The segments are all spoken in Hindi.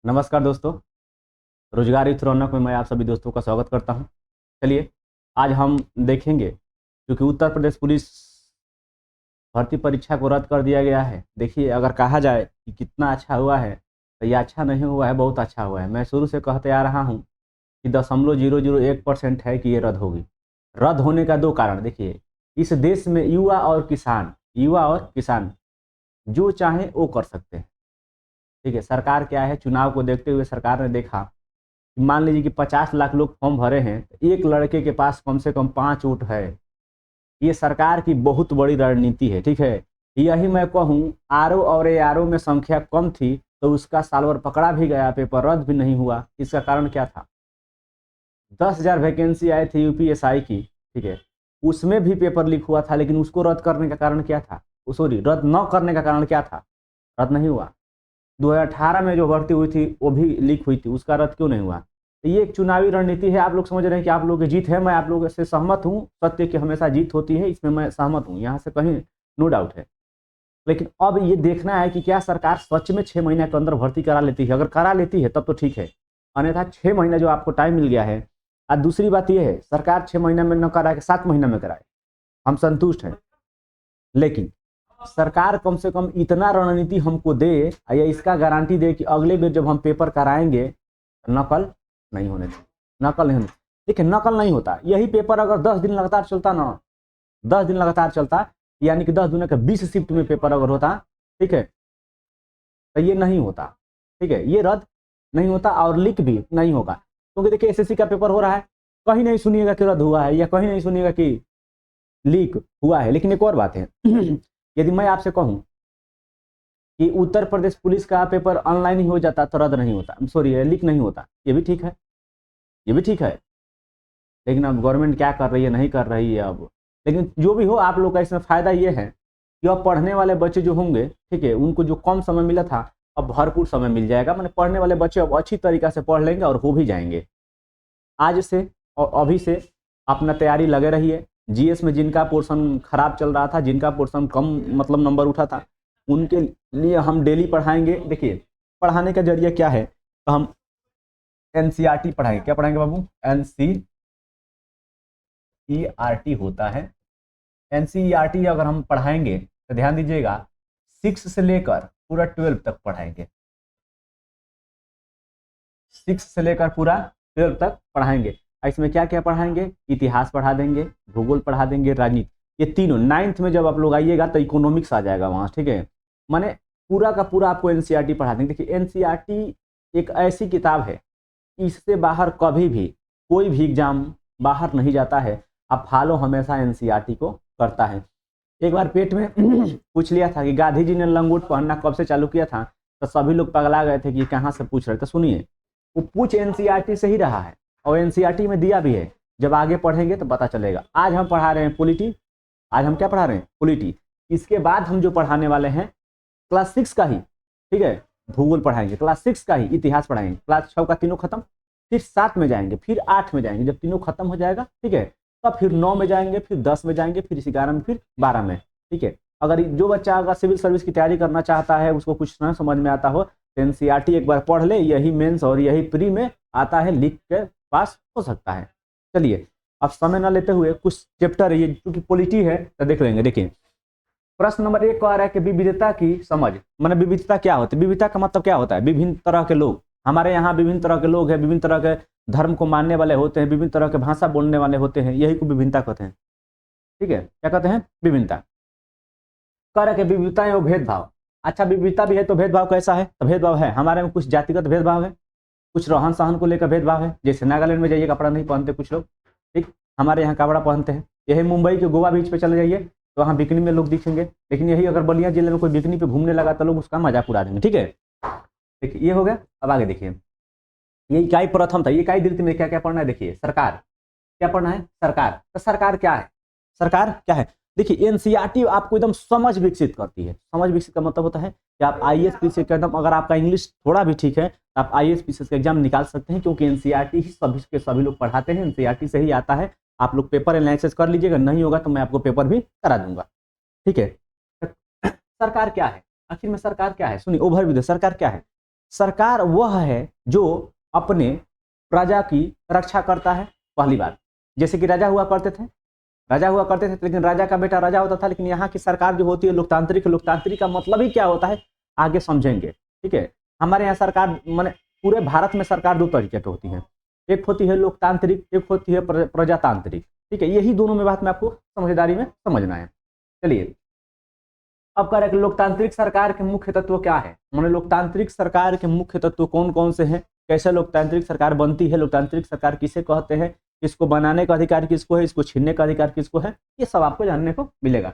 नमस्कार दोस्तों। रोजगार युक्त रौनक में मैं आप सभी दोस्तों का स्वागत करता हूं। चलिए, आज हम देखेंगे, क्योंकि उत्तर प्रदेश पुलिस भर्ती परीक्षा को रद्द कर दिया गया है। देखिए, अगर कहा जाए कि कितना अच्छा हुआ है तो यह अच्छा नहीं हुआ है, बहुत अच्छा हुआ है। मैं शुरू से कहते आ रहा हूं कि 0.001% है कि ये रद्द होगी। रद्द होने का दो कारण देखिए। इस देश में युवा और किसान जो चाहे वो कर सकते हैं। ठीक है, सरकार क्या है, चुनाव को देखते हुए सरकार ने देखा, मान लीजिए कि 50 लाख लोग फॉर्म भरे हैं तो एक लड़के के पास कम से कम 5 वोट है। ये सरकार की बहुत बड़ी रणनीति है। ठीक है, यही मैं कहूँ, आरओ और एआरओ में संख्या कम थी तो उसका साल भर पकड़ा भी गया, पेपर रद्द भी नहीं हुआ। इसका कारण क्या था? 10,000 वैकेंसी आई थी यूपीएसआई की। ठीक है, उसमें भी पेपर लीक हुआ था, लेकिन उसको रद्द करने का कारण क्या था? सॉरी, रद्द न करने का कारण क्या था? रद्द नहीं हुआ। 2018 में जो भर्ती हुई थी वो भी लीक हुई थी, उसका रद्द क्यों नहीं हुआ? तो ये एक चुनावी रणनीति है। आप लोग समझ रहे हैं कि आप लोगों की जीत है, मैं आप लोगों से सहमत हूँ। सत्य की हमेशा जीत होती है, इसमें मैं सहमत हूँ, यहाँ से कहीं नो डाउट है। लेकिन अब ये देखना है कि क्या सरकार सच में 6 महीने के अंदर भर्ती करा लेती है। अगर करा लेती है तब तो ठीक है, अन्यथा 6 महीना जो आपको टाइम मिल गया है। और दूसरी बात यह है, सरकार 6 महीने में न कराए, 7 महीना में कराए, हम संतुष्ट हैं। लेकिन सरकार कम से कम इतना रणनीति हमको दे या इसका गारंटी दे कि अगले बार जब हम पेपर कराएंगे तो नकल नहीं होने दें। नकल नहीं होने। देखिए, नकल नहीं होता। यही पेपर अगर 10 दिन लगातार चलता ना, 10 दिन लगातार चलता, यानी कि 10 दिन का 20 शिफ्ट में पेपर अगर होता, ठीक है, तो ये नहीं होता। ठीक है, ये रद्द नहीं होता और लीक भी नहीं होगा। क्योंकि देखिए, एसएससी का पेपर हो रहा है, कहीं नहीं सुनिएगा कि रद्द हुआ है या कहीं नहीं सुनिएगा कि लीक हुआ है। लेकिन एक और बात है यदि मैं आपसे कहूं कि उत्तर प्रदेश पुलिस का पेपर ऑनलाइन ही हो जाता तो रद्द नहीं होता, सॉरी, लीक नहीं होता, ये भी ठीक है, ये भी ठीक है। लेकिन अब गवर्नमेंट क्या कर रही है, नहीं कर रही है अब। लेकिन जो भी हो, आप लोग का इसमें फायदा ये है कि अब पढ़ने वाले बच्चे जो होंगे, ठीक है, उनको जो कम समय मिला था अब भरपूर समय मिल जाएगा। मैंने पढ़ने वाले बच्चे अब अच्छी तरीका से पढ़ लेंगे और हो भी जाएंगे। आज से और अभी से अपना तैयारी लगे रहिए। जीएस में जिनका पोर्शन खराब चल रहा था, जिनका पोर्शन कम मतलब नंबर उठा था, उनके लिए हम डेली पढ़ाएंगे। देखिए, पढ़ाने का जरिया क्या है, तो हम एनसीईआरटी पढ़ाएंगे। क्या पढ़ाएंगे बाबू? एनसीईआरटी होता है। एनसीईआरटी अगर हम पढ़ाएंगे तो ध्यान दीजिएगा, 6 से लेकर पूरा 12 तक पढ़ाएंगे। 6 से लेकर पूरा 12 तक पढ़ाएंगे। इसमें क्या क्या पढ़ाएंगे? इतिहास पढ़ा देंगे, भूगोल पढ़ा देंगे, राजनीति, ये तीनों। 9th में जब आप लोग आइएगा तो इकोनॉमिक्स आ जाएगा वहाँ। ठीक है, माने पूरा का पूरा आपको एनसीईआरटी पढ़ा देंगे। देखिए, एनसीईआरटी एक ऐसी किताब है, इससे बाहर कभी भी कोई भी एग्जाम बाहर नहीं जाता है। आप फॉलो हमेशा एनसीईआरटी को करता है। एक बार पेट में पूछ लिया था कि गांधी जी ने लंगोट पहनना कब से चालू किया था, तो सभी लोग पगला गए थे कि कहाँ से पूछ रहे थे। सुनिए, वो पूछ एनसीईआरटी से ही रहा है और एनसीईआरटी में दिया भी है। जब आगे पढ़ेंगे तो पता चलेगा। आज हम पढ़ा रहे हैं पॉलिटी। आज हम क्या पढ़ा रहे हैं? पॉलिटी। इसके बाद हम जो पढ़ाने वाले हैं क्लास 6 का ही, ठीक है, भूगोल पढ़ाएंगे। क्लास 6 का ही इतिहास पढ़ाएंगे। क्लास 6 का तीनों खत्म, फिर 7 में जाएंगे, फिर 8 में जाएंगे। जब तीनों खत्म हो जाएगा, ठीक है, तब फिर 9 में जाएंगे, फिर 10 में जाएंगे, फिर 11 में, फिर 12 में। ठीक है, अगर जो बच्चा अगर सिविल सर्विस की तैयारी करना चाहता है, उसको कुछ ना समझ में आता हो, तो एनसीईआरटी एक बार पढ़ ले। यही मेंस और यही प्री में आता है, लिख के पास हो सकता है। चलिए, अब समय न लेते हुए कुछ चैप्टर, ये क्योंकि पॉलिटी है तो देख लेंगे। देखिए, प्रश्न नंबर 1 कह रहा है कि विविधता की समझ। माने विविधता क्या होती है? विविधता का मतलब क्या होता है? विभिन्न तरह के लोग। हमारे यहाँ विभिन्न तरह के लोग हैं, विभिन्न तरह के धर्म को मानने वाले होते हैं, विभिन्न तरह के भाषा बोलने वाले होते हैं, यही को विभिन्नता कहते हैं। ठीक है, क्या कहते हैं? विभिन्नता। कह रहे कि विविधता है वो भेदभाव। अच्छा, विविधता भी है तो भेदभाव कैसा है? तो भेदभाव है, हमारे में कुछ जातिगत भेदभाव है, कुछ रहन सहन को लेकर भेदभाव है। जैसे नागालैंड में जाइए, कपड़ा नहीं पहनते कुछ लोग, ठीक, हमारे यहाँ कपड़ा पहनते हैं। यही मुंबई के गोवा बीच पे चले जाइए तो वहाँ बिकनी में लोग दिखेंगे। लेकिन यही अगर बलिया जिले में कोई बिकनी पे घूमने लगा तो लोग उसका मजाक उड़ा देंगे। ठीक है, देखिए ये हो गया। अब आगे देखिए, ये इकाई प्रथम था। ये इकाई द्वितीय में क्या क्या पढ़ना है? देखिए, सरकार। क्या पढ़ना है? सरकार। तो सरकार क्या है? सरकार क्या है? देखिए, एनसीईआरटी आपको एकदम समझ विकसित करती है। समझ विकसित का मतलब होता है कि आप आईएएस पीसी के एकदम, अगर आपका इंग्लिश थोड़ा भी ठीक है तो आप आईएएस पीसी का एग्जाम निकाल सकते हैं, क्योंकि एनसीईआरटी ही सभी के सभी लोग पढ़ाते हैं। एनसीईआरटी से ही आता है। आप लोग पेपर एनालिसिस कर लीजिएगा, नहीं होगा तो मैं आपको पेपर भी करा दूंगा। ठीक है, सरकार क्या है? आखिर में सरकार क्या है? सुनिए, ओवरव्यू दे, सरकार क्या है? सरकार वह है जो अपने प्रजा की रक्षा करता है, पहली बात। जैसे कि राजा हुआ करते थे, लेकिन राजा का बेटा राजा होता था। लेकिन यहाँ की सरकार जो होती है लोकतांत्रिक, लोकतांत्रिक का मतलब ही क्या होता है आगे समझेंगे, ठीक है। हमारे यहाँ सरकार माने पूरे भारत में सरकार दो तरीके की होती है, एक होती है लोकतांत्रिक, एक होती है प्रजातांत्रिक, ठीक है। यही दोनों में बात में आपको समझदारी में समझना है। चलिए अब कह रहे हैं कि लोकतांत्रिक सरकार के मुख्य तत्व क्या है, माने लोकतांत्रिक सरकार के मुख्य तत्व कौन कौन से हैं, कैसे लोकतांत्रिक सरकार बनती है, लोकतांत्रिक सरकार किसे कहते हैं, इसको बनाने का अधिकार किसको है, इसको छीनने का अधिकार किसको है, ये सब आपको जानने को मिलेगा।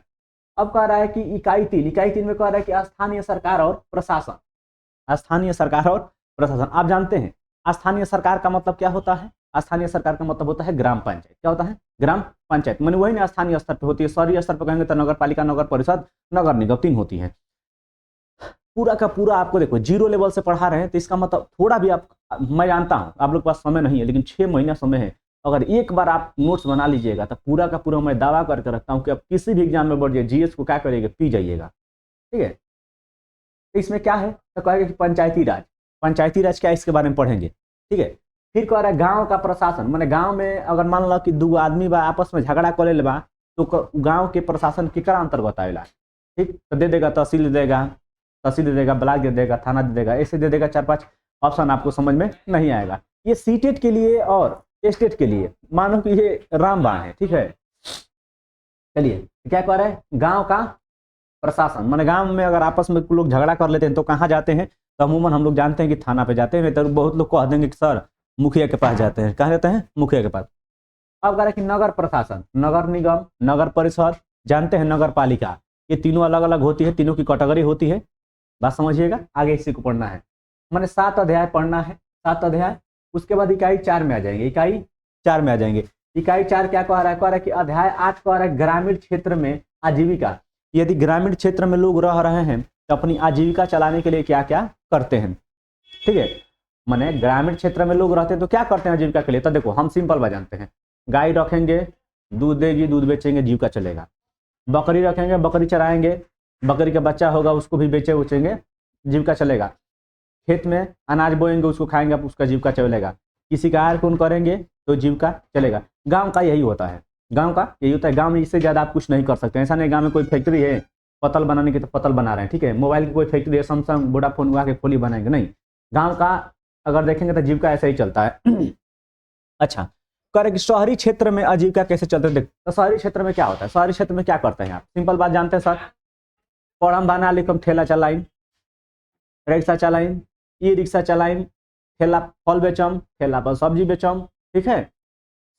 अब कह रहा है कि इकाई 3 में कह रहा है कि स्थानीय सरकार और प्रशासन। स्थानीय सरकार और प्रशासन आप जानते हैं, स्थानीय सरकार का मतलब क्या होता है, स्थानीय सरकार का मतलब होता है ग्राम पंचायत। क्या होता है, ग्राम पंचायत। मैंने वही ना स्थानीय स्तर पर होती है, शहरी स्तर पर कहेंगे तो नगर पालिका, नगर परिषद, नगर निगम, 3 होती है। पूरा का पूरा आपको देखो 0 लेवल से पढ़ा रहे हैं, तो इसका मतलब थोड़ा भी आप, मैं जानता हूं आप लोग के पास समय नहीं है, लेकिन 6 महीना समय है। अगर एक बार आप नोट्स बना लीजिएगा तो पूरा का पूरा मैं दावा करके रखता हूं कि आप किसी भी एग्जाम में बढ़िए जीएस को क्या करिएगा, पी जाइएगा, ठीक है। तो इसमें क्या है, तो कहेगा कि पंचायती राज क्या है, इसके बारे में पढ़ेंगे, ठीक है। फिर कह रहा है गांव का प्रशासन, माने गांव में अगर मान लो कि 2 आदमी बा आपस में झगड़ा कर ले बा, तो गांव के प्रशासन केकरा अंतर्गत आवेला, ठीक। तो दे देगा तहसील दे देगा, ब्लॉक दे देगा, थाना दे देगा, ऐसे दे देगा 4-5 ऑप्शन, आपको समझ में नहीं आएगा। ये सीटेट के लिए और स्टेट के लिए मानो कि ये रामबाण है, ठीक है। चलिए क्या कह रहा है, गांव का प्रशासन, माने गांव में अगर आपस में लोग झगड़ा कर लेते हैं तो कहाँ जाते हैं, तो अमूमन हम लोग जानते हैं कि थाना पे जाते हैं, तो बहुत लोग कह देंगे कि सर मुखिया के पास जाते हैं, कहाँ जाते हैं, मुखिया के पास। अब कह रहा है कि नगर प्रशासन, नगर निगम, नगर परिषद, जानते हैं नगर पालिका, ये तीनों अलग अलग होती है, तीनों की कैटेगरी होती है, बात समझिएगा। आगे इसी को पढ़ना है, मैंने 7 अध्याय पढ़ना है, 7 अध्याय। उसके बाद इकाई 4 में आ जाएंगे, इकाई 4 में आ जाएंगे। इकाई 4 क्या कह रहा है कि अध्याय 8 कह रहा है ग्रामीण क्षेत्र में आजीविका। यदि ग्रामीण क्षेत्र में लोग रह रहे हैं तो अपनी आजीविका चलाने के लिए क्या क्या करते हैं, ठीक है। माने ग्रामीण क्षेत्र में लोग रहते हैं तो क्या करते हैं आजीविका के लिए, तो देखो हम सिंपल बात जानते हैं, गाय रखेंगे, दूध देगी, दूध बेचेंगे, जीविका चलेगा। बकरी रखेंगे, बकरी चराएंगे, बकरी का बच्चा होगा उसको भी बेचे उचेंगे, जीविका चलेगा। खेत में अनाज बोएंगे, उसको खाएंगे, उसका जीविका चलेगा। किसी का आय पूर्ण करेंगे तो जीविका चलेगा। गांव का यही होता है, गांव में इससे ज़्यादा आप कुछ नहीं कर सकते। ऐसा नहीं गांव में कोई फैक्ट्री है पतल बनाने की तो पतल बना रहे हैं, ठीक है। मोबाइल की कोई फैक्ट्री है, सैमसंग वोडाफोन वहाँ के खोली बनाएंगे, नहीं। गाँव का अगर देखेंगे तो जीविका ऐसा ही चलता है। अच्छा, करेक्ट। शहरी क्षेत्र में आजीविका कैसे चलते हैं, तो शहरी क्षेत्र में क्या होता है, शहरी क्षेत्र में क्या करते हैं आप, सिंपल बात जानते हैं सर, पढ़म बना लिखम, ठेला चलाइन, रिक्शा चलाइन, ई रिक्शा चलाइन, ठेला फल बेचम, ठेला पर सब्जी बेचम, ठीक है।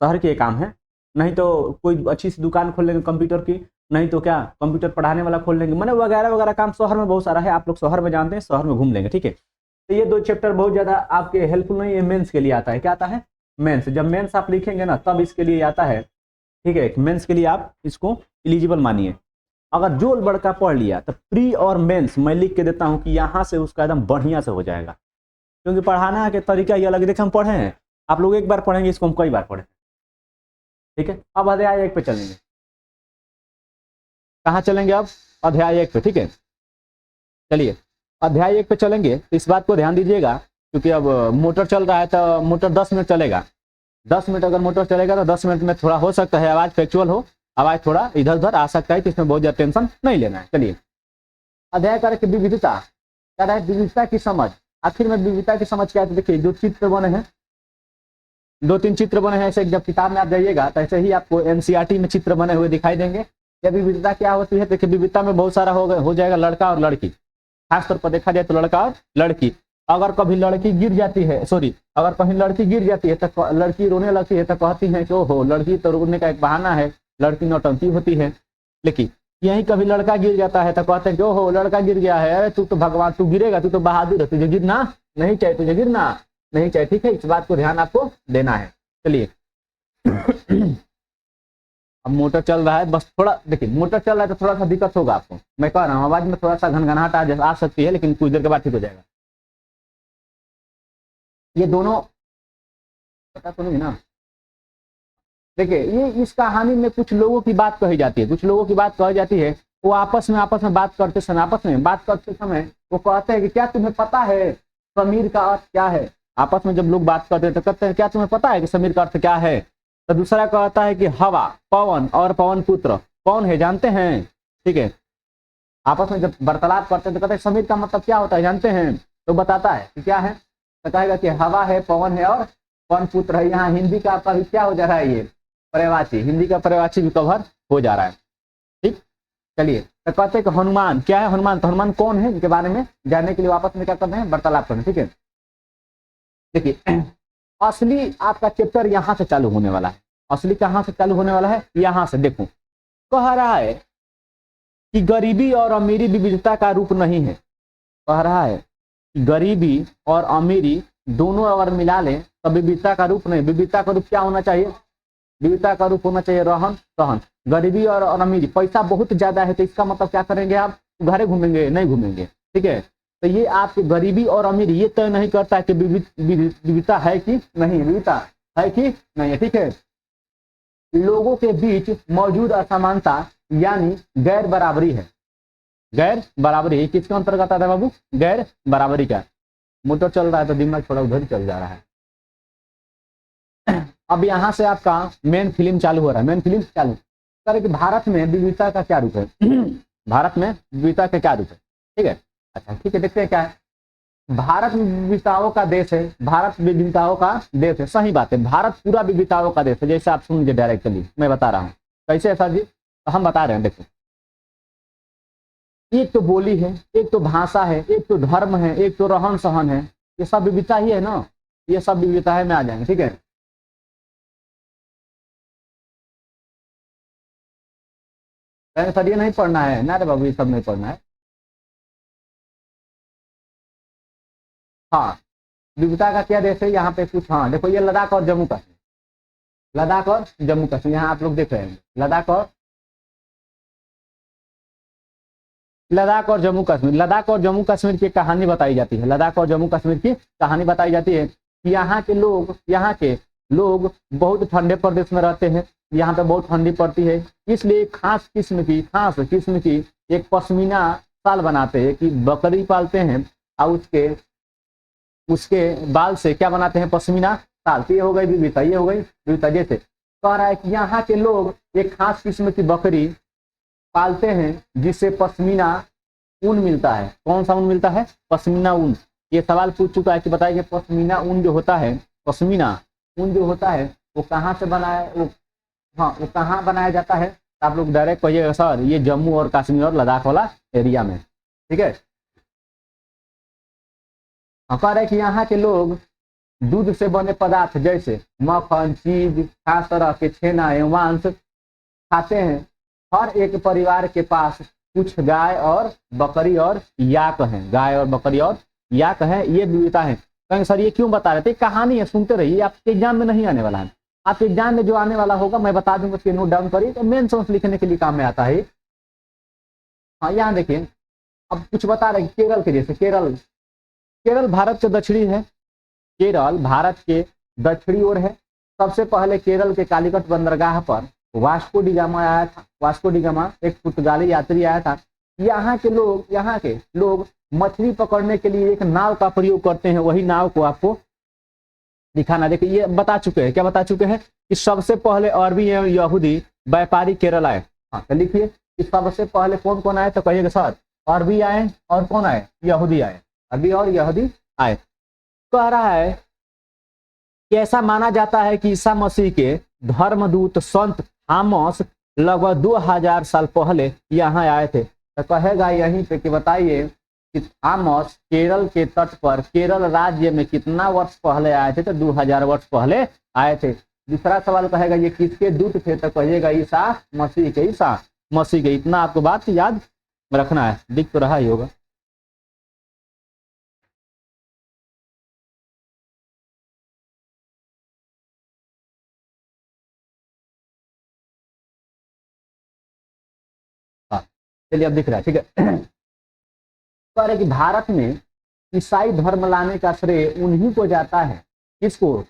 शहर के काम है। नहीं तो कोई अच्छी सी दुकान खोल लेंगे कंप्यूटर की, नहीं तो क्या कंप्यूटर पढ़ाने वाला खोल लेंगे, मैंने वगैरह वगैरह काम शहर में बहुत सारा है, आप लोग शहर में जानते हैं, शहर में घूम लेंगे, ठीक है। तो ये 2 चैप्टर बहुत ज़्यादा आपके हेल्पफुल नहीं है, मेंस के लिए आता है। क्या आता है, मेंस। जब मेंस आप लिखेंगे ना तब इसके लिए आता है, ठीक है। मेंस के लिए आप इसको एलिजिबल मानिए। अगर जो लड़का पढ़ लिया तो प्री और मेंस मैं लिख के देता हूँ कि यहाँ से उसका एकदम बढ़िया से हो जाएगा, क्योंकि पढ़ाना के तरीका ये अलग। देखिए हम पढ़े हैं, आप लोग एक बार पढ़ेंगे, इसको हम कई बार पढ़े, ठीक है। अब अध्याय 1 पे चलेंगे, कहाँ चलेंगे अब, अध्याय 1 पे, ठीक है। चलिए अध्याय 1 पे चलेंगे, तो इस बात को ध्यान दीजिएगा, क्योंकि अब मोटर चल रहा है तो मोटर 10 मिनट चलेगा। 10 मिनट अगर मोटर चलेगा तो 10 मिनट में थोड़ा हो सकता है आवाज़ फैक्चुअल हो, आवाज़ थोड़ा इधर उधर आ सकता है, तो इसमें बहुत ज़्यादा टेंशन नहीं लेना है। चलिए अध्याय कार्य की विविधता, क्या है, विविधता की समझ। आखिर में विविधता की समझ क्या है, तो देखिए जो चित्र बने हैं, 2-3 चित्र बने हैं, ऐसे जब किताब में आप जाइएगा तो ऐसे ही आपको एनसीईआरटी में चित्र बने हुए दिखाई देंगे। यह विविधता क्या होती है, देखिए विविधता में बहुत सारा हो जाएगा लड़का और लड़की, खासतौर पर देखा जाए तो लड़का और लड़की। अगर कभी लड़की गिर जाती है, अगर कहीं लड़की गिर जाती है तो लड़की रोने लगती है, तो कहती है कि ओहो लड़की तो रोने का एक बहाना है, लड़की नौटंकी होती है। लेकिन यही कभी लड़का गिर जाता है तो कहते हैं कि ओहो लड़का गिर गया है, अरे तू तो भगवान, तू गिरेगा, तू तो बहादुर है, तुझे गिरना नहीं चाहिए, तुझे गिरना नहीं चाहिए, ठीक है। इस बात को ध्यान आपको देना है। चलिए अब मोटर चल रहा है, बस थोड़ा देखिए मोटर चल रहा है तो थोड़ा सा दिक्कत होगा आपको, मैं कह रहा हूँ आवाज में थोड़ा सा घनघनाहट आ सकती है, लेकिन कुछ देर के बाद ठीक हो जाएगा। ये दोनों पता तो नहीं ना, देखिए ये इस कहानी में कुछ लोगों की बात कही जाती है, कुछ लोगों की बात कही जाती है, वो आपस में बात करते समय वो कहते हैं कि क्या तुम्हें पता है समीर का अर्थ क्या है? आपस में जब लोग बात करते हैं तो कहते हैं क्या तुम्हें पता है कि समीर का अर्थ क्या है? तो दूसरा कहता है कि हवा, पवन और पवन पुत्र कौन है जानते हैं? ठीक है, आपस में जब वार्तालाप करते हैं तो कहते हैं समीर का मतलब क्या होता है जानते हैं? तो बताता है कि क्या है, तो कहेगा कि हवा है, पवन है और पवन पुत्र है। यहाँ हिंदी का आपका भी क्या हो जा रहा है, ये पर्यायवाची, हिंदी का पर्यायवाची भी कवर हो जा रहा है। ठीक, चलिए, तो कहते हैं कि हनुमान क्या है? हनुमान, तो हनुमान कौन है इनके बारे में जानने के लिए वापस में क्या करते हैं, वार्तालाप करते हैं। ठीक है, देखिए असली आपका चैप्टर यहाँ से चालू होने वाला है। असली कहाँ से चालू होने वाला है? यहाँ से। देखो, कह रहा है कि गरीबी और अमीरी विविधता का रूप नहीं है। कह रहा है कि गरीबी और अमीरी दोनों अगर मिला लें तो विविधता का रूप नहीं। विविधता का रूप क्या होना चाहिए? विविधता का रूप होना चाहिए रहन सहन। गरीबी और अमीरी, पैसा बहुत ज्यादा है तो इसका मतलब क्या करेंगे आप? घरे घूमेंगे? नहीं घूमेंगे। ठीक है, तो ये आपकी गरीबी और अमीरी ये तय नहीं करता है कि विविधता है कि नहीं, विविधता है कि नहीं है। ठीक है, लोगों के बीच मौजूद असमानता यानी गैर बराबरी है। गैर बराबरी किसके अंतर्गत आता है बाबू? गैर बराबरी का। मोटर चल रहा है तो दिमाग थोड़ा उधर चल जा रहा है। अब यहाँ से आपका मेन फिल्म चालू हो रहा है। मेन फिल्म चालू करे कि भारत में विविधता का क्या रूप है। भारत में विविधता का क्या रूप है? ठीक है, अच्छा ठीक है, देखते हैं क्या है। भारत विविधताओं का देश है। भारत विविधताओं का देश है, सही बात है। भारत पूरा विविधताओं का देश है। जैसे आप सुन लीजिए डायरेक्टली मैं बता रहा हूँ। कैसे है सर जी? तो हम बता रहे हैं, देखो, एक तो बोली है, एक तो भाषा है, एक तो धर्म है, एक तो रहन सहन है। ये सब विविधता ही है ना, ये सब विविधता है में आ जाएंगे। ठीक है, सर ये नहीं पढ़ना है ना रे बाबू, ये सब नहीं पढ़ना है। हाँ, विविधता का क्या देश है यहाँ पे कुछ, हाँ देखो, ये लद्दाख और जम्मू कश्मीर, लद्दाख और जम्मू कश्मीर, यहाँ आप लोग देख रहे हैं लद्दाख और जम्मू कश्मीर। लद्दाख और जम्मू कश्मीर की कहानी बताई जाती है। लद्दाख और जम्मू कश्मीर की कहानी बताई जाती है कि यहाँ के लोग बहुत ठंडे प्रदेश में रहते हैं। यहाँ पे बहुत ठंडी पड़ती है, इसलिए खास किस्म की एक पश्मीना शाल बनाते हैं कि बकरी पालते हैं और उसके बाल से क्या बनाते हैं? पश्मीना शाल। तो ये हो गई विविधता, ये हो गई विविधता। जैसे कह रहा है कि यहाँ के लोग एक खास किस्म की बकरी पालते हैं जिससे पश्मीना ऊन मिलता है। कौन सा ऊन मिलता है? पश्मीना ऊन। ये सवाल पूछ चुका है कि बताइए पश्मीना ऊन जो होता है, पश्मीना ऊन जो होता है वो कहाँ से बना है? वो हाँ, वो कहाँ बनाया जाता है? आप लोग डायरेक्ट कहिएगा सर ये जम्मू और कश्मीर और लद्दाख वाला एरिया में। ठीक है, कह रहे कि यहाँ के लोग दूध से बने पदार्थ जैसे मक्खन, चीज, खास तरह के छेना एवं मांस खाते हैं। हर एक परिवार के पास कुछ गाय और बकरी और याक है। गाय और बकरी और याक है, ये विविधता है। कहेंगे सर ये क्यों बता रहे थे? कहानी है, सुनते रहिए, आपके एग्जाम में नहीं आने वाला है। आपके एग्जाम में जो आने वाला होगा मैं बता दूंगा, उसके नोट डाउन करिए, तो मेन सोर्स लिखने के लिए काम में आता है। हाँ, यहाँ देखिए, अब कुछ बता रहे केरल के जैसे, केरल भारत के दक्षिणी है। केरल भारत के दक्षिणी ओर है। सबसे पहले केरल के कालीकट बंदरगाह पर वास्को डी गामा आया था। वास्को डी गामा एक पुर्तगाली यात्री आया था। यहाँ के लोग मछली पकड़ने के लिए एक नाव का प्रयोग करते हैं। वही नाव को आपको दिखाना। देखिए ये बता चुके हैं, क्या बता चुके हैं कि सबसे पहले अरबी एवं यहूदी व्यापारी केरल आए। हाँ, तो लिखिए कि सबसे पहले कौन कौन आए? तो कहिएगा सर अरबी आए और कौन आए? यहूदी आए। अरबी और यहूदी आए। कह रहा है कि ऐसा माना जाता है कि ईसा मसीह के धर्मदूत संत थॉमस लगभग 2000 साल पहले यहाँ आए थे। तो कहेगा यहीं पे कि बताइए कि थॉमस केरल के तट पर केरल राज्य में कितना वर्ष पहले आए थे? तो 2000 वर्ष पहले आए थे। दूसरा सवाल कहेगा ये किसके दूत थे? तो कहिएगा ईसा मसीह के। इतना आपको बात याद रखना है, दिख तो रहा ही होगा। हाँ, चलिए अब दिख रहा है। ठीक है, कह रहे कि भारत में ईसाई धर्म लाने का श्रेय उन्हीं को जाता है। किसको?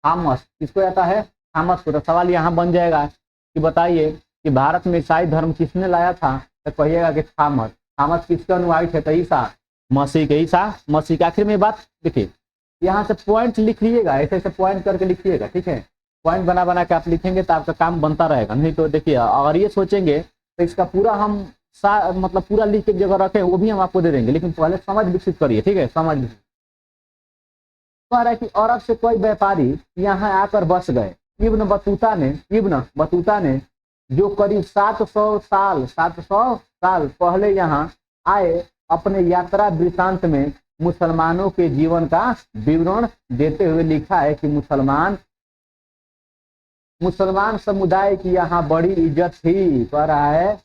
थॉमस। किसको जाता है? थॉमस को। तो सवाल यहाँ बन जाएगा कि बताइए कि भारत में ईसाई धर्म किसने लाया था? तो कहिएगा कि थॉमस। थॉमस किसके अनुयायी थे? तो ईसा। मसीह के ईसा मसीह के। आखिर में बात देखिए, यहाँ से पॉइंट लिख लीजिएगा, ऐसे ऐसे पॉइंट करके लिखिएगा, ठीक है। पॉइंट बना बना के आप लिखेंगे तो आपका काम बनता रहेगा। नहीं तो देखिए, अगर ये सोचेंगे तो इसका पूरा हम मतलब पूरा लिख के जगह रखें वो भी हम आपको दे देंगे, लेकिन पहले समझ विकसित करिए, ठीक है। समझ कह रहा है कि अरब से कोई व्यापारी यहाँ आकर बस गए। इब्न बतूता ने जो करीब 700 साल पहले यहाँ आए, अपने यात्रा वृत्तांत में मुसलमानों के जीवन का विवरण देते हुए लिखा है कि मुसलमान समुदाय की यहाँ बड़ी इज्जत थी। कह रहा है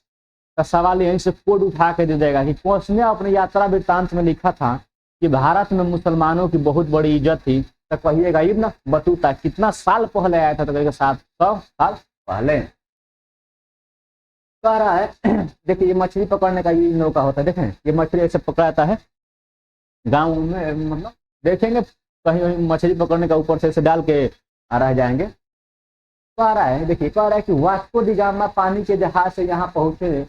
तो सवाल यहीं से कोड उठा के दे देगा कि उसने अपने यात्रा वृत्तांत में लिखा था कि भारत में मुसलमानों की बहुत बड़ी इज्जत थी। तो कहिएगा इब्न बतूता कितना साल पहले आया था, तो कहिएगा 700 साल पहले। कह रहा है देखिए, ये मछली पकड़ने का ये नौका होता है। देखें, ये मछली ऐसे पकड़ाता है गाँव में, मतलब देखेंगे कहीं मछली पकड़ने का ऊपर से ऐसे डाल के रह जाएंगे। कह रहा है देखिए, कह रहा है कि वास्को डी गामा पानी के जहाज से यहाँ पहुंचे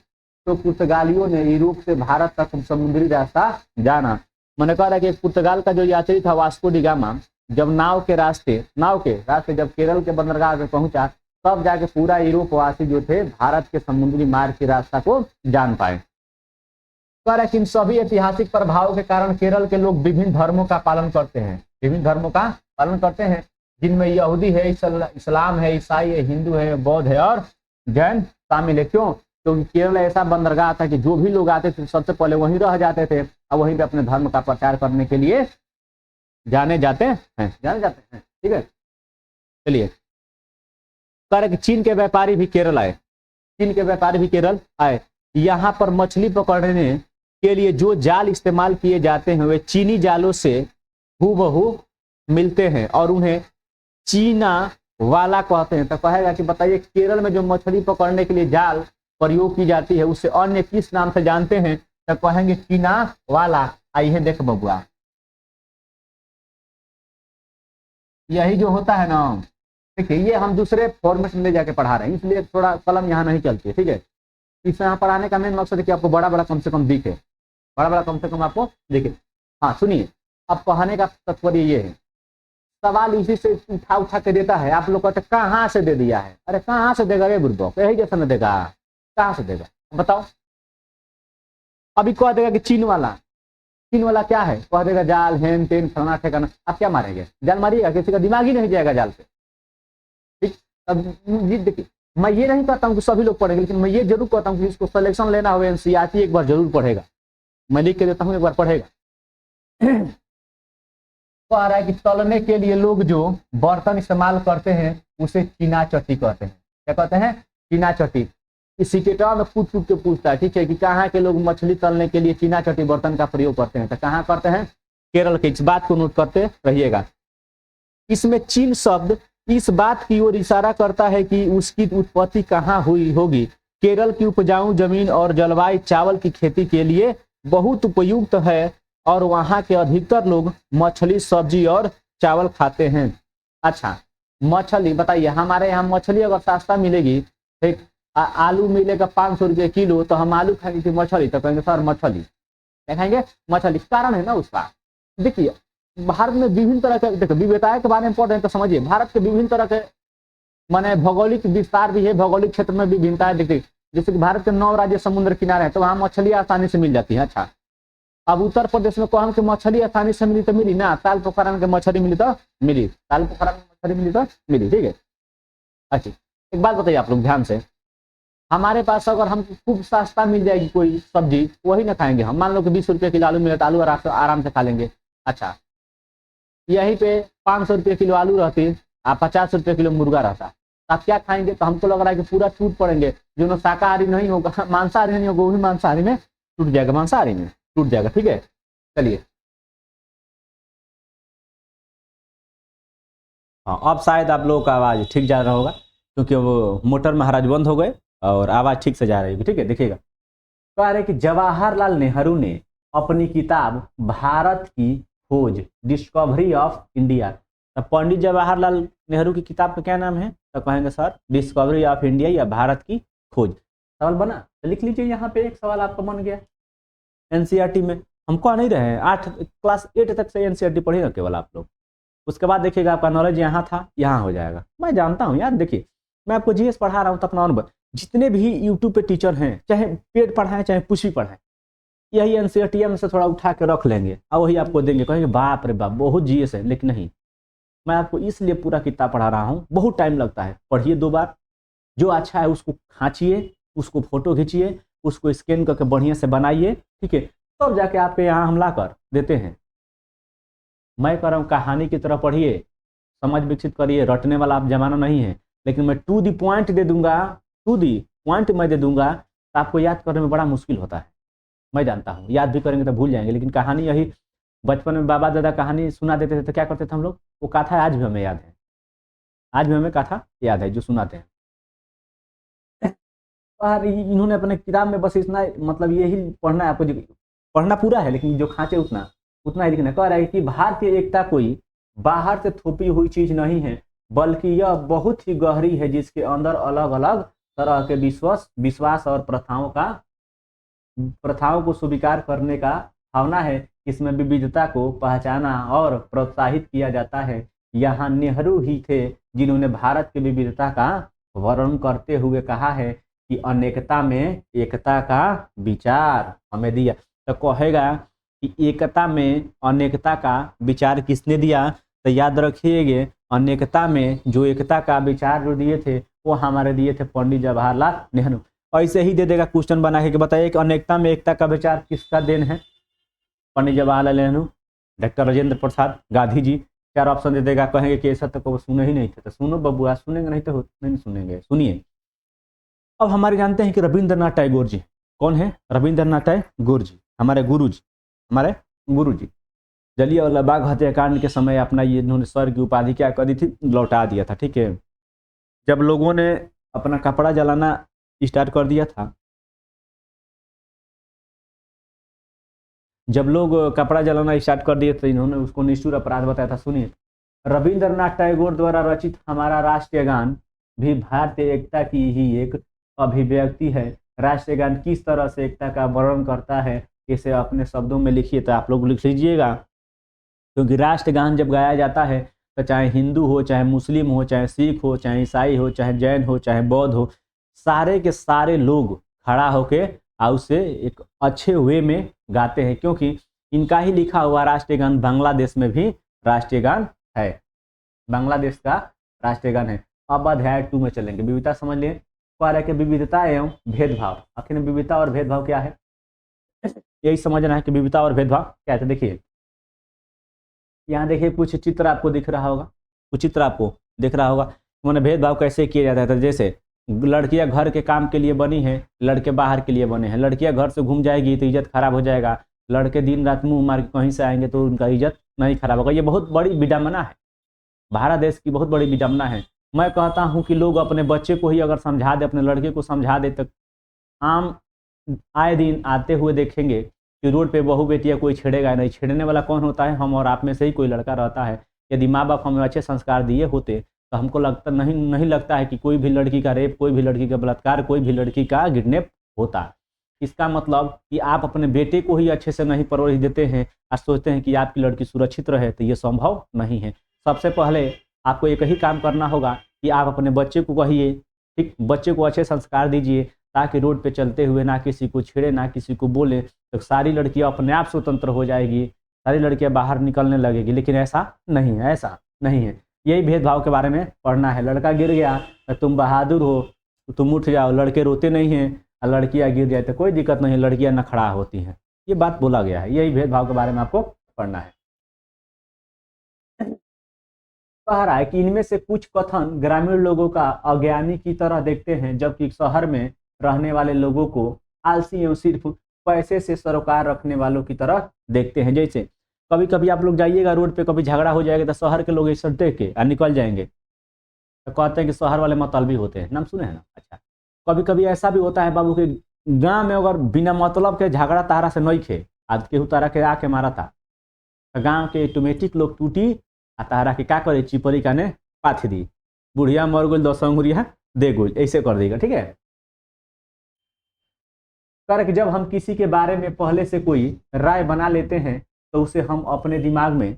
तो पुर्तगालियों ने यूरोप से भारत तक समुद्री रास्ता जाना। मैंने कह रहा है कि पुर्तगाल का जो यात्री था वास्को डी गामा, जब नाव के रास्ते जब केरल के बंदरगाह में पहुंचा, तब जाके पूरा यूरोप वासी जो थे भारत के समुद्री मार्ग के रास्ता को जान पाए। कह रहा है कि इन सभी ऐतिहासिक प्रभाव के कारण केरल के लोग विभिन्न धर्मों का पालन करते हैं, जिनमें यहूदी है, इस्लाम है, ईसाई है, हिंदू है, बौद्ध है और जैन शामिल है। क्यों? क्योंकि केरल ऐसा बंदरगाह था कि जो भी लोग आते थे सबसे पहले वहीं रह जाते थे और वहीं पे अपने धर्म का प्रचार करने के लिए जाने जाते हैं, ठीक है। चलिए, कह रहे कि चीन के व्यापारी भी केरल आए। यहाँ पर मछली पकड़ने के लिए जो जाल इस्तेमाल किए जाते हैं वे चीनी जालों से हूबहू मिलते हैं और उन्हें चीना वाला कहते हैं। तो कहेगा कि बताइए, केरल में जो मछली पकड़ने के लिए जाल प्रयोग की जाती है उसे अन्य किस नाम से जानते हैं? तो कहेंगे चीना वाला। आइए देख बबुआ, यही जो होता है ना, देखिए ये हम दूसरे फॉर्मेट में ले जाके पढ़ा रहे हैं, इसलिए थोड़ा कलम यहाँ नहीं चलती है, ठीक है। इस यहाँ पढ़ाने का मेन मकसद है कि आपको बड़ा बड़ा कम से कम दिखे, आपको दिखे। हाँ सुनिए, अब कहने का तात्पर्य ये है, सवाल इसी से उठा के देता है। आप लोग कहते कहाँ से दे दिया है? अरे कहाँ से देगा रे बुर्बक, यही जैसा न देगा, कहाँ से देगा बताओ। अभी कह देगा कि चीन वाला क्या है, कह देगा जाल हेन तेन फलाना ठेकाना। आप क्या मारेंगे? जाल मारिएगा? किसी का दिमाग ही नहीं जाएगा जाल पे, ठीक। अब देखिए, मैं ये नहीं कहता हूँ कि सभी लोग पढ़ेंगे, लेकिन मैं ये जरूर कहता हूँ कि इसको सिलेक्शन लेना हो एनसीईआरटी एक बार जरूर पढ़ेगा। मैं लिख के देता हूँ, एक बार पढ़ेगा। कह रहा है कि तलने के लिए लोग जो बर्तन इस्तेमाल करते हैं उसे चीना चट्टी कहते हैं। क्या कहते हैं? चीना चट्टी। इसी के टर्म में पूछ के पूछता है, ठीक है, कि कहाँ के लोग मछली तलने के लिए चीना चट्टी बर्तन का प्रयोग करते हैं? तो कहाँ करते हैं? केरल के। इस बात को नोट करते रहिएगा। इसमें चीन शब्द इस बात की ओर इशारा करता है कि उसकी उत्पत्ति कहाँ हुई होगी। केरल की उपजाऊ जमीन और जलवायु चावल की खेती के लिए बहुत उपयुक्त है और वहाँ के अधिकतर लोग मछली, सब्जी और चावल खाते हैं। अच्छा, मछली बताइए, हमारे यहाँ मछली अगर सस्ता मिलेगी, ठीक, आलू मिलेगा 500 रुपये किलो, तो हम आलू खाएंगे कि मछली? तो कहेंगे सर मछली। क्या खाएंगे? मछली। कारण है ना उसका। देखिए, भारत में विभिन्न तरह के, देखो विविधता के बारे में पढ़ रहे हैं तो समझिए, भारत के विभिन्न तरह के माने भौगोलिक विस्तार भी है, भौगोलिक क्षेत्र में भी भिन्नता है। देखिए, जैसे कि भारत के 9 राज्य समुद्र किनारे है तो वहाँ मछली आसानी से मिल जाती है। अच्छा, अब उत्तर प्रदेश में कहम कि मछली आसानी से मिली तो मिली ना, ताल पोखरा के मछली मिली तो मिली, ताल पोखरा में मछली मिली तो मिली, ठीक है। अच्छा, एक बात बताइए आप लोग ध्यान से, हमारे पास अगर हम खूब सस्ता मिल जाएगी कोई सब्जी, वही ना खाएंगे हम। मान लो कि 20 रुपये किलो आलू मिले तो आलू आराम से खा लेंगे। अच्छा, यहीं पे 500 रुपये किलो आलू रहती, 50 रुपये किलो मुर्गा रहता, आप क्या खाएंगे? तो हमको लग रहा है कि पूरा टूट पड़ेंगे। जो शाकाहारी नहीं होगा, मांसाहारी नहीं होगा, वही मांसाहारी में टूट जाएगा, मांसाहारी में टूट जाएगा, ठीक है। चलिए, हाँ अब शायद आप लोगों का आवाज़ ठीक जा रहा होगा, क्योंकि वो मोटर महाराज बंद हो गए और आवाज़ ठीक से जा रही है, ठीक है। देखिएगा, कह रहे कि जवाहरलाल नेहरू ने अपनी किताब भारत की खोज, डिस्कवरी ऑफ इंडिया, तो पंडित जवाहरलाल नेहरू की किताब का क्या नाम है? तो कहेंगे सर डिस्कवरी ऑफ इंडिया या भारत की खोज। सवाल बना तो लिख लीजिए, यहाँ पे एक सवाल आपका बन गया एनसीईआरटी में। हम कह नहीं रहे हैं, 8 क्लास 8 तक से एनसीईआरटी पढ़ी ना केवल आप लोग, उसके बाद देखिएगा आपका नॉलेज यहाँ था यहाँ हो जाएगा। मैं जानता हूँ यार, देखिए मैं आपको जीएस पढ़ा रहा हूँ तो अपना अनुभव, जितने भी यूट्यूब पे टीचर हैं, चाहे पेड पढ़ाएं चाहे कुछ भी पढ़ाएं, यही एनसीईआरटी में से थोड़ा उठा के रख लेंगे और वही आपको देंगे, कहेंगे बाप रे बाप बहुत जीएस है। लेकिन नहीं, मैं आपको इसलिए पूरा किताब पढ़ा रहा हूँ, बहुत टाइम लगता है, पढ़िए 2 बार, जो अच्छा है उसको खाँचिए, उसको फोटो खींचिए, उसको स्कैन करके बढ़िया से बनाइए, ठीक है, तब तो जाके आपके यहाँ हम ला कर देते हैं। मैं कह रहा हूँ कहानी की तरह पढ़िए, समझ विकसित करिए, रटने वाला आप जमाना नहीं है, लेकिन मैं टू दी पॉइंट दे दूंगा, टू दी पॉइंट मैं दे दूंगा तो आपको याद करने में बड़ा मुश्किल होता है। मैं जानता हूँ याद भी करेंगे तो भूल जाएंगे, लेकिन कहानी यही, बचपन में बाबा दादा कहानी सुना देते थे तो क्या करते थे हम लोग, वो कथा आज भी हमें याद है, आज भी हमें कथा याद है जो सुनाते हैं। और इन्होंने अपने किताब में बस इतना मतलब यही पढ़ना है आपको, पढ़ना पूरा है लेकिन जो खांचे उतना उतना ही लिखना। कह रहा है कि भारतीय एकता कोई बाहर से थोपी हुई चीज नहीं है, बल्कि यह बहुत ही गहरी है, जिसके अंदर अलग अलग तरह के विश्वास और प्रथाओं को स्वीकार करने का भावना है। इसमें विविधता को पहचाना और प्रोत्साहित किया जाता है। यहाँ नेहरू ही थे जिन्होंने भारत की विविधता का वर्णन करते हुए कहा है कि अनेकता में एकता का विचार हमें दिया। तो कहेगा कि एकता में अनेकता का विचार किसने दिया, तो याद रखिएगा अनेकता में जो एकता का विचार जो दिए थे वो हमारे दिए थे पंडित जवाहरलाल नेहरू। ऐसे ही दे देगा क्वेश्चन बना के बताइए कि अनेकता में एकता का विचार किसका देन है, पंडित जवाहरलाल नेहरू, डॉक्टर राजेंद्र प्रसाद, गांधी जी। 4 ऑप्शन दे देगा, कहेंगे कि ऐसा तो सुने ही नहीं थे, तो सुनो बबुआ, सुनेंगे नहीं तो नहीं सुनेंगे, सुनिए। अब हमारे जानते हैं कि रविंद्रनाथ टैगोर जी कौन है, रविंद्रनाथ टैगोर जी हमारे गुरु जी जलियांवाला बाग हत्याकांड के समय अपना ये इन्होंने सर की उपाधि क्या कर दी थी, लौटा दिया था, ठीक है। जब लोगों ने अपना कपड़ा जलाना स्टार्ट कर दिया था, जब लोग कपड़ा जलाना स्टार्ट कर दिए तो इन्होंने उसको निष्ठुर अपराध बताया था। सुनिए, रविंद्रनाथ टैगोर द्वारा रचित हमारा राष्ट्रीय गान भी भारतीय एकता की ही एक अभिव्यक्ति है। राष्ट्रीय गान किस तरह से एकता का वर्णन करता है, इसे अपने शब्दों में लिखिए, तो आप लोग लिख लीजिएगा। क्योंकि राष्ट्रगान जब गाया जाता है तो चाहे हिंदू हो, चाहे मुस्लिम हो, चाहे सिख हो, चाहे ईसाई हो, चाहे जैन हो, चाहे बौद्ध हो, सारे के सारे लोग खड़ा होके और उसे एक अच्छे वे में गाते हैं, क्योंकि इनका ही लिखा हुआ राष्ट्रीय गान बांग्लादेश में भी राष्ट्रीय गान है, बांग्लादेश का राष्ट्रीय गान है। अब अध्याय 2 में चलेंगे, विविधता समझ लिए। कह रहा है कि विविधता एवं भेदभाव, आखिर में विविधता और भेदभाव क्या है, यही समझना है कि विविधता और भेदभाव क्या है। देखिए यहाँ देखिए कुछ चित्र आपको दिख रहा होगा, कुछ चित्र आपको दिख रहा होगा, मैंने भेदभाव कैसे किया जाता है। जैसे लड़कियां घर के काम के लिए बनी है, लड़के बाहर के लिए बने हैं। लड़कियां घर से घूम जाएगी तो इज्जत खराब हो जाएगा, लड़के दिन रात मुंह मार के कहीं से आएंगे तो उनका इज्जत नहीं खराब होगा। ये बहुत बड़ी विडंबना है, भारत देश की बहुत बड़ी विडंबना है। मैं कहता हूँ कि लोग अपने बच्चे को ही अगर समझा दे, अपने लड़के को समझा दे, तो आम आए दिन आते हुए देखेंगे कि रोड पे बहू बेटियां कोई छेड़ेगा नहीं। छेड़ने वाला कौन होता है, हम और आप में से ही कोई लड़का रहता है। यदि माँ बाप हमें अच्छे संस्कार दिए होते तो हमको नहीं लगता है कि कोई भी लड़की का रेप, कोई भी लड़की का बलात्कार, कोई भी लड़की का किडनैप होता। इसका मतलब कि आप अपने बेटे को ही अच्छे से नहीं परवरिश देते हैं और सोचते हैं कि आपकी लड़की सुरक्षित रहे, तो ये संभव नहीं है। सबसे पहले आपको एक ही काम करना होगा कि आप अपने बच्चे को कहिए, ठीक, बच्चे को अच्छे संस्कार दीजिए, ताकि रोड पे चलते हुए ना किसी को छेड़े ना किसी को बोले, तो सारी लड़कियां अपने आप स्वतंत्र हो जाएगी, सारी लड़कियां बाहर निकलने लगेगी। लेकिन ऐसा नहीं है, ऐसा नहीं है। यही भेदभाव के बारे में पढ़ना है। लड़का गिर गया तो तुम बहादुर हो तो तुम उठ जाओ, लड़के रोते नहीं हैं, और लड़कियां गिर जाए तो कोई दिक्कत नहीं, लड़कियां नखड़ा होती हैं। ये बात बोला गया है, यही भेदभाव के बारे में आपको पढ़ना है। कह रहा है कि इनमें से कुछ कथन ग्रामीण लोगों का अज्ञानी की तरह देखते हैं, जबकि शहर में रहने वाले लोगों को आलसी एवं सिर्फ पैसे से सरोकार रखने वालों की तरह देखते हैं। जैसे कभी कभी आप लोग जाइएगा रोड पे, कभी झगड़ा हो जाएगा तो शहर के लोग ऐसे देख के निकल जाएंगे, तो कहते हैं कि शहर वाले मतलबी होते हैं, नाम सुने हैं ना। अच्छा, कभी कभी ऐसा भी होता है बाबू के गाँव में अगर बिना मतलब के झगड़ा तारा से नहीं खे, आज केहू तारा के आके मारा था, तो गाँव के ऑटोमेटिक लोग टूटी आ तारा के का करे, चिपरी काने पाथ दी, बुढ़िया मर गोल 10 अंगुरिया दे गोल, ऐसे कर देगा, ठीक है। कर जब हम किसी के बारे में पहले से कोई राय बना लेते हैं तो उसे हम अपने दिमाग में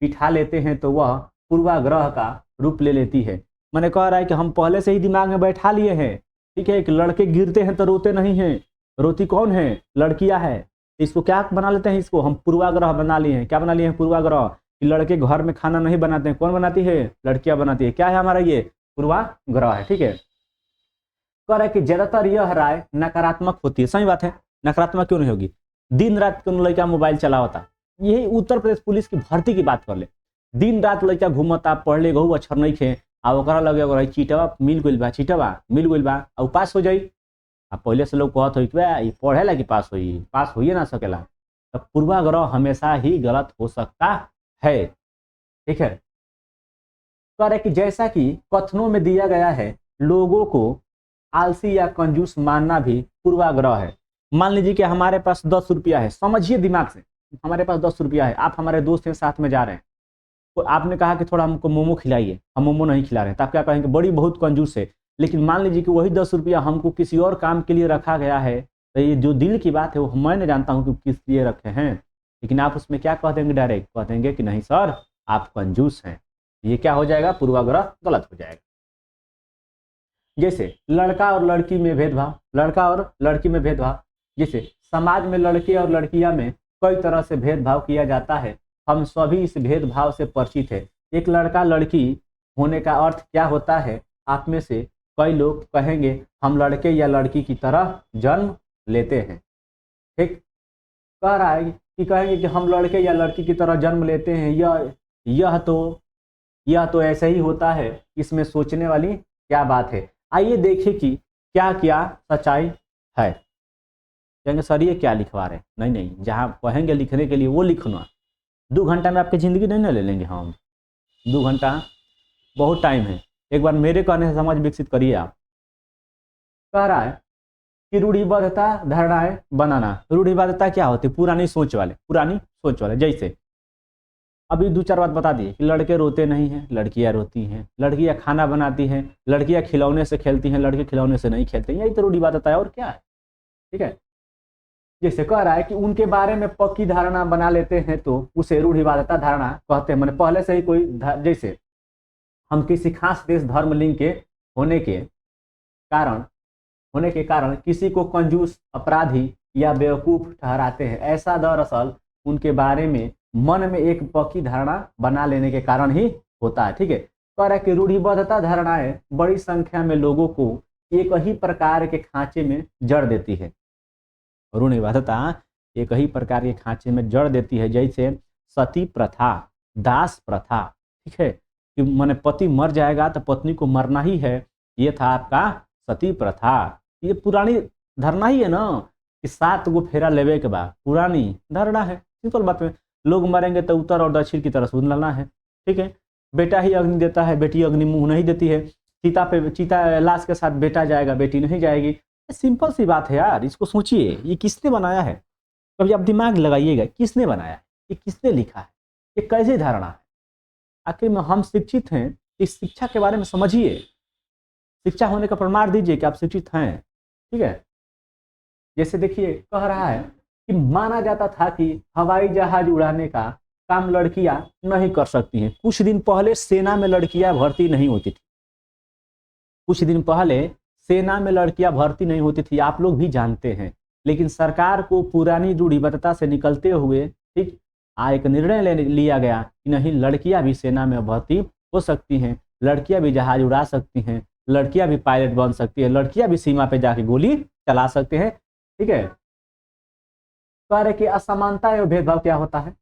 बिठा लेते हैं तो वह पूर्वाग्रह का रूप ले लेती है। मैंने कह रहा है कि हम पहले से ही दिमाग में बैठा लिए हैं, ठीक है। कि लड़के गिरते हैं तो रोते नहीं हैं, रोती कौन है? लड़कियां है। इसको क्या बना लेते हैं? इसको हम पूर्वाग्रह बना लिए हैं। क्या बना लिए हैं? पूर्वाग्रह। कि लड़के घर में खाना नहीं बनाते हैं, कौन बनाती है? लड़कियां बनाती है। क्या है हमारा ये? पूर्वाग्रह है, ठीक है। कह रहा है कि ज्यादातर यह राय नकारात्मक होती है। सही बात है, नकारात्मक क्यों नहीं होगी? दिन रात क्यों लड़का मोबाइल चलावता? यही उत्तर प्रदेश पुलिस की भर्ती की बात कर ले। दिन रात लड़का घूमता, पढ़ ले गहू अक्षर नहीं खे, आ ओकरा लगे चीटवा मिल गइल बा, चीटवा मिल गइल बा, आ पास हो जाई। आ पहले से लोग कहत हो पढ़ेला कि पास होई, पास होइए ना सकेला। तो पूर्वाग्रह हमेशा ही गलत हो सकता है, ठीक है। कह रहे कि जैसा कि कथनों में दिया गया है, लोगों को आलसी या कंजूस मानना भी पूर्वाग्रह है। मान लीजिए कि हमारे पास 10 रुपया है, समझिए दिमाग से, हमारे पास 10 रुपया है, आप हमारे दोस्त हैं, साथ में जा रहे हैं, तो आपने कहा कि थोड़ा हमको मोमो खिलाइए, हम मोमो नहीं खिला रहे हैं, तो आप क्या कहेंगे? बड़ी बहुत कंजूस है। लेकिन मान लीजिए कि वही 10 रुपया हमको किसी और काम के लिए रखा गया है, तो ये जो दिल की बात है वो मैं नहीं जानता हूँ कि किस लिए रखे हैं, लेकिन आप उसमें क्या कह देंगे? डायरेक्ट कह देंगे कि नहीं सर आप कंजूस हैं। ये क्या हो जाएगा? पूर्वाग्रह गलत हो जाएगा। जैसे लड़का और लड़की में भेदभाव, लड़का और लड़की में भेदभाव, जैसे समाज में लड़के और लड़कियां में कई तरह से भेदभाव किया जाता है, हम सभी इस भेदभाव से परिचित है। एक लड़का लड़की होने का अर्थ क्या होता है? आप में से कई लोग कहेंगे हम लड़के या लड़की की तरह जन्म लेते हैं, ठीक। कह रहा है कि कहेंगे कि हम लड़के या लड़की की तरह जन्म लेते हैं, यह तो ऐसे ही होता है, इसमें सोचने वाली क्या बात है। आइए देखें कि क्या क्या सच्चाई है। कहेंगे सर ये क्या लिखवा रहे हैं? नहीं नहीं, जहाँ कहेंगे लिखने के लिए वो लिखना। 2 घंटा में आपकी ज़िंदगी नहीं ना ले लेंगे हम, 2 घंटा बहुत टाइम है। एक बार मेरे कहने से समझ विकसित करिए आप। कह रहा है कि रूढ़िबद्धता धारणाएं बनाना। रूढ़िबद्धता क्या होती है? पुरानी सोच वाले। जैसे अभी 2-4 बात बता दिए कि लड़के रोते नहीं हैं, लड़कियां रोती हैं, लड़कियां खाना बनाती हैं, लड़कियां खिलौने से खेलती हैं, लड़के खिलौने से नहीं खेलते। यही तो रूढ़िबद्धता है, और क्या है, ठीक है। जैसे कह रहा है कि उनके बारे में पक्की धारणा बना लेते हैं तो उसे रूढ़िबद्धता धारणा कहते हैं। मैंने पहले से ही कोई जैसे हम किसी खास देश धर्म लिंग के होने के कारण किसी को कंजूस, अपराधी या बेवकूफ ठहराते हैं। ऐसा दरअसल उनके बारे में मन में एक पक्की धारणा बना लेने के कारण ही होता है, ठीक है। कह रहा है कि रूढ़िबद्धता धारणाएं बड़ी संख्या में लोगों को एक ही प्रकार के खांचे में जड़ देती है। रूढ़िबद्धता एक ही प्रकार के खांचे में जड़ देती है, जैसे सती प्रथा, दास प्रथा, ठीक है। कि मैंने पति मर जाएगा तो पत्नी को मरना ही है, ये था आपका सती प्रथा। ये पुरानी धारणा ही है ना कि 7 गो फेरा लेवे के बाद, पुरानी धारणा है। सिंपल बात में लोग मरेंगे तो उत्तर और दक्षिण की तरफ सुनना है, ठीक है। बेटा ही अग्नि देता है, बेटी अग्नि मुंह नहीं देती है। चीता लाश के साथ बेटा जाएगा, बेटी नहीं जाएगी। सिंपल सी बात है यार, इसको सोचिए, ये किसने बनाया है? कभी आप दिमाग लगाइएगा, किसने बनाया है, ये किसने लिखा है, ये कैसी धारणा है? आखिर में हम शिक्षित हैं, इस शिक्षा के बारे में समझिए, शिक्षा होने का प्रमाण दीजिए कि आप शिक्षित हैं, ठीक है। जैसे देखिए कह रहा है कि माना जाता था कि हवाई जहाज उड़ाने का काम लड़कियां नहीं कर सकती हैं। कुछ दिन पहले सेना में लड़कियां भर्ती नहीं होती थी, कुछ दिन पहले सेना में लड़कियां भर्ती नहीं होती थी, आप लोग भी जानते हैं। लेकिन सरकार को पुरानी रूढ़िबद्धता से निकलते हुए, ठीक, एक निर्णय लिया गया कि नहीं, लड़कियां भी सेना में भर्ती हो सकती हैं, लड़कियां भी जहाज उड़ा सकती हैं, लड़कियां भी पायलट बन सकती है, लड़कियां भी सीमा पे जाके गोली चला सकते हैं, ठीक है। कह रहे कि असमानता एवं भेदभाव क्या होता है?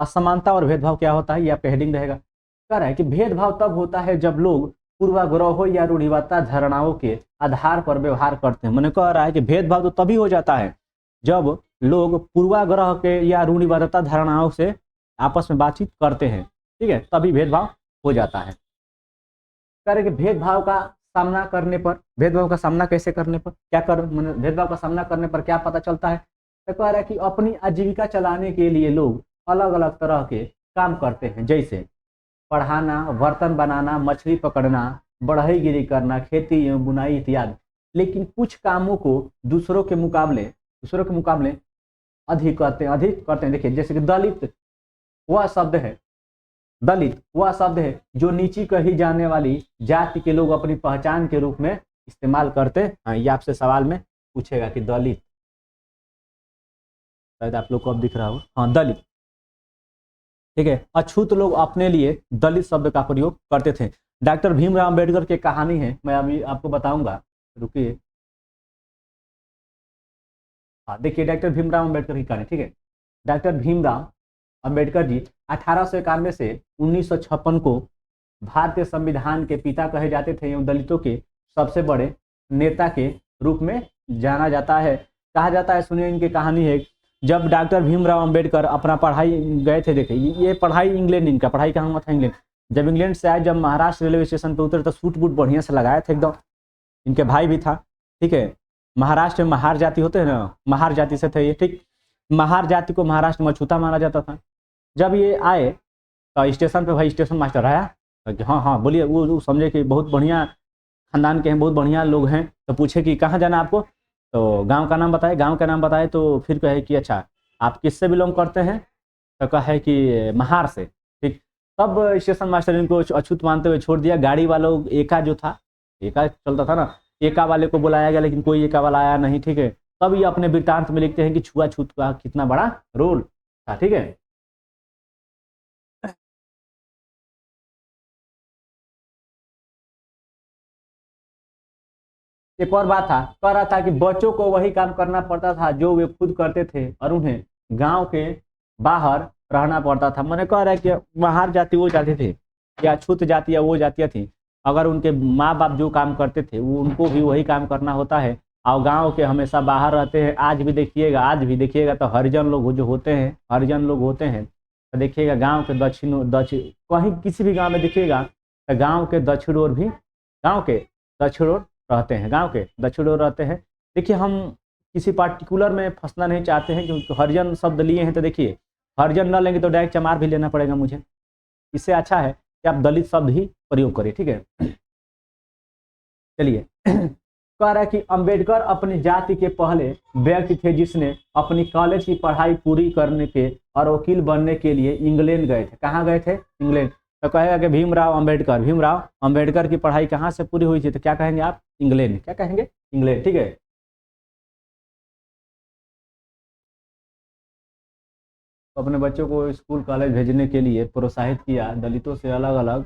असमानता और भेदभाव क्या होता है, यह आपका हेडिंग रहेगा। कह रहा है कि भेदभाव तब होता है जब लोग पूर्वाग्रहों या रूढ़िबद्धता धारणाओं के आधार पर व्यवहार करते हैं। मैंने कह रहा है कि भेदभाव तो तभी हो जाता है जब लोग पूर्वाग्रह के या रूढ़िबद्धता धारणाओं से आपस में बातचीत करते हैं, ठीक है, तभी भेदभाव हो जाता है। कह रहे कि भेदभाव का सामना करने पर, भेदभाव का सामना कैसे करने पर, भेदभाव का सामना करने पर क्या पता चलता है? तो कह रहा है कि अपनी आजीविका चलाने के लिए लोग अलग अलग तरह के काम करते हैं, जैसे पढ़ाना, बर्तन बनाना, मछली पकड़ना, बढ़ईगिरी करना, खेती एवं बुनाई इत्यादि। लेकिन कुछ कामों को दूसरों के मुकाबले अधिक करते हैं। देखिए जैसे कि वह शब्द है दलित वह शब्द है जो नीची कही जाने वाली जाति के लोग अपनी पहचान के रूप में इस्तेमाल करते हैं। ये आपसे सवाल में पूछेगा कि दलित, शायद आप लोग को अब दिख रहा हो, हाँ दलित, ठीक है। अछूत लोग अपने लिए दलित शब्द का प्रयोग करते थे। डॉक्टर भीमराव अंबेडकर की कहानी है, मैं अभी आपको बताऊंगा, रुकिए। हाँ देखिए डॉक्टर भीमराव अंबेडकर की कहानी, ठीक है। डॉक्टर भीमराव अंबेडकर जी 1891 से 1956 को भारतीय संविधान के पिता कहे जाते थे एवं दलितों के सबसे बड़े नेता के रूप में जाना जाता है, कहा जाता है। सुनिए इनकी कहानी है। जब डॉक्टर भीमराव अंबेडकर अपना पढ़ाई गए थे, देखिए ये पढ़ाई इंग्लैंड, इनका पढ़ाई कहाँ हुआ था, इंग्लैंड। जब इंग्लैंड से आए, जब महाराष्ट्र रेलवे स्टेशन पर उतरे तो सूट बूट बढ़िया से लगाए थे एकदम। इनके भाई भी था, ठीक है। महाराष्ट्र में महार जाति होते हैं ना, महार जाति से थे ये, ठीक। महार जाति को महाराष्ट्र में अछूता माना जाता था। जब ये आए तो स्टेशन पे भाई स्टेशन मास्टर आया, हाँ हाँ बोलिए। वो समझे कि बहुत बढ़िया खानदान के हैं, बहुत बढ़िया लोग हैं, तो पूछे कि कहाँ जाना आपको, तो गांव का नाम बताए, गांव का नाम बताए। तो फिर कहे कि अच्छा आप किससे बिलोंग करते हैं, तो कहे कि महार से, ठीक। तब स्टेशन मास्टर इनको अछूत मानते हुए छोड़ दिया। गाड़ी वालों एका जो था, एका चलता था ना, एका वाले को बुलाया गया, लेकिन कोई एका वाला आया नहीं, ठीक है। तब ये अपने वृत्तांत में लिखते हैं कि छुआछूत का कितना बड़ा रोल था, ठीक है। एक और बात था, कह रहा था कि बच्चों को वही काम करना पड़ता था जो वे खुद करते थे और उन्हें गांव के बाहर रहना पड़ता था। मैंने कह रहा है कि बाहर जाति वो जाती थी या छूत जातियाँ वो जातियाँ थी, अगर उनके माँ बाप जो काम करते थे वो उनको भी वही काम करना होता है। और गांव के हमेशा बाहर रहते हैं। आज भी देखिएगा तो हरिजन लोग जो होते हैं, हरिजन लोग होते हैं, तो देखिएगा गांव के दक्षिण कहीं किसी भी गांव में देखिएगा तो गांव के दक्षिण ओर भी, गांव के दक्षिण ओर रहते हैं, गांव के दक्षिण ओर रहते हैं। देखिए हम किसी पार्टिकुलर में फंसना नहीं चाहते हैं, क्योंकि हरिजन शब्द लिए हैं तो देखिए हरिजन न लेंगे तो डायरेक्ट चमार भी लेना पड़ेगा मुझे। इससे अच्छा है कि आप दलित शब्द ही प्रयोग करिए, ठीक है। चलिए कह रहा है कि अंबेडकर अपनी जाति के पहले व्यक्ति थे जिसने अपनी कॉलेज की पढ़ाई पूरी करने के और वकील बनने के लिए इंग्लैंड गए थे। कहाँ गए थे? इंग्लैंड। तो कहेगा कि भीमराव अंबेडकर की पढ़ाई कहाँ से पूरी हुई थी, तो क्या कहेंगे आप? इंग्लैंड। क्या कहेंगे? इंग्लैंड, ठीक है। तो अपने बच्चों को स्कूल कॉलेज भेजने के लिए प्रोत्साहित किया, दलितों से अलग अलग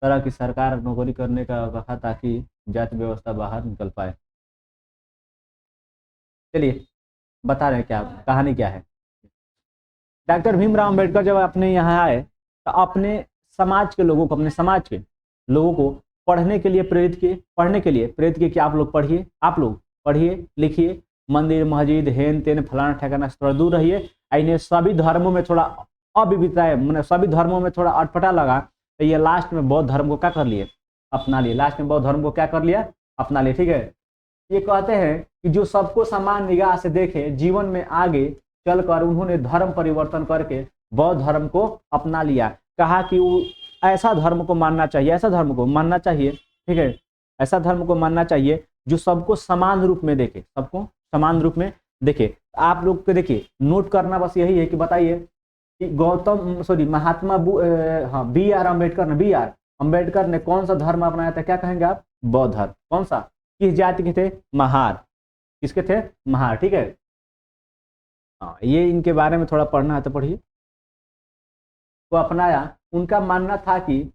तरह की सरकार नौकरी करने का कहा ताकि जाति व्यवस्था बाहर निकल पाए। चलिए बता रहे हैं क्या कहानी क्या है। डॉक्टर भीमराव अंबेडकर जब अपने यहाँ आए तो अपने समाज के लोगों को, अपने समाज के लोगों को पढ़ने के लिए प्रेरित किए कि आप लोग पढ़िए लिखिए, मंदिर मस्जिद हेन तेन फलाना ठिकाना से थोड़ा दूर रहिए। इन्हें सभी धर्मों में थोड़ा अविविधता, मैंने सभी धर्मों में थोड़ा अटपटा लगा, तो ये लास्ट में बौद्ध धर्म को क्या कर लिए? अपना लिए। लास्ट में बौद्ध धर्म को क्या कर लिया? अपना लिए, ठीक है। ये कहते हैं कि जो सबको समान निगाह से देखे, जीवन में आगे चलकर उन्होंने धर्म परिवर्तन करके बौद्ध धर्म को अपना लिया। कहा कि वो ऐसा धर्म को मानना चाहिए, ठीक है, ऐसा धर्म को मानना चाहिए जो सबको समान रूप में देखे। आप लोग को देखिए नोट करना बस यही है कि बताइए कि बी आर अम्बेडकर ने कौन सा धर्म अपनाया था? क्या कहेंगे आप? बौद्ध धर्म। कौन सा? किस जाति के थे? महार। किसके थे? महार, ठीक है। हाँ, ये इनके बारे में थोड़ा पढ़ना है तो पढ़िए। को अपनाया, उनका मानना था कि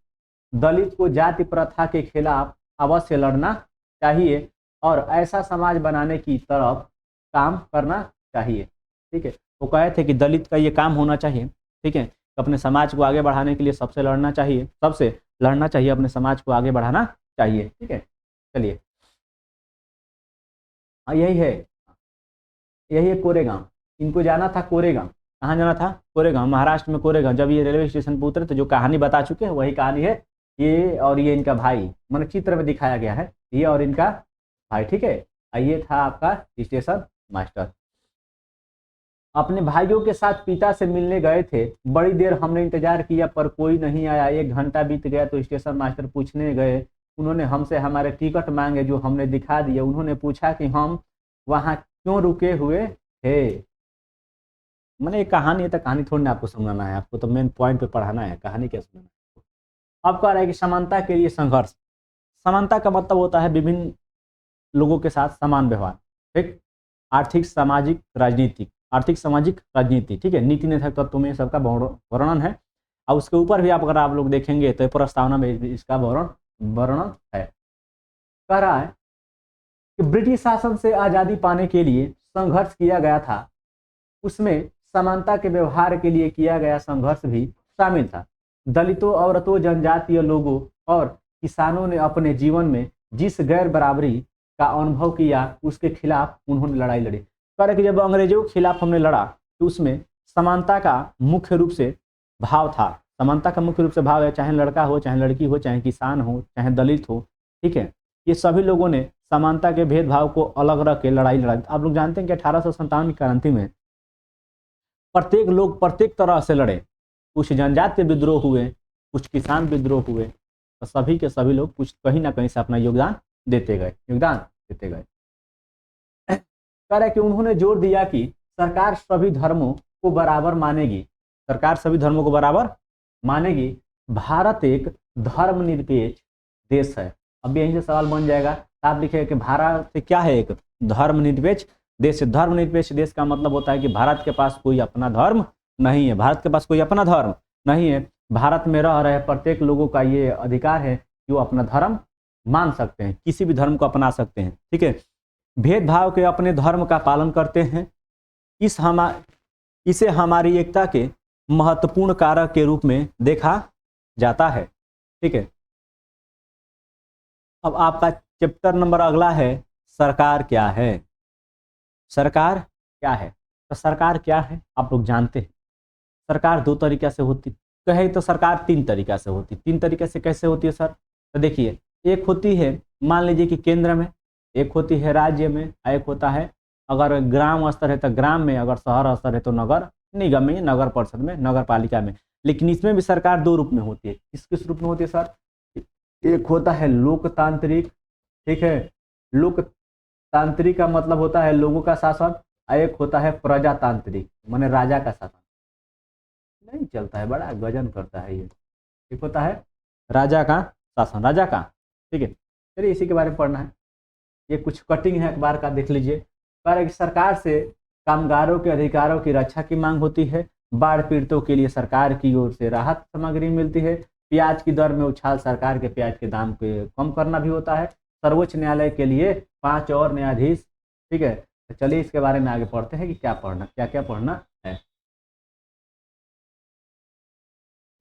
दलित को जाति प्रथा के खिलाफ अवश्य लड़ना चाहिए और ऐसा समाज बनाने की तरफ काम करना चाहिए, ठीक है। वो कहे थे कि दलित का ये काम होना चाहिए, ठीक है, अपने समाज को आगे बढ़ाने के लिए सबसे लड़ना चाहिए, अपने समाज को आगे बढ़ाना चाहिए, ठीक है। चलिए हाँ यही है कोरेगांव। इनको जाना था कोरेगांव। कहाँ जाना था? कोरेगांव, महाराष्ट्र में कोरेगांव। जब ये रेलवे स्टेशन पर उतरे तो जो कहानी बता चुके हैं वही कहानी है। ये और ये इनका भाई, मैंने चित्र में दिखाया गया है, ये और इनका भाई, ठीक है। ये था आपका स्टेशन मास्टर। अपने भाइयों के साथ पिता से मिलने गए थे। बड़ी देर हमने इंतजार किया पर कोई नहीं आया। 1 घंटा बीत गया तो स्टेशन मास्टर पूछने गए उन्होंने हमसे हमारे टिकट मांगे, जो हमने दिखा दिए। उन्होंने पूछा कि हम वहाँ क्यों रुके हुए थे। मैंने एक कहानी है, तो कहानी थोड़ी ना आपको सुनाना है, आपको तो मेन पॉइंट पे पढ़ाना है, कहानी क्या सुनाना है। अब कह रहा है कि समानता के लिए संघर्ष। समानता का मतलब होता है विभिन्न लोगों के साथ समान व्यवहार, ठीक। आर्थिक सामाजिक राजनीतिक, आर्थिक सामाजिक राजनीति, ठीक है। नीति नैतिक तत्वों में सबका वर्णन है। और उसके ऊपर भी अगर आप लोग देखेंगे तो प्रस्तावना में इसका वर्णन है। कह रहा है कि ब्रिटिश शासन से आज़ादी पाने के लिए संघर्ष किया गया था, उसमें समानता के व्यवहार के लिए किया गया संघर्ष भी शामिल था। दलितों, औरतों, जनजातीय लोगों और किसानों ने अपने जीवन में जिस गैर बराबरी का अनुभव किया, उसके खिलाफ उन्होंने लड़ाई लड़ी। कह रहे कि जब अंग्रेजों के खिलाफ हमने लड़ा तो उसमें समानता का मुख्य रूप से भाव था। समानता का मुख्य रूप से भाव है, चाहे लड़का हो, चाहे लड़की हो, चाहे किसान हो, चाहे दलित हो, ठीक है। ये सभी लोगों ने समानता के भेदभाव को अलग रख के लड़ाई लड़ी। आप लोग जानते हैं कि 1857 की क्रांति में प्रत्येक लोग प्रत्येक तरह से लड़े। कुछ जनजातीय विद्रोह हुए, कुछ किसान विद्रोह हुए, तो सभी के सभी लोग कुछ कहीं ना कहीं से अपना योगदान देते गए। कह रहे कि उन्होंने जोर दिया कि सरकार सभी धर्मों को बराबर मानेगी, सरकार सभी धर्मों को बराबर मानेगी। भारत एक धर्मनिरपेक्ष देश है। अब यहीं से सवाल बन जाएगा, आप लिखेगा कि भारत क्या है, एक धर्मनिरपेक्ष देश। धर्मनिरपेक्ष देश का मतलब होता है कि भारत के पास कोई अपना धर्म नहीं है, भारत के पास कोई अपना धर्म नहीं है। भारत में रह रहे प्रत्येक लोगों का ये अधिकार है कि वो अपना धर्म मान सकते हैं, किसी भी धर्म को अपना सकते हैं, ठीक है। भेदभाव के अपने धर्म का पालन करते हैं। इसे हमारी एकता के महत्वपूर्ण कारक के रूप में देखा जाता है, ठीक है। अब आपका चैप्टर नंबर अगला है, सरकार क्या है। सरकार क्या है, तो सरकार क्या है आप लोग जानते हैं। सरकार दो तरीके से होती, कहे तो सरकार तीन तरीके से होती। तीन तरीके से कैसे होती है सर, तो देखिए, एक होती है मान लीजिए कि केंद्र में, एक होती है राज्य में, एक होता है अगर ग्राम स्तर है तो ग्राम में, अगर शहर स्तर है तो नगर निगम में, नगर परिषद में, नगर पालिका में। लेकिन इसमें भी सरकार दो रूप में होती है। किस किस रूप में होती है सर, एक होता है लोकतांत्रिक, ठीक है। लोकतांत्रिक का मतलब होता है लोगों का शासन, और एक होता है प्रजातांत्रिक, माने राजा का शासन। नहीं चलता है, बड़ा गजन करता है ये। एक होता है राजा का शासन, राजा का, ठीक है। चलिए इसी के बारे में पढ़ना है। ये कुछ कटिंग है अखबार का, देख लीजिए। कह रहे कि सरकार से कामगारों के अधिकारों की रक्षा की मांग होती है। बाढ़ पीड़ितों के लिए सरकार की ओर से राहत सामग्री मिलती है। प्याज की दर में उछाल, सरकार के प्याज के दाम को कम करना भी होता है। सर्वोच्च न्यायालय के लिए 5 और न्यायाधीश, ठीक है। तो चलिए इसके बारे में आगे पढ़ते हैं कि क्या पढ़ना, क्या क्या पढ़ना है,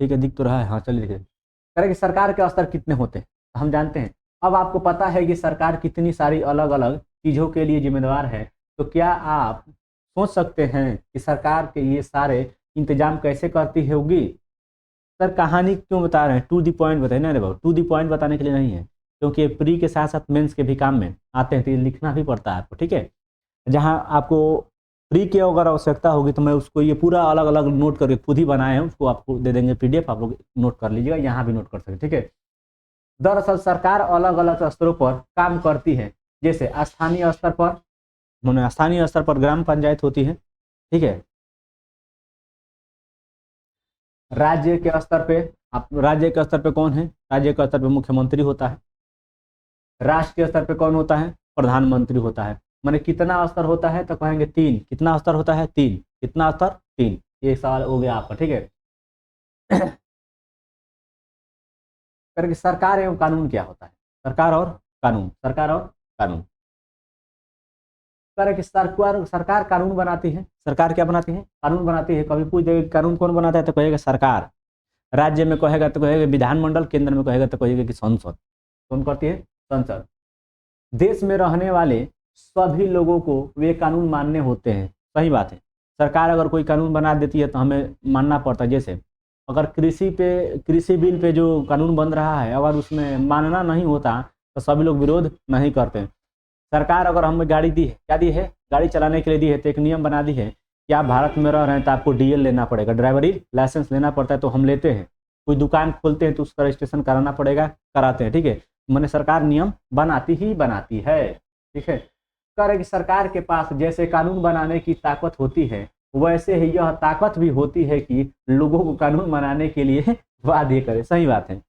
ठीक है। दिख तो रहा है, हाँ चलिए देखिए। कह रहे कि सरकार के स्तर कितने होते हैं, तो हम जानते हैं। अब आपको पता है कि सरकार कितनी सारी अलग अलग चीज़ों के लिए जिम्मेदार है, तो क्या आप सोच सकते हैं कि सरकार के ये सारे इंतजाम कैसे करती होगी। सर कहानी क्यों बता रहे हैं, टू दी पॉइंट बताइए ना। बाबू टू दी पॉइंट बताने के लिए नहीं है, क्योंकि प्री के साथ साथ मेंस के भी काम में आते हैं, तो ये लिखना भी पड़ता है आपको, ठीक है। जहाँ आपको प्री की अगर आवश्यकता होगी तो मैं उसको ये पूरा अलग अलग नोट करके खुद ही बनाए हैं, उसको आपको दे देंगे PDF, आप लोग नोट कर लीजिएगा, यहाँ भी नोट कर सकते, ठीक है। दरअसल सरकार अलग अलग स्तरों पर काम करती है। जैसे स्थानीय स्तर पर, स्थानीय स्तर पर ग्राम पंचायत होती है, ठीक है। राज्य के स्तर पे, आप राज्य के स्तर पे कौन है, राज्य के स्तर पे मुख्यमंत्री होता है। राष्ट्रीय स्तर पे कौन होता है, प्रधानमंत्री होता है। माने कितना स्तर होता है, तो कहेंगे 3। कितना स्तर होता है, 3। कितना स्तर, 3। ये सवाल हो गया आपका, ठीक है। करके सरकार एवं कानून क्या होता है, सरकार और कानून, सरकार और कानून। कि सरकार कानून बनाती है। सरकार क्या बनाती है, कानून बनाती है। कभी पूछ देगा कानून कौन बनाता है, तो कहेगा सरकार। राज्य में कहेगा तो कहेगा विधानमंडल, केंद्र में कहेगा तो कहेगा कि संसद। कौन करती है, संसद। देश में रहने वाले सभी लोगों को वे कानून मानने होते हैं। सही बात है, सरकार अगर कोई कानून बना देती है तो हमें मानना पड़ता है। जैसे अगर कृषि बिल पे जो कानून बन रहा है, अगर उसमें मानना नहीं होता तो सभी लोग विरोध नहीं करते। सरकार अगर हमें गाड़ी दी है, क्या दी है, गाड़ी चलाने के लिए दी है, तो एक नियम बना दी है कि आप भारत में रह रहे हैं तो आपको DL लेना पड़ेगा, ड्राइवरी लाइसेंस लेना पड़ता है, तो हम लेते हैं। कोई दुकान खोलते हैं तो उसका रजिस्ट्रेशन कराना पड़ेगा, कराते हैं, ठीक है। माने सरकार नियम बनाती ही बनाती है। ठीक है, कह रहे कि सरकार के पास जैसे कानून बनाने की ताकत होती है, वैसे ही यह ताकत भी होती है कि लोगों को कानून बनाने के लिए बाध्य करे। सही बात है,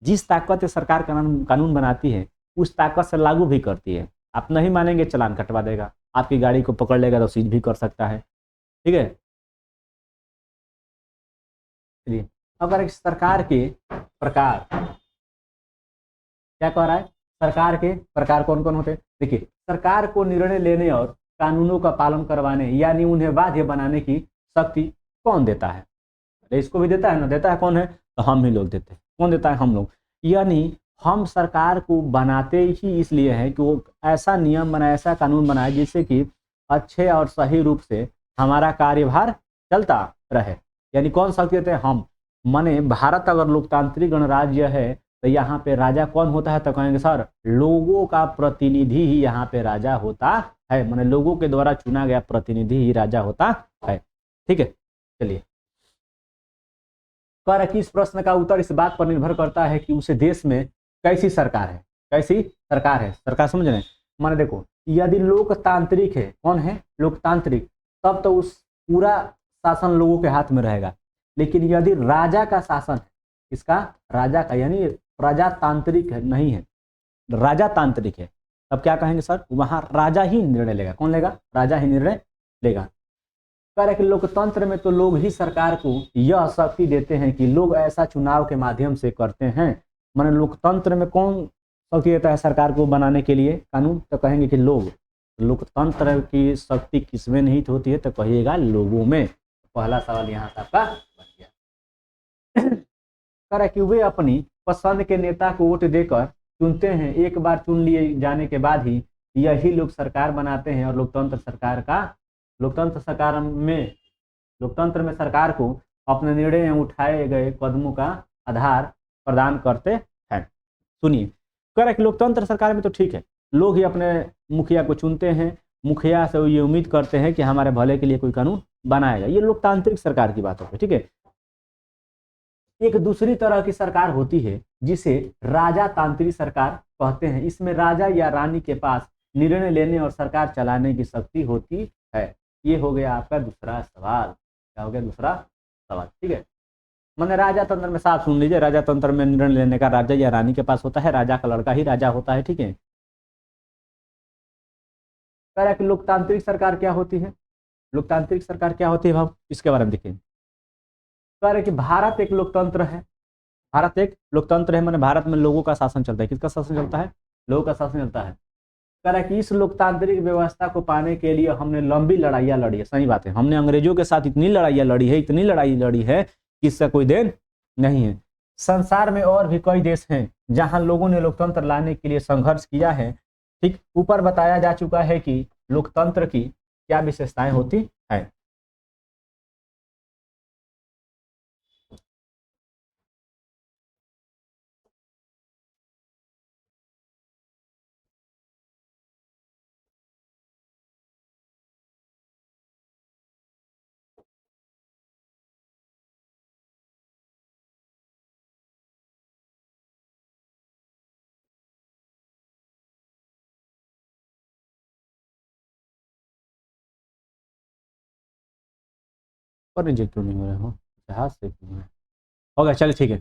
जिस ताकत से सरकार कानून बनाती है उस ताकत से लागू भी करती है। आप नहीं मानेंगे, चालान कटवा देगा, आपकी गाड़ी को पकड़ लेगा तो सीज भी कर सकता है। ठीक है, चलिए अगर एक सरकार के प्रकार, क्या कह रहा है, सरकार के प्रकार कौन कौन होते हैं। देखिए, सरकार को निर्णय लेने और कानूनों का पालन करवाने यानी उन्हें बाध्य बनाने की शक्ति कौन देता है। अरे इसको भी देता है ना, देता है कौन है, तो हम ही लोग देते हैं। कौन देता है, हम लोग। यानी हम सरकार को बनाते ही इसलिए हैं कि वो ऐसा नियम बनाए, ऐसा कानून बनाए जिससे कि अच्छे और सही रूप से हमारा कार्यभार चलता रहे। यानी कौन शक्ति देते हैं, हम। माने भारत अगर लोकतांत्रिक गणराज्य है तो यहाँ पे राजा कौन होता है, तो कहेंगे सर लोगों का प्रतिनिधि ही यहाँ पे राजा होता है। माने लोगों के द्वारा चुना गया प्रतिनिधि ही राजा होता है। ठीक है, चलिए कह रहा कि इस प्रश्न का उत्तर इस बात पर निर्भर करता है कि उस देश में कैसी सरकार है। कैसी सरकार है, सरकार समझ रहे हैं। माने देखो, यदि लोकतांत्रिक है, कौन है, लोकतांत्रिक, तब तो उस पूरा शासन लोगों के हाथ में रहेगा। लेकिन यदि राजा का शासन है, इसका राजा का, यानी प्रजातांत्रिक है, नहीं है, राजातांत्रिक है, तब क्या कहेंगे सर, वहां राजा ही निर्णय लेगा। कौन लेगा, राजा ही निर्णय लेगा। कह रहे कि लोकतंत्र में तो लोग ही सरकार को यह शक्ति देते हैं कि लोग ऐसा चुनाव के माध्यम से करते हैं। माने लोकतंत्र में कौन शक्ति देता है सरकार को बनाने के लिए कानून, तो कहेंगे कि लोग। लोकतंत्र की शक्ति किसमें निहित होती है, तो कहिएगा लोगों में। पहला सवाल यहाँ से आपका बन गया। कह रहा कि वे अपनी पसंद के नेता को वोट देकर चुनते हैं। एक बार चुन लिए जाने के बाद ही यही लोग सरकार बनाते हैं और लोकतंत्र में सरकार को अपने निर्णय में उठाए गए कदमों का आधार प्रदान करते हैं। सुनिए, कह रहा है कि लोकतंत्र सरकार में तो ठीक है, लोग ही अपने मुखिया को चुनते हैं, मुखिया से ये उम्मीद करते हैं कि हमारे भले के लिए कोई कानून बनाएगा। ये लोकतांत्रिक सरकार की बात होगी। ठीक है, एक दूसरी तरह की सरकार होती है जिसे राजातांत्रिक सरकार कहते हैं। इसमें राजा या रानी के पास निर्णय लेने और सरकार चलाने की शक्ति होती है। ये हो गया आपका दूसरा सवाल। क्या हो गया, दूसरा सवाल। ठीक है, मैंने राजा तंत्र में साफ सुन लीजिए, राजा तंत्र में निर्णय लेने का राजा या रानी के पास होता है, राजा का लड़का ही राजा होता है। ठीक है, कह रहा है कि लोकतांत्रिक सरकार क्या होती है, लोकतांत्रिक सरकार क्या होती है भाव, इसके बारे में देखिए। कह रहे कि भारत एक लोकतंत्र है, भारत एक लोकतंत्र है, मैंने भारत में लोगों का शासन चलता है। किसका शासन चलता है, लोगों का शासन चलता है। कह रहा है कि इस लोकतांत्रिक व्यवस्था को पाने के लिए हमने लंबी लड़ाइयाँ लड़ी है। सही बात है, हमने अंग्रेजों के साथ इतनी लड़ाइयाँ लड़ी है, इतनी लड़ाई लड़ी है कि इसका कोई देन नहीं है। संसार में और भी कई देश हैं जहां लोगों ने लोकतंत्र लाने के लिए संघर्ष किया है। ठीक, ऊपर बताया जा चुका है कि लोकतंत्र की क्या विशेषताएं होती है। पर रिजेक्ट क्यों नहीं हो रहे हो, जहाज से क्यों हो रहा है? हो गया, चलिए ठीक है।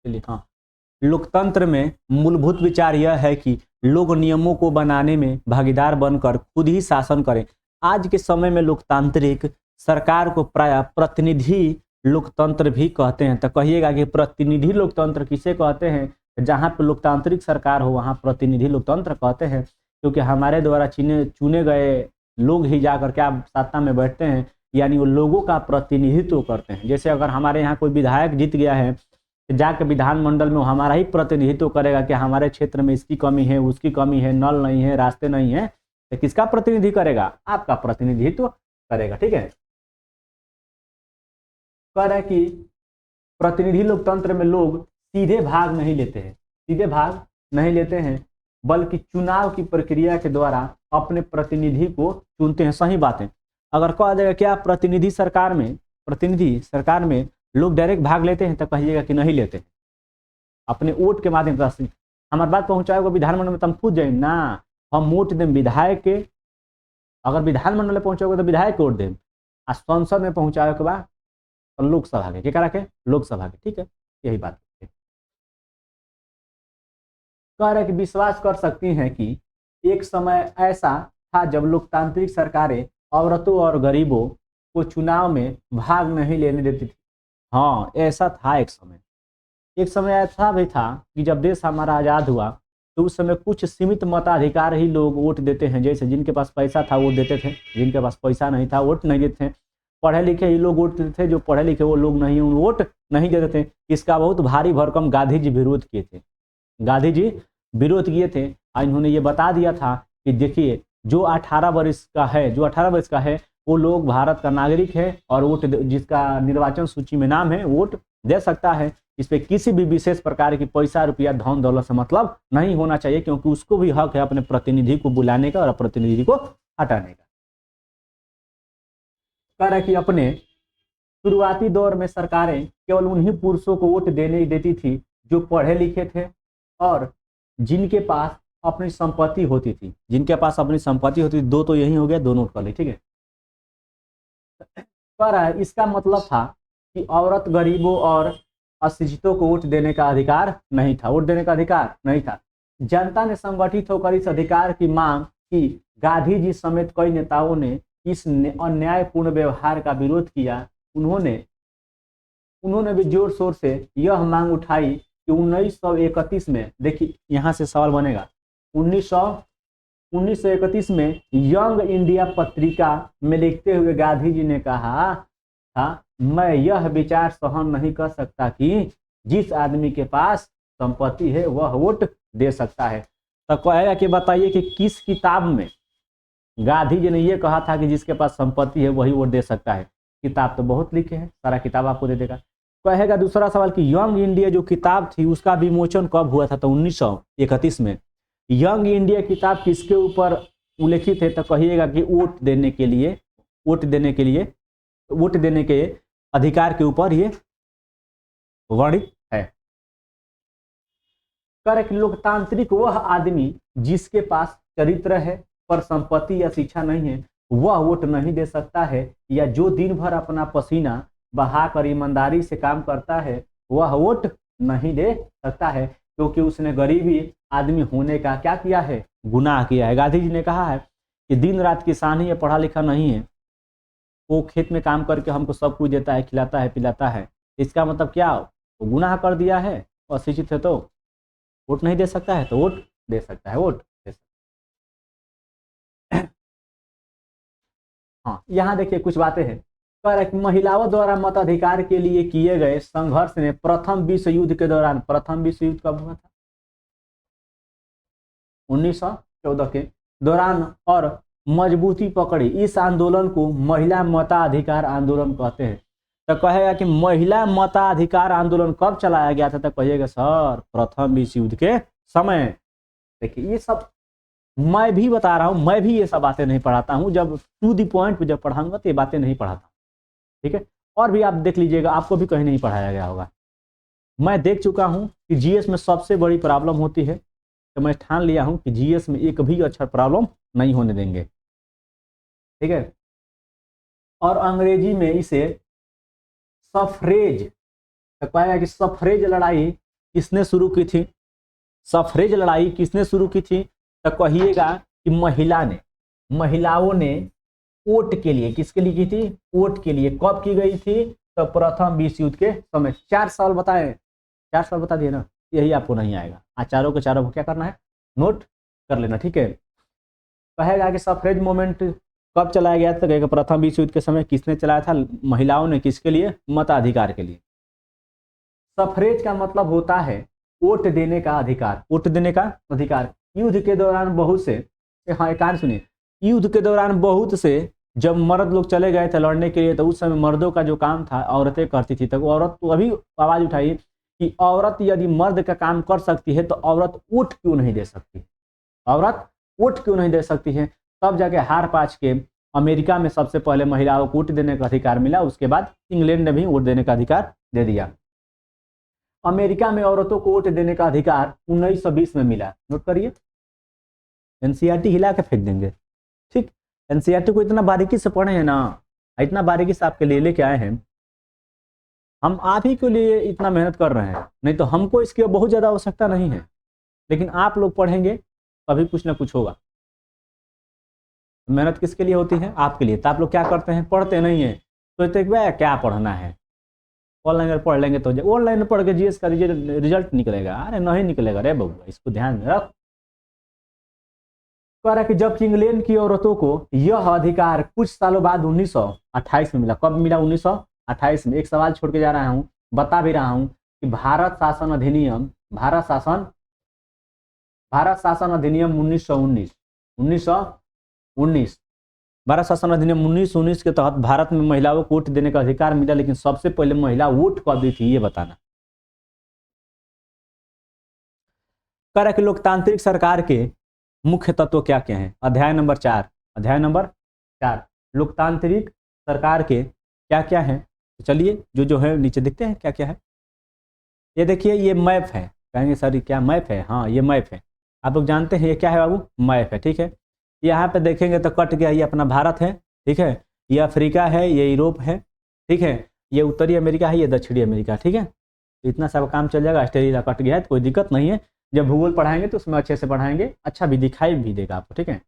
चलिए, हाँ, लोकतंत्र में मूलभूत विचार यह है कि लोग नियमों को बनाने में भागीदार बनकर खुद ही शासन करें। आज के समय में लोकतांत्रिक सरकार को प्राय प्रतिनिधि लोकतंत्र भी कहते हैं। तो कहिएगा कि प्रतिनिधि लोकतंत्र किसे कहते हैं, जहां पर लोकतांत्रिक सरकार हो वहां प्रतिनिधि लोकतंत्र कहते हैं, क्योंकि हमारे द्वारा चुने गए लोग ही जाकर क्या सत्ता में बैठते हैं, यानी वो लोगों का प्रतिनिधित्व करते हैं। जैसे अगर हमारे यहाँ कोई विधायक जीत गया है, जाके विधानमंडल में हमारा ही प्रतिनिधित्व करेगा कि हमारे क्षेत्र में इसकी कमी है, उसकी कमी है, नल नहीं है, रास्ते नहीं है, तो किसका प्रतिनिधि करेगा, आपका प्रतिनिधित्व करेगा। ठीक है, कह रहा है कि प्रतिनिधि लोकतंत्र में लोग सीधे भाग नहीं लेते हैं, सीधे भाग नहीं लेते हैं, बल्कि चुनाव की प्रक्रिया के द्वारा अपने प्रतिनिधि को चुनते हैं। सही बात है। अगर कहा जाएगा क्या प्रतिनिधि सरकार में लोग डायरेक्ट भाग लेते हैं, तो कहिएगा कि नहीं लेते। अपने वोट के माध्यम से हमारे बात पहुंचाएगा विधानमंडल में, तम खुद जाए ना, हम वोट दें विधायक के, अगर विधानमंडल में पहुंचोगे तो विधायक के वोट दें, आ संसद में पहुंचाए के बाद लोकसभा के क्या रखे, लोकसभा के, ठीक है, यही बात है। कह रहे कि विश्वास कर सकती हैं कि एक समय ऐसा था जब लोकतांत्रिक सरकारें औरतों और गरीबों को चुनाव में भाग नहीं लेने देती थी। हाँ, ऐसा था एक समय ऐसा भी था कि जब देश हमारा आज़ाद हुआ तो उस समय कुछ सीमित मताधिकार ही लोग वोट देते हैं, जैसे जिनके पास पैसा था वोट देते थे, जिनके पास पैसा नहीं था वोट नहीं देते थे, पढ़े लिखे ही लोग वोट देते थे, जो पढ़े लिखे वो लोग नहीं वोट नहीं देते थे। इसका बहुत भारी भरकम गांधी जी विरोध किए थे, गांधी जी विरोध किए थे और इन्होंने ये बता दिया था कि देखिए जो 18 वर्ष का है वो लोग भारत का नागरिक है और वोट जिसका निर्वाचन सूची में नाम है वोट दे सकता है। इस पे किसी भी विशेष प्रकार की पैसा रुपया धन दौलत से मतलब नहीं होना चाहिए, क्योंकि उसको भी हक है अपने प्रतिनिधि को बुलाने का और प्रतिनिधि को हटाने का। कह रहा है कि अपने शुरुआती दौर में सरकारें केवल उन्हीं पुरुषों को वोट देने देती थी जो पढ़े लिखे थे और जिनके पास अपनी संपत्ति होती थी, जिनके पास अपनी संपत्ति होती थी। दो तो यही हो गया, दो नोट कर ली, ठीक है। कह रहा है इसका मतलब था कि औरत गरीबों और अशिक्षितों को वोट देने का अधिकार नहीं था, वोट देने का अधिकार नहीं था। जनता ने संगठित होकर इस अधिकार की मांग की। गांधी जी समेत कई नेताओं ने इस अन्यायपूर्ण व्यवहार का विरोध किया। उन्होंने भी जोर शोर से यह मांग उठाई कि 1931 में, देखिए यहाँ से सवाल बनेगा, 1931 में यंग इंडिया पत्रिका में लिखते हुए गांधी जी ने कहा था, मैं यह विचार सहन नहीं कर सकता कि जिस आदमी के पास संपत्ति है वह वोट दे सकता है। तो कहेगा कि बताइए कि किस किताब में गांधी जी ने यह कहा था कि जिसके पास संपत्ति है वही वोट दे सकता है। किताब तो बहुत लिखे हैं, सारा किताब आपको दे देगा। कहेगा दूसरा सवाल कि यंग इंडिया जो किताब थी उसका विमोचन कब हुआ था, तो 1931 में। यंग इंडिया किताब किसके ऊपर उल्लेखित है, तो कहिएगा कि वोट देने के अधिकार के ऊपर ये वर्णित है। कर लोकतांत्रिक वह आदमी जिसके पास चरित्र है पर संपत्ति या शिक्षा नहीं है वह वोट नहीं दे सकता है, या जो दिन भर अपना पसीना बहाकर ईमानदारी से काम करता है वह वोट नहीं दे सकता है, क्योंकि उसने गरीबी आदमी होने का क्या किया है, गुनाह किया है। गांधी जी ने कहा है कि दिन रात किसान ही पढ़ा लिखा नहीं है, वो खेत में काम करके हमको सब कुछ देता है, खिलाता है, पिलाता है। इसका मतलब क्या, वो गुनाह कर दिया है। अशिक्षित है तो वोट नहीं दे सकता है, तो वोट दे सकता है, वोट दे सकता है। हाँ, यहाँ देखिए कुछ बातें हैं। महिलाओं द्वारा मताधिकार के लिए किए गए संघर्ष ने प्रथम विश्व युद्ध के दौरान, प्रथम विश्व युद्ध कब हुआ था, 1914 के दौरान, और मजबूती पकड़ी। इस आंदोलन को महिला मताधिकार आंदोलन कहते हैं। तो कहेगा कि महिला मताधिकार आंदोलन कब चलाया गया था, तो कहिएगा सर प्रथम विश्व युद्ध के समय। देखिए ये सब मैं भी बता रहा हूँ, मैं भी ये सब बातें नहीं पढ़ाता हूँ, जब टू दी पॉइंट पे जब पढ़ाऊंगा तो ये बातें नहीं पढ़ाता, ठीक है। और भी आप देख लीजिएगा, आपको भी कहीं नहीं पढ़ाया गया होगा। मैं देख चुका हूँ कि जीएस में सबसे बड़ी प्रॉब्लम होती है, तो मैं ठान लिया हूँ कि जीएस में एक भी अच्छा प्रॉब्लम नहीं होने देंगे, ठीक है। और अंग्रेजी में इसे सफरेज, तो कहेगा कि सफरेज लड़ाई किसने शुरू की थी, सफरेज लड़ाई किसने शुरू की थी, तो कहिएगा कि महिलाओं ने वोट के लिए, किसके लिए की थी, वोट के लिए। कब की गई थी, तो प्रथम विश्व युद्ध के समय। 4 साल बताए, 4 साल बता दिए ना, यही आपको नहीं आएगा। चारों के चारों को क्या करना है, नोट कर लेना, ठीक है। कहेगा कि सफरेज मूवमेंट कब चलाया गया था, कहेगा प्रथम विश्व युद्ध के समय। किसने चलाया था, महिलाओं ने। किसके लिए, मताधिकार के लिए। सफरेज का मतलब होता है वोट देने का अधिकार, वोट देने का अधिकार। युद्ध के दौरान बहुत से, हाँ एक कान सुनिए, युद्ध के दौरान बहुत से जब मर्द लोग चले गए थे लड़ने के लिए, तो उस समय मर्दों का जो काम था औरतें करती थी। तो औरत तो अभी आवाज उठाई कि औरत यदि मर्द का काम कर सकती है तो औरत वोट क्यों नहीं दे सकती, औरत वोट क्यों नहीं दे सकती है। तब जाके हार पाच के अमेरिका में सबसे पहले महिलाओं को वोट देने का अधिकार मिला, उसके बाद इंग्लैंड ने भी वोट देने का अधिकार दे दिया। अमेरिका में औरतों को वोट देने का अधिकार 1920 में मिला। नोट करिए, एनसीईआरटी हिला के फेंक देंगे। ठीक, एनसीईआरटी को इतना बारीकी से पढ़े हैं ना, इतना बारीकी से आपके लिए लेके आए हैं। हम आप ही के लिए इतना मेहनत कर रहे हैं, नहीं तो हमको इसकी बहुत ज़्यादा आवश्यकता नहीं है, लेकिन आप लोग पढ़ेंगे तभी कुछ ना कुछ होगा। मेहनत किसके लिए होती है? आपके लिए। तो आप लोग क्या करते हैं? पढ़ते नहीं है, सोचते तो क्या पढ़ना है, ऑनलाइन पढ़ लेंगे तो ऑनलाइन पढ़ के जीएस का रिजल्ट निकलेगा। अरे नहीं निकलेगा रे बबुआ, इसको ध्यान में रख। कह रहा कि जबकि इंग्लैंड की औरतों को यह अधिकार कुछ सालों बाद 1928 में मिला। कब मिला? 1928 में। एक सवाल छोड़ के जा रहा हूं, बता भी रहा हूं कि भारत शासन अधिनियम 1919 भारत शासन अधिनियम 1919 के तहत भारत में महिलाओं को वोट देने का अधिकार मिला। लेकिन सबसे पहले महिला वोट कब दी थी, ये बताना। कह रहा कि लोकतांत्रिक सरकार के मुख्य तत्व क्या क्या हैं? अध्याय नंबर 4 लोकतांत्रिक सरकार के क्या क्या हैं? तो चलिए जो है नीचे देखते हैं क्या क्या है। ये देखिए, ये मैप है। कहेंगे सर क्या मैप है? हाँ, ये मैप है। आप लोग जानते हैं ये क्या है बाबू? मैप है। ठीक है, यहाँ पे देखेंगे तो कट गया, ये अपना भारत है। ठीक है, ये अफ्रीका है, ये यूरोप है। ठीक है, ये उत्तरी अमेरिका है, ये दक्षिणी अमेरिका। ठीक है, इतना सब काम चल जाएगा। ऑस्ट्रेलिया कट गया है तो कोई दिक्कत नहीं है। जब भूगोल पढ़ाएंगे तो उसमें अच्छे से पढ़ाएंगे, अच्छा भी दिखाई भी देगा आपको। ठीक है,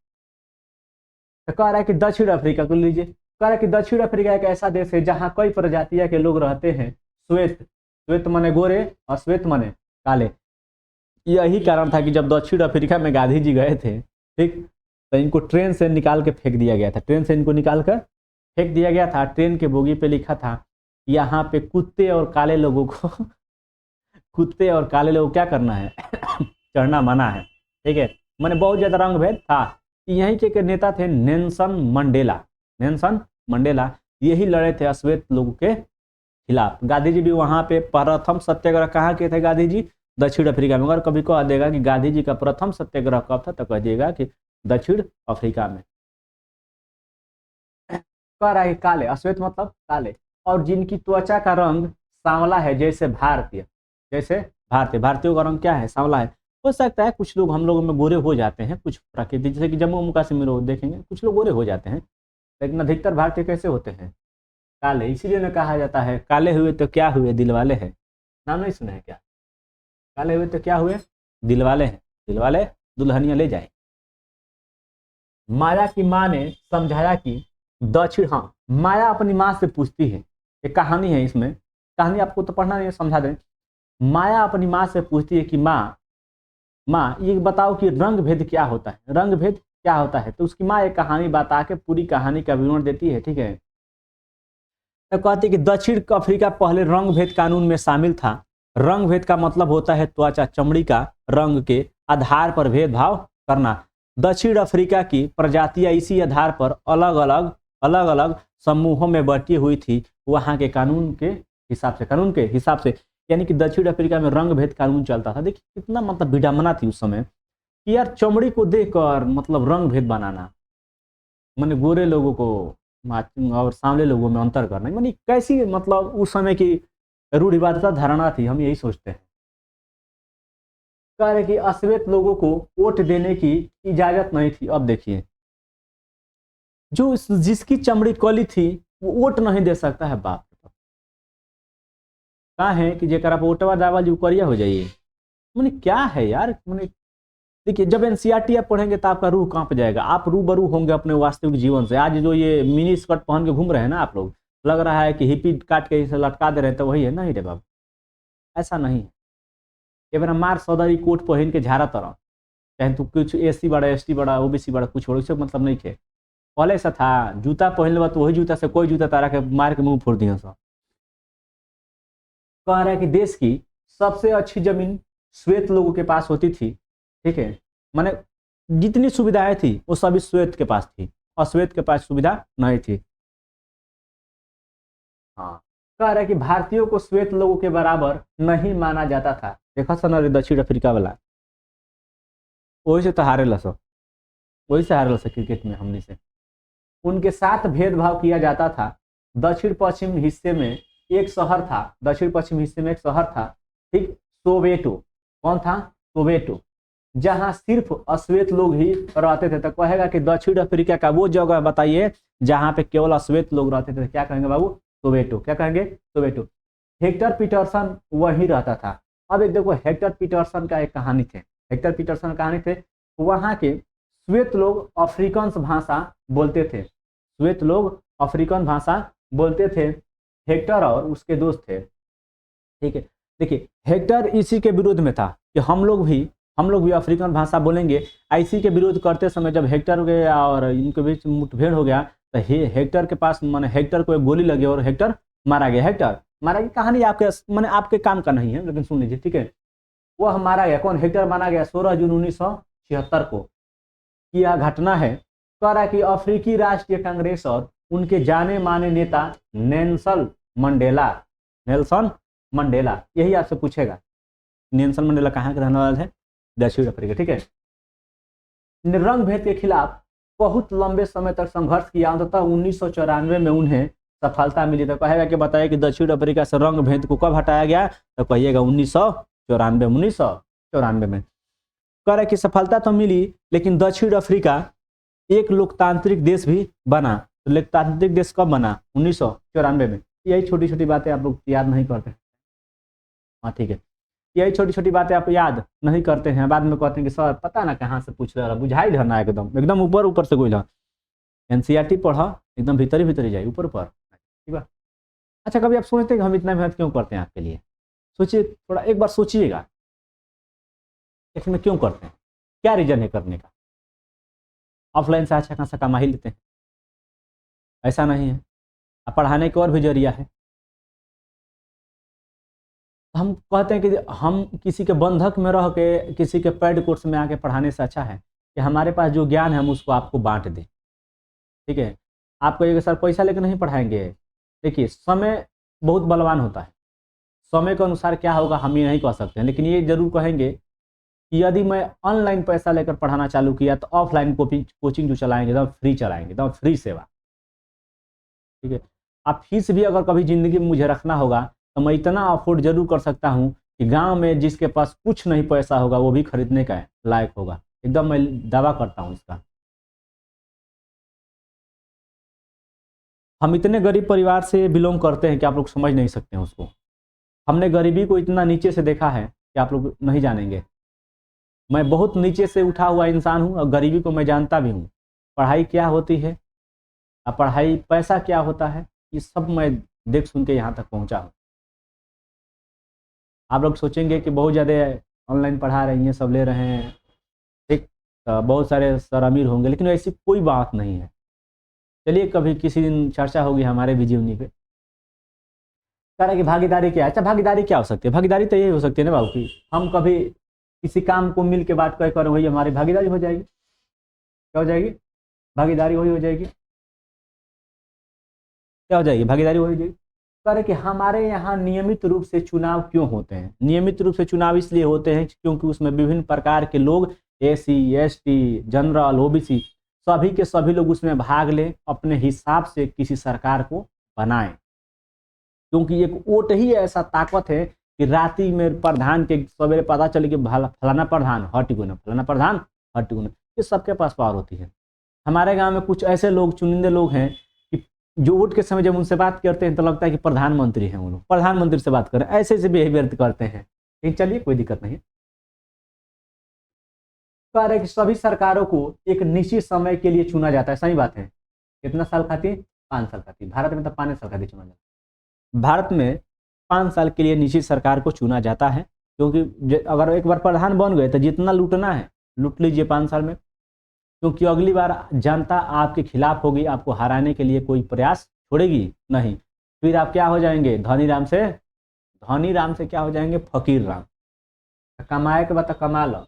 तो कह रहा है कि दक्षिण अफ्रीका को लीजिए। कह रहा है कि दक्षिण अफ्रीका एक ऐसा देश है जहाँ कई प्रजातियां के लोग रहते हैं। श्वेत माने गोरे और श्वेत माने काले। यही कारण था कि जब दक्षिण अफ्रीका में गांधी जी गए थे, ठीक, तो इनको ट्रेन से निकाल के फेंक दिया गया था। ट्रेन से इनको निकाल कर फेंक दिया गया था। ट्रेन के बोगी पे लिखा था यहाँ पे कुत्ते और काले लोगों को क्या करना है चढ़ना मना है। ठीक है, मैंने बहुत ज्यादा रंग भेद था। यहीं के नेता थे नेल्सन मंडेला। यही लड़े थे अश्वेत लोगों के खिलाफ। गांधी जी भी वहां पे प्रथम सत्याग्रह कहाँ के थे? गांधी जी दक्षिण अफ्रीका में। अगर कभी कह देगा कि गांधी जी का प्रथम सत्याग्रह कब था, तो कह दिएगा कि दक्षिण अफ्रीका में। कह रहा है काले, अश्वेत मतलब काले, और जिनकी त्वचा का रंग सांवला है जैसे भारतीयों का रंग क्या है? सांवला है। हो सकता है कुछ लोग हम लोगों में गोरे हो जाते हैं, कुछ प्रकृति, जैसे कि जम्मू कश्मीर में देखेंगे कुछ लोग गोरे हो जाते हैं, लेकिन अधिकतर भारतीय कैसे होते हैं? काले। इसीलिए ना कहा जाता है काले हुए तो क्या हुए, दिलवाले हैं। नाम नहीं सुना है क्या? काले हुए तो क्या हुए, दिलवाले हैं। दिलवाले दुल्हनिया ले जाए। माया की माँ ने समझाया कि माया अपनी माँ से पूछती है। एक कहानी है इसमें, कहानी आपको तो पढ़ना नहीं है, समझा दें। माया अपनी माँ से पूछती है कि माँ ये बताओ कि रंग भेद क्या होता है? रंग भेद क्या होता है? तो उसकी माँ एक कहानी बता के पूरी कहानी का विवरण देती है। ठीक है, तो कहती है कि दक्षिण अफ्रीका पहले रंग भेद कानून में शामिल था। रंग भेद का मतलब होता है त्वचा, चमड़ी का रंग के आधार पर भेदभाव करना। दक्षिण अफ्रीका की प्रजातियां इसी आधार पर अलग अलग समूहों में बटी हुई थी, वहां के कानून के हिसाब से। यानी कि दक्षिण अफ्रीका में रंग भेद कानून चलता था। देखिए कितना मतलब विडंबना थी उस समय कि यार चमड़ी को देखकर मतलब रंग भेद बनाना, मैंने गोरे लोगों को और सांवले लोगों में अंतर करना, मानी कैसी मतलब उस समय की रूढ़िवादिता धारणा थी, हम यही सोचते हैं। कह रहे कि अश्वेत लोगों को वोट देने की इजाजत नहीं थी। अब देखिए, जिसकी चमड़ी काली थी वो वोट नहीं दे सकता है। बाप कहा है कि जेकर आप वोटवा दावल जो करिया हो जाइए, मैंने क्या है यार। मैंने देखिए, जब एनसीईआरटी आप पढ़ेंगे तो आपका रूह कांप जाएगा। आप रूबरू होंगे अपने वास्तविक जीवन से। आज जो ये मिनी स्कर्ट पहन के घूम रहे हैं ना आप लोग, लग रहा है कि हिप्पी काट के इसे लटका दे रहे हैं, तो वही है। नहीं रे बाबू, ऐसा नहीं है। ये मेरा मार सौदारी कोट पहन के झाड़ा तरह, चाहे तू कुछ एससी बड़ा, एसटी बड़ा, ओबीसी बड़ा, कुछ और उससे मतलब नहीं थे। पहले से था जूता पहन लेवा तो वही जूता से कोई जूता तारा के मार के मुंह फोड़ दिया सब। कह रहा है कि देश की सबसे अच्छी जमीन श्वेत लोगों के पास होती थी। ठीक है, माने जितनी सुविधाएं थी वो सभी श्वेत के पास थी, अश्वेत के पास सुविधा नहीं थी। हाँ, कह रहा है कि भारतीयों को श्वेत लोगों के बराबर नहीं माना जाता था। देखा सना दक्षिण अफ्रीका वाला, वही से तो हारे लस, क्रिकेट में हमने से। उनके साथ भेदभाव किया जाता था। दक्षिण पश्चिम हिस्से में एक शहर था। ठीक। सोवेटो, कौन था? सोवेटो, जहां सिर्फ अश्वेत लोग ही रहते थे। तो कहेगा कि दक्षिण अफ्रीका का वो जगह बताइए जहां पे केवल अश्वेत लोग रहते थे। क्या कहेंगे बाबू? सोवेटो। क्या कहेंगे? सोवेटो। हेक्टर पीटरसन वहीं रहता था। अब एक देखो, हेक्टर पीटरसन का एक कहानी थे। हेक्टर पीटरसन कहानी थे, वहां के श्वेत लोग अफ्रीकन भाषा बोलते थे। श्वेत लोग अफ्रीकन भाषा बोलते थे। हेक्टर और उसके दोस्त थे, ठीक है। देखिए, हेक्टर इसी के विरोध में था कि हम लोग भी अफ्रीकन भाषा बोलेंगे। इसी के विरोध करते समय जब हेक्टर के और इनके बीच मुठभेड़ हो गया तो हेक्टर के पास माने हेक्टर को एक गोली लगी और हेक्टर मारा गया। हेक्टर मारा गया, कहानी आपके माने आपके काम का नहीं है, लेकिन सुन लीजिए, ठीक है। वह मारा गया। कौन? हेक्टर मारा गया 16 जून 1976 को। यह घटना है, कह रहा कि अफ्रीकी राष्ट्रीय कांग्रेस और उनके जाने माने नेता नेल्सन मंडेला, नेल्सन मंडेला, यही आपसे पूछेगा नेल्सन मंडेला कहाँ के रहने वाले थे? दक्षिण अफ्रीका, ठीक है। रंग भेद के खिलाफ बहुत लंबे समय तक संघर्ष किया, अंततः 1994 में उन्हें सफलता मिली। तो कहेगा कि बताइए कि दक्षिण अफ्रीका से रंग भेद को कब हटाया गया? तो कहिएगा 1994 में। कह रहे कि सफलता तो मिली, लेकिन दक्षिण अफ्रीका एक लोकतांत्रिक देश भी बना। तो लोकतांत्रिक देश कब बना? 1994 में। यही छोटी छोटी बातें आप लोग याद नहीं करते। हाँ, ठीक है। यही छोटी छोटी बातें आप याद नहीं करते हैं, बाद में कहते हैं कि सर पता ना कहाँ से पूछ रहा, बुझाई धरना एकदम एकदम ऊपर ऊपर से कोई एनसीईआरटी पढ़ा, एकदम भीतर ही जाए, ऊपर ऊपर, ठीक है। अच्छा, कभी आप सोचते हैं कि हम इतना मेहनत क्यों करते हैं आपके लिए? सोचिए, थोड़ा एक बार सोचिएगा, इसमें क्यों करते हैं? क्या रीजन है करने का? ऑफलाइन से अच्छा खासा कमा ही लेते हैं, ऐसा नहीं है। अब पढ़ाने के और भी जरिया है। हम कहते हैं कि हम किसी के बंधक में रह के, किसी के पेड कोर्स में आके पढ़ाने से अच्छा है कि हमारे पास जो ज्ञान है हम उसको आपको बांट दें, ठीक है। आप कहिएगा सर पैसा लेकर नहीं पढ़ाएंगे। देखिए, समय बहुत बलवान होता है, समय के अनुसार क्या होगा हम ये नहीं कह सकते हैं, लेकिन ये जरूर कहेंगे कि यदि मैं ऑनलाइन पैसा लेकर पढ़ाना चालू किया तो ऑफलाइन कोचिंग जो चलाएंगे एकदम फ्री चलाएंगे, एकदम फ्री सेवा, ठीक है। आप फीस भी अगर कभी ज़िंदगी में मुझे रखना होगा तो मैं इतना अफोर्ड जरूर कर सकता हूँ कि गांव में जिसके पास कुछ नहीं पैसा होगा वो भी खरीदने का लायक होगा, एकदम मैं दावा करता हूँ इसका। हम इतने गरीब परिवार से बिलोंग करते हैं कि आप लोग समझ नहीं सकते हैं उसको। हमने गरीबी को इतना नीचे से देखा है कि आप लोग नहीं जानेंगे। मैं बहुत नीचे से उठा हुआ इंसान हूँ और गरीबी को मैं जानता भी हूँ। पढ़ाई क्या होती है और पढ़ाई पैसा क्या होता है, ये सब मैं देख सुन के यहाँ तक पहुँचा हूँ। आप लोग सोचेंगे कि बहुत ज़्यादा ऑनलाइन पढ़ा रही हैं, सब ले रहे हैं, ठीक, तो बहुत सारे सर अमीर होंगे, लेकिन ऐसी कोई बात नहीं है। चलिए कभी किसी दिन चर्चा होगी हमारे भी जीवनी पे। कह रहे कि भागीदारी क्या है? अच्छा, भागीदारी क्या हो सकती है? भागीदारी तो यही हो सकती है ना बाबू की हम कभी किसी काम को मिल के बात कर वही हमारी भागीदारी हो जाएगी। क्या हो जाएगी? भागीदारी वही हो जाएगी। क्या हो जाएगी? भागीदारी वही हो जाएगी। कह रहे कि हमारे यहाँ नियमित रूप से चुनाव क्यों होते हैं? नियमित रूप से चुनाव इसलिए होते हैं क्योंकि उसमें विभिन्न प्रकार के लोग, एसी, एसटी, जनरल, ओबीसी, सभी के सभी लोग उसमें भाग लें, अपने हिसाब से किसी सरकार को बनाएं। क्योंकि एक वोट ही ऐसा ताकत है कि राति में प्रधान के सवेरे पता चले कि फलाना प्रधान हट गुना, फलाना प्रधान हट गुना, ये सबके पास पावर होती है। हमारे गांव में कुछ ऐसे लोग, चुनिंदे लोग हैं कि जो वोट के समय जब उनसे बात करते हैं तो लगता है कि प्रधानमंत्री हैं वो लोग, प्रधानमंत्री से बात करें, ऐसे ऐसे बिहेवियर करते हैं। लेकिन चलिए कोई दिक्कत नहीं है। कह रहे कि सभी सरकारों को एक निश्चित समय के लिए चुना जाता है। सही बात है। कितना साल खाती? 5 साल खाती। भारत में तो 5 साल खाती चुना जाता है। भारत में 5 साल के लिए निश्चित सरकार को चुना जाता है, क्योंकि अगर एक बार प्रधान बन गए तो जितना लूटना है लूट लीजिए 5 साल में, क्योंकि अगली बार जनता आपके खिलाफ होगी, आपको हराने के लिए कोई प्रयास छोड़ेगी नहीं। फिर आप क्या हो जाएंगे? धनी राम से क्या हो जाएंगे? फकीर राम। कमाए के बाद कमा लो,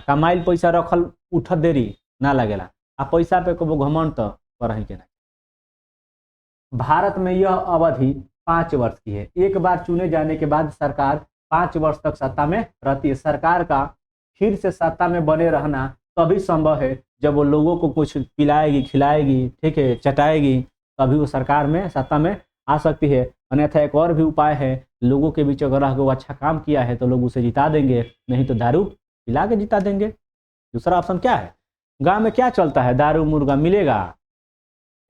कमाइल पैसा रखल उठत देरी ना लगेला, आ पैसा पे को घमंड तो करही के नहीं। भारत में यह अवधि 5 वर्ष की है। एक बार चुने जाने के बाद सरकार 5 वर्ष तक सत्ता में रहती है। सरकार का फिर से सत्ता में बने रहना तभी संभव है जब वो लोगों को कुछ पिलाएगी, खिलाएगी, ठीक है, चटाएगी, तभी वो सरकार में, सत्ता में आ सकती है। अन्यथा एक और भी उपाय है, लोगों के बीच अगर वो अच्छा काम किया है तो लोग उसे जिता देंगे, नहीं तो दारू पिला के जिता देंगे। दूसरा ऑप्शन क्या है, गांव में क्या चलता है, दारू मुर्गा मिलेगा,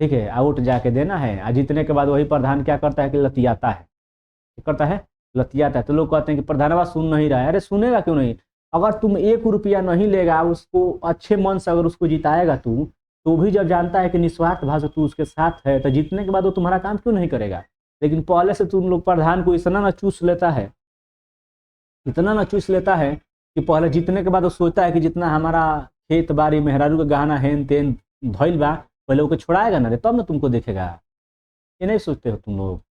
ठीक है, वोट जाके देना है, और जीतने के बाद वही प्रधान क्या करता है कि लतियाता है, क्या करता है, लतियाता है। तो लोग कहते हैं कि प्रधानवा सुन नहीं रहा है, अरे सुनेगा क्यों नहीं, अगर तुम 1 रुपया नहीं लेगा, उसको अच्छे मन से अगर उसको जिताएगा तू, तो भी जब जानता है कि निस्वार्थ भाव से तू उसके साथ है, तो जीतने के बाद वो तुम्हारा काम क्यों नहीं करेगा। लेकिन पहले से तुम लोग प्रधान को इतना ना चूस लेता है, इतना ना चूस लेता है कि पहले जीतने के बाद वो सोचता है कि जितना हमारा खेत बाड़ी मेहरारू का गहना हेन तेन धइल बा, पहले ओके छोड़ाएगा ना रे, तब ना तुमको देखेगा। ये नहीं सोचते हो तुम लोग।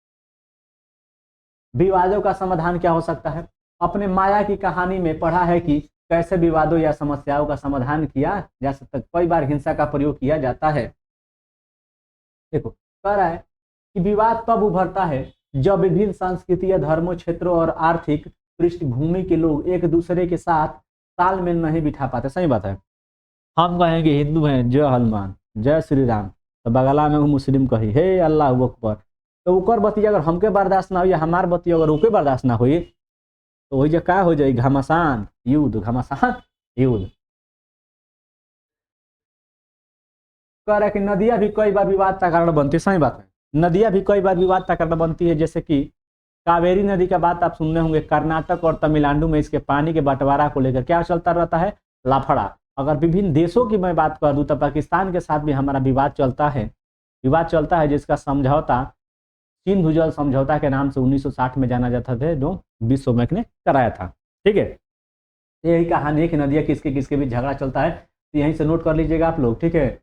विवादों का समाधान क्या हो सकता है, अपने माया की कहानी में पढ़ा है कि कैसे विवादों या समस्याओं का समाधान किया जा सकता है। कई बार हिंसा का प्रयोग किया जाता है। देखो कह रहा है कि विवाद तब उभरता है जब विभिन्न संस्कृति या धर्मों, क्षेत्रों और आर्थिक पृष्ठभूमि के लोग एक दूसरे के साथ तालमेल नहीं बिठा पाते। सही बात है, हम कहेंगे हिंदू हैं जय हनुमान जय श्री राम, तो बगला में वो मुस्लिम कही हे अल्लाह अकबर, तो ओकर बतिया अगर हमके बर्दाश्त ना हो या हमार बतिया अगर ओके बर्दाश्त ना हुई, तो वही जो क्या हो जाए, घमासान युद्ध, घमासान युद्ध। कह रहा है कि नदियां भी कई बार विवाद का कारण बनती है। सही बात है, नदियां भी कई बार विवाद का कारण बनती है, जैसे कि कावेरी नदी का बात आप सुनने होंगे, कर्नाटक और तमिलनाडु में इसके पानी के बंटवारा को लेकर क्या चलता रहता है, लाफड़ा। अगर विभिन्न देशों की मैं बात कर दूं तो पाकिस्तान के साथ भी हमारा विवाद चलता है, जिसका समझौता सिंधु जल समझौता के नाम से 1960 में जाना जाता था, जो विश्व बैंक ने कराया था। ठीक है, यही कहानी है कि नदियां किसके किसके बीच झगड़ा चलता है, तो यहीं से नोट कर लीजिएगा आप लोग। ठीक है,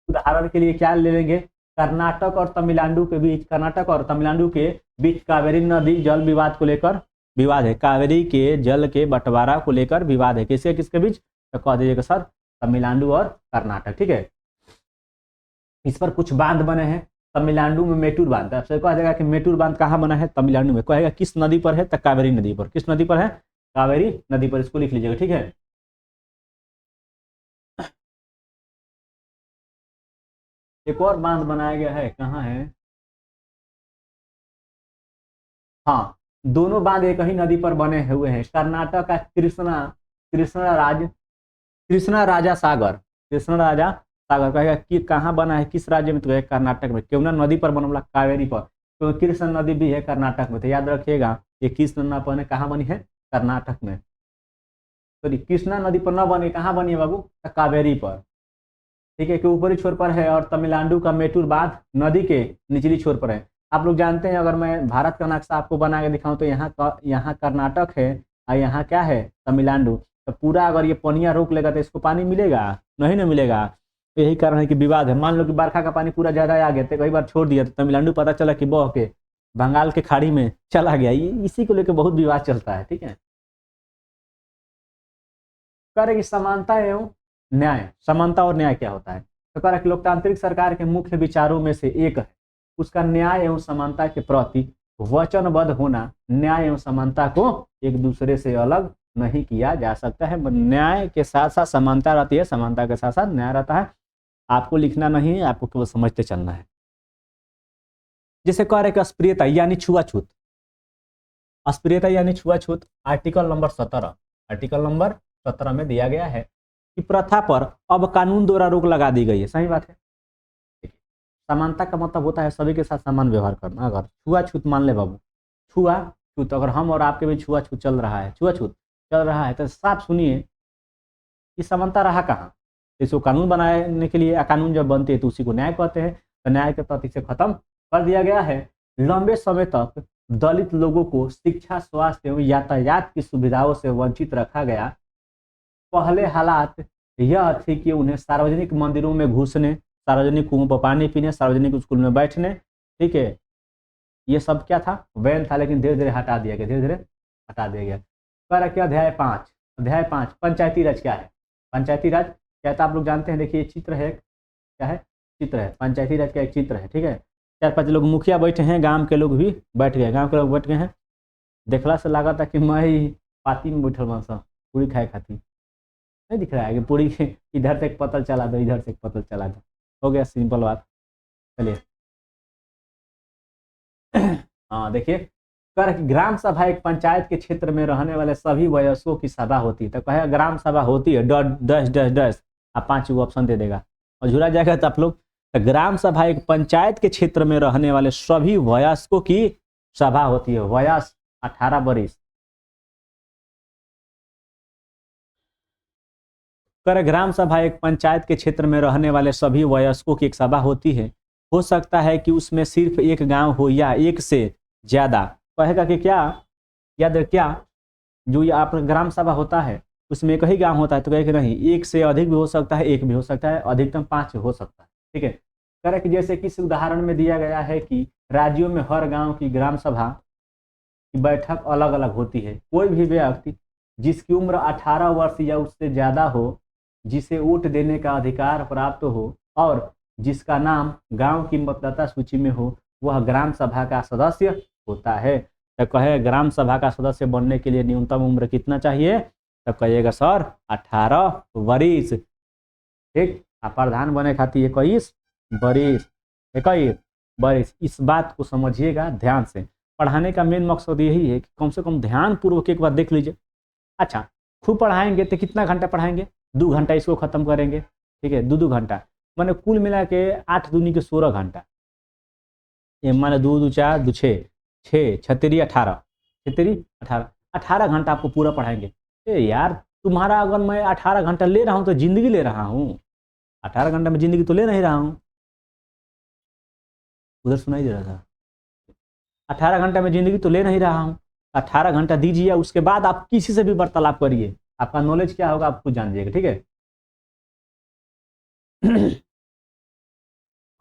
उदाहरण के लिए क्या ले लेंगे, कर्नाटक और तमिलनाडु के बीच, कर्नाटक और तमिलनाडु के बीच कावेरी नदी जल विवाद को लेकर विवाद है, कावेरी के जल के बंटवारा को लेकर विवाद है, किसके किसके बीच, तो कह दीजिएगा सर तमिलनाडु और कर्नाटक। ठीक है, इस पर कुछ बांध बने हैं, तमिलनाडु में मेटूर बांध, आपसे कहा जाएगा कि मेटूर बांध कहाँ बना है, तमिलनाडु में, कहेगा किस नदी पर है, तो कावेरी नदी पर। किस नदी पर है, कावेरी नदी पर, इसको लिख लीजिएगा। ठीक है, एक और बांध बनाया गया है, कहाँ है, हाँ, दोनों बांध एक ही नदी पर बने हुए हैं, कर्नाटक का कृष्णा राज कृष्णा राजा सागर, कृष्णा राजा सागर, कहेगा कि कहाँ बना है, किस राज्य में, तो कहेगा कर्नाटक में, क्यों ना नदी पर बना, कावेरी पर, तो कृष्ण नदी भी है कर्नाटक में, तो याद रखिएगा ये कृष्ण नदी कहाँ बनी है, कर्नाटक में। सॉरी, कृष्णा नदी पर न बनी, कहाँ बनी है बाबू, तो कावेरी पर। ठीक है, कि ऊपरी छोर पर है, और तमिलनाडु का मेटूर बांध नदी के निचली छोर पर है। आप लोग जानते हैं, अगर मैं भारत का नक्शा आपको बना के दिखाऊं तो यहाँ कर्नाटक है और यहाँ क्या है, तमिलनाडु। तो पूरा अगर ये पनिया रोक लेगा तो इसको पानी मिलेगा, नहीं ना मिलेगा। तो यही कारण है कि विवाद है। मान लो कि बरखा का पानी पूरा ज्यादा आ गया तो कई बार छोड़ दिया, तो तमिलनाडु पता चला कि बह के बंगाल के खाड़ी में चला गया, इसी को लेकर बहुत विवाद चलता है। ठीक है, कह रहे कि समानता एवं न्याय, समानता और न्याय क्या होता है, तो कह रहा कि लोकतांत्रिक सरकार के मुख्य विचारों में से एक है उसका न्याय एवं समानता के प्रति वचनबद्ध होना। न्याय एवं समानता को एक दूसरे से अलग नहीं किया जा सकता है, न्याय के साथ साथ समानता रहती है, समानता के साथ साथ न्याय रहता है। आपको लिखना नहीं है, आपको केवल समझते चलना है। जैसे कह रहे कि अस्पृश्यता यानी छुआछूत, अस्पृश्यता यानी छुआछूत आर्टिकल नंबर 17, आर्टिकल नंबर 17 में दिया गया है कि प्रथा पर अब कानून द्वारा रोक लगा दी गई है। सही बात है। समानता का मतलब होता है सभी के साथ समान व्यवहार करना। अगर छुआछूत मान ले बाबू, छुआछूत अगर हम और आपके बीच छुआछूत चल रहा है, छुआछूत चल रहा है, तो साफ सुनिए कि समानता रहा कहाँ। इसको कानून बनाने के लिए, कानून जब बनते हैं तो उसी को न्याय कहते हैं, तो न्याय के प्रति से खत्म कर दिया गया है। लंबे समय तक दलित लोगों को शिक्षा, स्वास्थ्य एवं यातायात की सुविधाओं से वंचित रखा गया। पहले हालात यह थी कि उन्हें सार्वजनिक मंदिरों में घुसने, सार्वजनिक कुओं पर पानी पीने, सार्वजनिक स्कूल में बैठने, ठीक है, ये सब क्या था, वैन था, लेकिन धीरे धीरे हटा दिया गया, धीरे धीरे हटा दिया गया। पर क्या अध्याय 5, अध्याय 5 पंचायती राज क्या है, पंचायती राज क्या था आप लोग जानते हैं। देखिए चित्र है, क्या है, चित्र है, पंचायती राज का एक चित्र है। ठीक है, 4-5 लोग मुखिया बैठे हैं, गांव के लोग भी बैठ गए, गांव के लोग बैठ गए हैं। देखला से लगा था कि मैं ही पाती में बैठल बन सा पूरी खाए खाती, नहीं दिख रहा है कि पूरी इधर से एक पतल चला दो, इधर से एक पतल चला दो, हो गया सिंपल बात। चलिए हाँ देखिए, कर ग्राम सभा एक पंचायत के क्षेत्र में रहने वाले सभी वयस्कों की सभा होती है। तो कहेगा ग्राम सभा होती है डैश डैश डैश, आप 5 वो ऑप्शन दे देगा और झूला जाएगा। तो आप लोग, तो ग्राम सभा एक पंचायत के क्षेत्र में रहने वाले सभी वयस्कों की सभा होती है। वयस्क 18 वर्ष। कर ग्राम सभा एक पंचायत के क्षेत्र में रहने वाले सभी वयस्कों की एक सभा होती है। हो सकता है कि उसमें सिर्फ एक गांव हो या एक से ज्यादा। कहेगा कि क्या, याद रख क्या, जो ये आप ग्राम सभा होता है उसमें एक ही गांव होता है। तो कहे कि नहीं, एक से अधिक भी हो सकता है, एक भी हो सकता है, अधिकतम 5 हो सकता है। ठीक है, कह कि जैसे कि इस उदाहरण में दिया गया है कि राज्यों में हर गांव की ग्राम सभा की बैठक अलग अलग होती है। कोई भी व्यक्ति जिसकी उम्र 18 वर्ष या उससे ज्यादा हो, जिसे वोट देने का अधिकार प्राप्त हो और जिसका नाम गांव की मतदाता सूची में हो, वह ग्राम सभा का सदस्य होता है। तो कहे ग्राम सभा का सदस्य बनने के लिए न्यूनतम उम्र कितना चाहिए? तो कहिएगा सर 18 वर्ष। ठीक, प्रधान बने खातिर 21 वर्ष, 21 वर्ष। इस बात को समझिएगा ध्यान से। पढ़ाने का मेन मकसद यही है कि कम से कम ध्यान पूर्वक एक बार देख लीजिए। अच्छा, खूब पढ़ाएंगे तो कितना घंटा पढ़ाएंगे? 2 घंटा इसको खत्म करेंगे। ठीक है, 2 घंटा माने कुल मिला के 8 दूनी के 16 घंटा। ये माने 2 2 4 2 6 6 छतरी 18 छतरी 18 18 घंटा आपको पूरा पढ़ाएंगे। यार तुम्हारा अगर मैं 18 घंटा ले रहा हूँ तो जिंदगी ले रहा हूँ। 18 घंटा में जिंदगी तो ले नहीं रहा हूँ। उधर सुनाई दे रहा था, 18 घंटा में जिंदगी तो ले नहीं रहा हूँ। 18 घंटा दीजिए, उसके बाद आप किसी से भी वार्तालाप करिए, आपका नॉलेज क्या होगा आप खुद जान जाइएगा। ठीक है,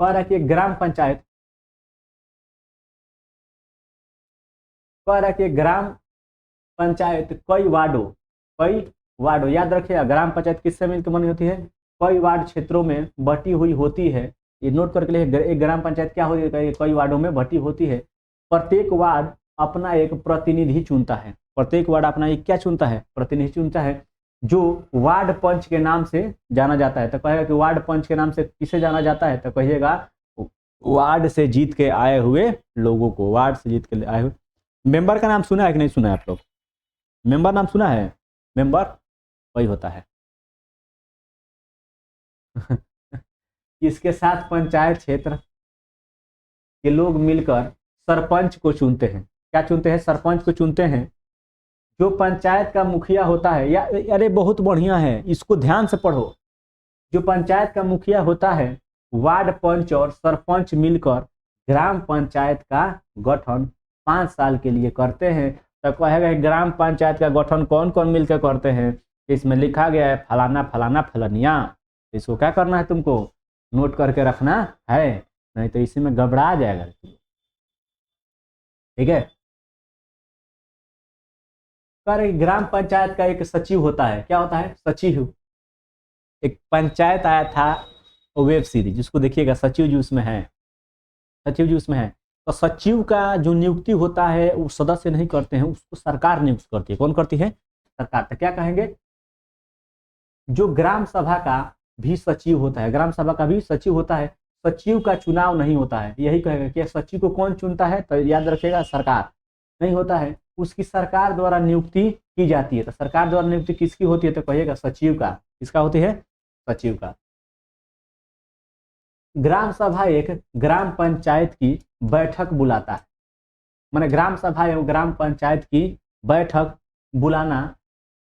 कह रहा है कि ग्राम पंचायत, कह रहा है कि ग्राम पंचायत कई वार्डों, याद रखिएगा ग्राम पंचायत किससे मिलकर बनी होती है? कई वार्ड क्षेत्रों में बटी हुई होती है। ये नोट करके लिए, एक ग्राम पंचायत क्या होती है? कई वार्डों में बटी होती है। प्रत्येक वार्ड अपना एक प्रतिनिधि चुनता है। प्रत्येक वार्ड अपना एक क्या चुनता है? प्रतिनिधि चुनता है, जो वार्ड पंच के नाम से जाना जाता है। तो कहेगा कि वार्ड पंच के नाम से किसे जाना जाता है? तो कहिएगा वार्ड से जीत के आए हुए लोगों को, वार्ड से जीत के आए हुए। मेंबर का नाम सुना है कि नहीं सुना है आप लोग? मेंबर नाम सुना है? मेंबर वही होता है इसके साथ पंचायत क्षेत्र के लोग मिलकर सरपंच को चुनते हैं। क्या चुनते हैं? सरपंच को चुनते हैं। जो पंचायत का मुखिया होता है, या अरे बहुत बढ़िया है, इसको ध्यान से पढ़ो। जो पंचायत का मुखिया होता है, वार्ड पंच और सरपंच मिलकर ग्राम पंचायत का गठन 5 साल के लिए करते हैं। तो कहेगा ग्राम पंचायत का गठन कौन कौन मिलकर करते हैं? इसमें लिखा गया है फलाना फलाना फलनिया। इसको क्या करना है? तुमको नोट करके रखना है, नहीं तो इसी में गड़बड़ा जाएगा। ठीक है, पर ग्राम पंचायत का एक सचिव होता है। क्या होता है? सचिव। एक पंचायत आया था वेब सीरीज, जिसको देखिएगा, सचिव जी उसमें है, सचिव जी उसमें है। तो सचिव का जो नियुक्ति होता है वो सदस्य नहीं करते हैं, उसको सरकार नियुक्त करती है। कौन करती है? सरकार। तो क्या कहेंगे? जो ग्राम सभा का भी सचिव होता है, ग्राम सभा का भी सचिव होता है, सचिव का चुनाव नहीं होता है। यही कहेगा कि सचिव को कौन चुनता है? तो याद रखिएगा सरकार नहीं होता है, उसकी सरकार द्वारा नियुक्ति की जाती है। तो सरकार द्वारा नियुक्ति किसकी होती है? तो कहिएगा सचिव का। किसका होती है? सचिव का। ग्राम सभा एक ग्राम पंचायत की बैठक बुलाता है। माने ग्राम सभा एवं ग्राम पंचायत की बैठक बुलाना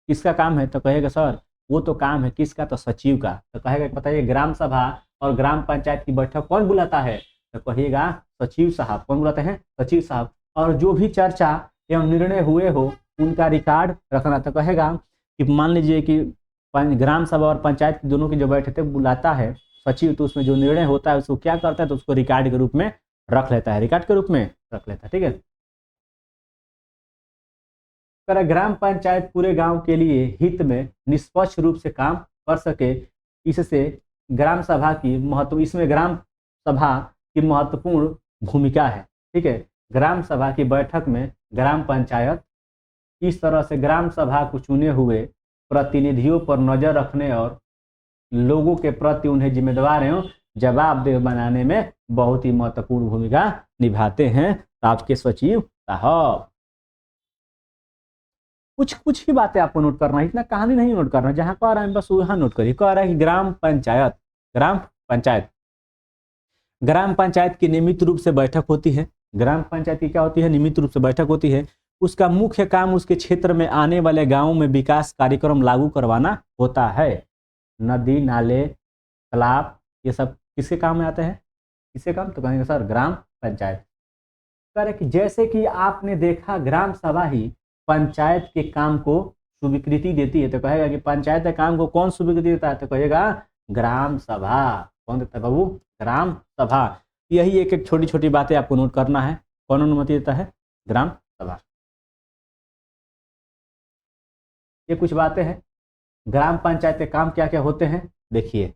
किसका काम है? तो कहेगा सर वो तो काम है किसका? तो सचिव का। तो कहेगा बताइए ग्राम सभा और ग्राम पंचायत की बैठक कौन बुलाता है? तो कहिएगा सचिव साहब। कौन बुलाते हैं? सचिव साहब। और जो भी चर्चा एवं निर्णय हुए हो उनका रिकॉर्ड रखना। तो कहेगा कि मान लीजिए कि ग्राम सभा और पंचायत की दोनों की जो बैठकें बुलाता है सचिव, तो उसमें जो निर्णय होता है उसको क्या करता है? तो उसको रिकॉर्ड के रूप में रख लेता है, रिकॉर्ड के रूप में रख लेता है। ठीक है, ग्राम पंचायत पूरे गांव के लिए हित में निष्पक्ष रूप से काम कर सके, इससे ग्राम सभा की महत्व, इसमें ग्राम सभा की महत्वपूर्ण भूमिका है। ठीक है, ग्राम सभा की बैठक में ग्राम पंचायत इस तरह से ग्राम सभा को चुने हुए प्रतिनिधियों पर नजर रखने और लोगों के प्रति उन्हें जिम्मेदार एवं जवाबदेह बनाने में बहुत ही महत्वपूर्ण भूमिका निभाते हैं। आपके सचिव साहब। कुछ कुछ ही बातें आपको नोट करना है, इतना कहानी नहीं नोट करना, जहां कह रहा है बस वहां नोट करिए। कह रहा है कि ग्राम पंचायत, ग्राम पंचायत, ग्राम पंचायत की नियमित रूप से बैठक होती है। ग्राम पंचायत की क्या होती है? नियमित रूप से बैठक होती है। उसका मुख्य काम उसके क्षेत्र में आने वाले गांवों में विकास कार्यक्रम लागू करवाना होता है। नदी, नाले, तालाब, ये सब किसके काम में आते हैं? किसके काम? तो कहेंगे सर ग्राम पंचायत। करें कि जैसे कि आपने देखा ग्राम सभा ही पंचायत के काम को स्वीकृति देती है, तो कहेगा कि पंचायत के काम को कौन स्वीकृति देता है? तो कहेगा ग्राम सभा। कौन देता है बाबू? ग्राम सभा। यही एक एक छोटी छोटी बातें आपको नोट करना है। कौन अनुमति देता है? ग्राम सभा। ये कुछ बातें हैं। ग्राम पंचायत के काम क्या क्या होते हैं देखिए।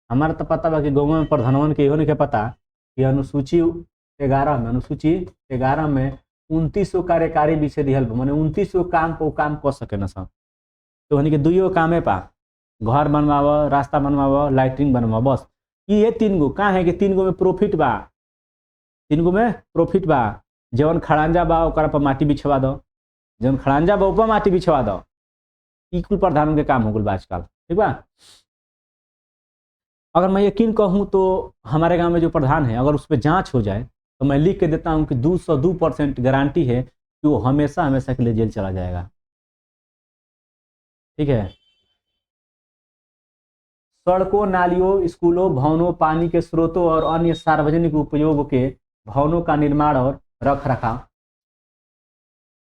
हमारा तो पता बा कि गाँव में प्रधानवन के होने के पता कि अनुसूची 11 में, अनुसूची 11 में 29 कार्यकारी विषय दिहल बा, माने 29 काम को काम कर सके न सब। तो हनी के दुइयो कामे पा, घर बनवाव, रास्ता बनवाव, लाइटिंग बनवाव, बस ये 3 गो का है कि 3 गो में प्रॉफिट बा। 3 गो में प्रॉफिट बा। जवन खड़ांजा बा ओकरा पर माटी बिछवा दो, जवन खड़ांजा बा ऊपर माटी बिछवा दो। ई कुल प्रधान के काम हो गल बा आजकल, ठीक बा। अगर मैं यकीन कहूँ तो हमारे गांव में जो प्रधान है, अगर उस पर जांच हो जाए तो मैं लिख के देता हूँ कि 202% गारंटी है कि वो हमेशा हमेशा के लिए जेल चला जाएगा। ठीक है। सड़कों, नालियों, स्कूलों, भवनों, पानी के स्रोतों और अन्य सार्वजनिक उपयोग के भवनों का निर्माण और रख रखाव।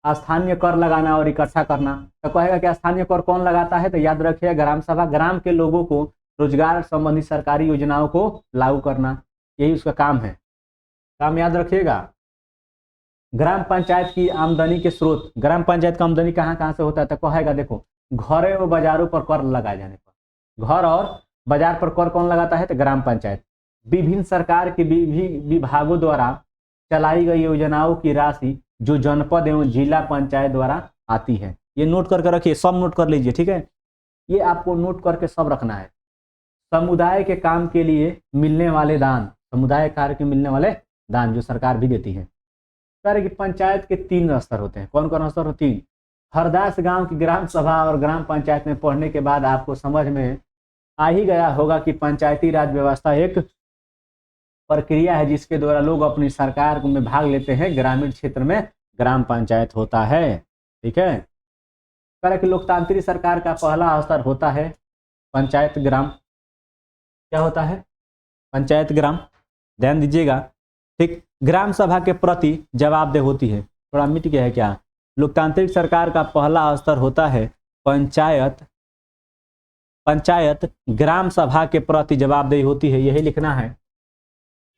स्थानीय कर लगाना और इकट्ठा करना। तो कहेगा कि स्थानीय कर कौन लगाता है? तो याद रखिए ग्राम सभा। ग्राम के लोगों को रोजगार संबंधी सरकारी योजनाओं को लागू करना, यही उसका काम है। काम याद रखिएगा। ग्राम पंचायत की आमदनी के स्रोत। ग्राम पंचायत का आमदनी कहाँ कहाँ से होता है? तो कहेगा देखो घरों और बाजारों पर कर लगाए जाने पर। घर और बाजार पर कर कौन लगाता है? तो ग्राम पंचायत। विभिन्न सरकार के विभागों द्वारा चलाई गई योजनाओं की राशि जो जनपद एवं जिला पंचायत द्वारा आती है। ये नोट करके रखिए, सब नोट कर लीजिए, ठीक है। ये आपको नोट करके सब रखना है। समुदाय के काम के लिए मिलने वाले दान, समुदाय कार्य के मिलने वाले दान जो सरकार भी देती है। कह कि पंचायत के 3 स्तर होते हैं। कौन कौन स्तर? 3। हरदास गांव की ग्राम सभा और ग्राम पंचायत में पढ़ने के बाद आपको समझ में आ ही गया होगा कि पंचायती राज व्यवस्था एक प्रक्रिया है जिसके द्वारा लोग अपनी सरकार में भाग लेते हैं। ग्रामीण क्षेत्र में ग्राम पंचायत होता है, ठीक है। कह कि लोकतांत्रिक सरकार का पहला स्तर होता है पंचायत ग्राम। क्या होता है? पंचायत ग्राम। ध्यान दीजिएगा, ठीक। ग्राम सभा के प्रति जवाबदेह होती है। थोड़ा मिट गया है क्या? लोकतांत्रिक सरकार का पहला स्तर होता है पंचायत। पंचायत ग्राम सभा के प्रति जवाबदेही होती है, यही लिखना है।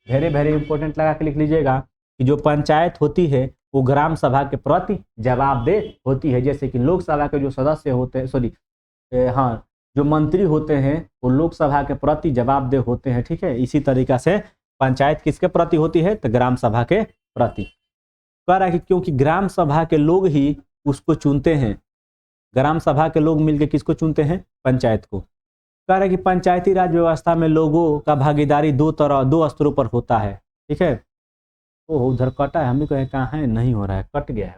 वेरी वेरी इंपॉर्टेंट लगा के लिख लीजिएगा कि जो पंचायत होती है वो ग्राम सभा के प्रति जवाबदेह होती है। जैसे कि लोकसभा के जो सदस्य होते हैं, हाँ, जो मंत्री होते हैं वो लोकसभा के प्रति जवाबदेह होते हैं, ठीक है। इसी तरीका से पंचायत किसके प्रति होती है? तो ग्राम सभा के प्रति। कह रहा है कि क्योंकि ग्राम सभा के लोग ही उसको चुनते हैं। ग्राम सभा के लोग मिलकर किसको चुनते हैं? पंचायत को। कह रहा है कि पंचायती राज व्यवस्था में लोगों का भागीदारी 2 स्तरों पर होता है, ठीक है। ओह, उधर कटा है, हम भी कहें कहाँ है, नहीं हो रहा है, कट गया है।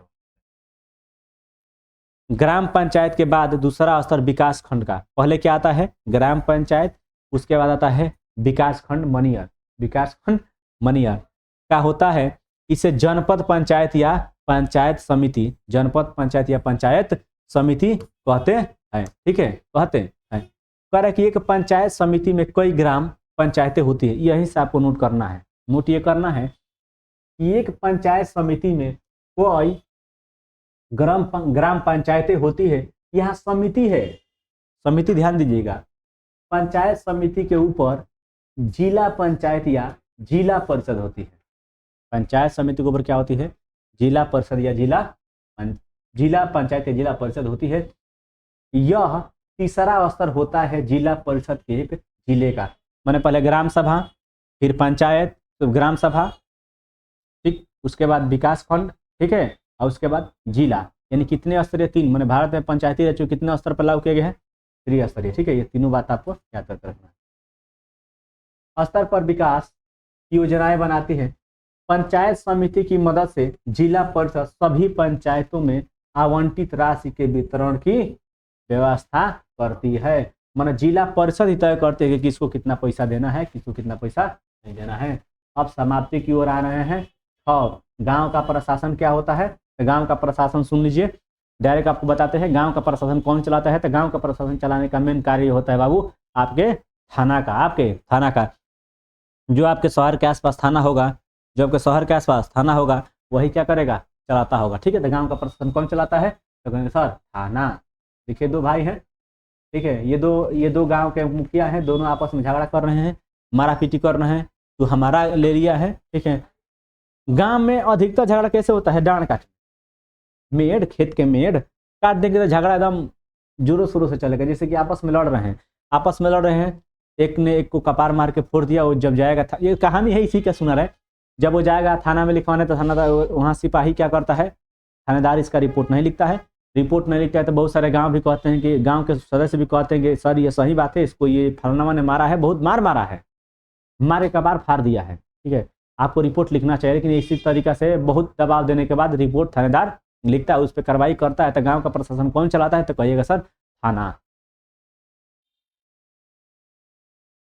ग्राम पंचायत के बाद दूसरा स्तर विकास खंड का। पहले क्या आता है? ग्राम पंचायत, उसके बाद आता है विकास खंड मनियर। विकास खंड मनियर का होता है, इसे जनपद पंचायत या पंचायत समिति, जनपद पंचायत या पंचायत समिति कहते हैं, ठीक है, कहते हैं। कह रहा है कि एक पंचायत समिति में कई ग्राम पंचायतें होती है। यही से आपको नोट करना है। नोट ये करना है कि एक पंचायत समिति में कोई ग्राम पंचायतें होती है। यहाँ समिति है, समिति ध्यान दीजिएगा। पंचायत समिति के ऊपर जिला पंचायत या जिला परिषद होती है। पंचायत समिति के ऊपर क्या होती है? जिला परिषद या जिला पंचायत या जिला परिषद होती है। यह तीसरा स्तर होता है जिला परिषद के एक जिले का। मैंने पहले ग्राम सभा, फिर पंचायत, तो ग्राम सभा, ठीक, उसके बाद विकास खंड, ठीक है, और उसके बाद जिला। यानी कितने स्तरीय? 3। मैंने भारत में पंचायती राज कितने स्तर पर लागू किए गए हैं? 3 स्तरीय, ठीक है। ये तीनों बात आपको याद करके रखना है। स्तर पर विकास योजनाएं बनाती है। पंचायत समिति की मदद से जिला परिषद सभी पंचायतों में आवंटित राशि के वितरण की व्यवस्था करती है। माना जिला परिषद ही तय करते हैं कि किसको कितना पैसा देना है, किसको कितना पैसा नहीं देना है। अब समाप्ति की ओर आ रहे हैं। और गांव का प्रशासन क्या होता है? तो गांव का प्रशासन सुन लीजिए, डायरेक्ट आपको बताते हैं गांव का प्रशासन कौन चलाता है। तो गांव का प्रशासन चलाने का मेन कार्य होता है बाबू आपके थाना का। आपके थाना का जो आपके शहर के आसपास थाना होगा, जो आपके शहर के आसपास थाना होगा, वही क्या करेगा? चलाता होगा। ठीक है, तो गांव का प्रशासन कौन चलाता है? तो कहेंगे सर थाना। देखिए दो भाई हैं, ठीक है, ये दो गांव के मुखिया हैं, दोनों आपस में झगड़ा कर रहे हैं, मारापीटी कर रहे हैं, तो हमारा ले लिया है। ठीक है, गांव में अधिकतर झगड़ा कैसे होता है? डांड काट, मेड़, खेत के मेड़ काट देंगे तो झगड़ा एकदम जोरों शोरों से चलेगा। जैसे कि आपस में लड़ रहे हैं, एक ने एक को कपार मार के फोड़ दिया। वो जब जाएगा, ये कहानी है इसी का सुना रहे, जब वो जाएगा थाना में लिखवाने तो थानादार वहाँ सिपाही क्या करता है? थानेदार इसका रिपोर्ट नहीं लिखता है। रिपोर्ट नहीं लिखता है तो बहुत सारे गांव भी कहते हैं कि, गांव के सदस्य भी कहते हैं कि सर ये सही बात है, इसको ये फलाना ने मारा है, बहुत मार मारा है, मारे कबार फाड़ दिया है। ठीक है, आपको रिपोर्ट लिखना चाहिए। लेकिन इसी तरीका से बहुत दबाव देने के बाद रिपोर्ट थानेदार लिखता है, उस पर कार्रवाई करता है। तो गाँव का प्रशासन कौन चलाता है? तो कहिएगा सर थाना।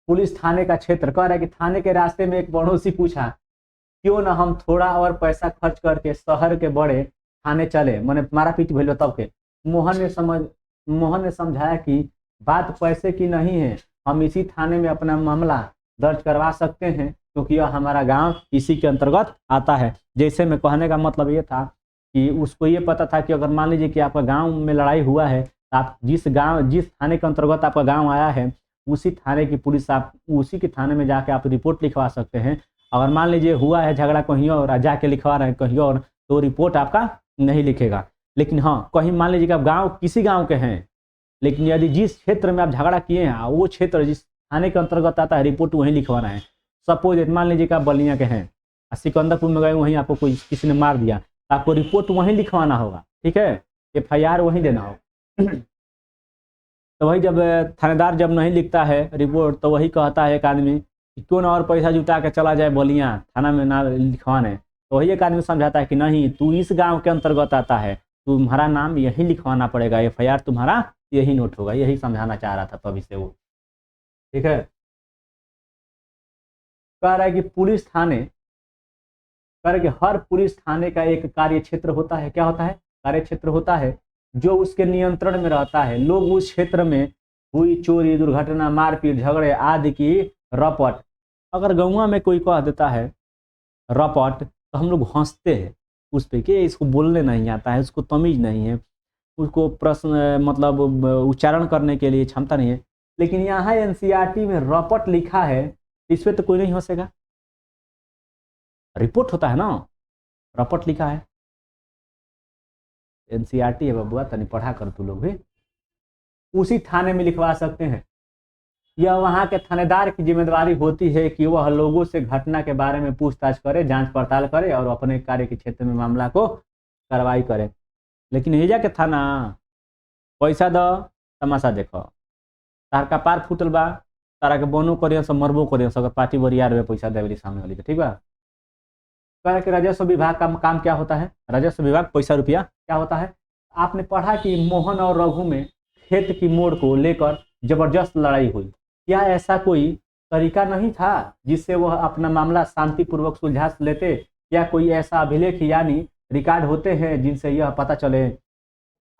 पुलिस थाने का क्षेत्र कह रहा है कि थाने के रास्ते में एक पड़ोसी पूछा क्यों ना हम थोड़ा और पैसा खर्च करके शहर के बड़े थाने चले, मैंने मारा पीटी भइल तब के। मोहन ने समझाया कि बात पैसे की नहीं है, हम इसी थाने में अपना मामला दर्ज करवा सकते हैं क्योंकि यह हमारा गांव इसी के अंतर्गत आता है। जैसे मैं कहने का मतलब ये था कि उसको ये पता था कि अगर मान लीजिए कि आपका गांव में लड़ाई हुआ है, तो आप जिस थाने के अंतर्गत आपका गांव आया है, उसी थाने की पुलिस, आप उसी के थाने में जाके आप रिपोर्ट लिखवा सकते हैं। अगर मान लीजिए हुआ है झगड़ा कहीं और, जाके लिखवा रहे हैं कहीं और, तो रिपोर्ट आपका नहीं लिखेगा। लेकिन हाँ, कहीं मान लीजिए कि आप गाँव किसी गाँव के हैं, लेकिन यदि जिस क्षेत्र में आप झगड़ा किए हैं वो क्षेत्र जिस थाने के अंतर्गत आता है, रिपोर्ट वहीं लिखवाना है। सपोज मान लीजिए कि आप बलिया के हैं, सिकंदरपुर में गए, वहीं आपको कोई किसी ने मार दिया, तो आपको रिपोर्ट वहीं लिखवाना होगा। ठीक है, FIR वहीं देना होगा। तो वही जब थानेदार जब नहीं लिखता है रिपोर्ट, तो वही कहता है एक आदमी कि क्यों ना और पैसा जुटा के चला जाए बलिया थाना में ना लिखवाने। तो वही एक आदमी समझाता है कि नहीं, तू इस गांव के अंतर्गत आता है, तुम्हारा नाम यही लिखवाना पड़ेगा, FIR तुम्हारा यही नोट होगा। यही समझाना चाह रहा था तभी से वो। ठीक है, कह रहा है कि पुलिस थाने, कह रहा है कि हर पुलिस थाने का एक कार्य क्षेत्र होता है। क्या होता है? कार्य क्षेत्र होता है जो उसके नियंत्रण में रहता है। लोग उस क्षेत्र में हुई चोरी, दुर्घटना, मारपीट, झगड़े आदि की रपट, अगर गौवा में कोई कह देता है रपट, तो हम लोग हंसते हैं उस पर कि इसको बोलने नहीं आता है, उसको तमीज नहीं है, उसको प्रश्न मतलब उच्चारण करने के लिए क्षमता नहीं है। लेकिन यहाँ NCERT में रपट लिखा है, इस पर तो कोई नहीं हंसेगा। रिपोर्ट होता है ना, रपट लिखा है, NCERT है बबुआ, तनी पढ़ा कर तू लोग भी। उसी थाने में लिखवा सकते हैं। यह वहाँ के थानेदार की जिम्मेदारी होती है कि वह लोगों से घटना के बारे में पूछताछ करे, जांच पड़ताल करे और अपने कार्य के क्षेत्र में मामला को कार्रवाई करे। लेकिन ये जाके थाना पैसा दो, तमाशा देखो, तार का पार फूटल बा, तारा के बोनो करिए सब, मरबो करिए सब, अगर पार्टी बरियार में पैसा देवली सामने वाली के। ठीक बा, कह कि राजस्व विभाग का काम क्या होता है? राजस्व विभाग पैसा रुपया क्या होता है? आपने पढ़ा कि मोहन और रघु में खेत की मोड़ को लेकर जबरदस्त लड़ाई हुई। क्या ऐसा कोई तरीका नहीं था जिससे वह अपना मामला शांतिपूर्वक सुलझा लेते? क्या कोई ऐसा अभिलेख यानी रिकॉर्ड होते हैं जिनसे यह पता चले?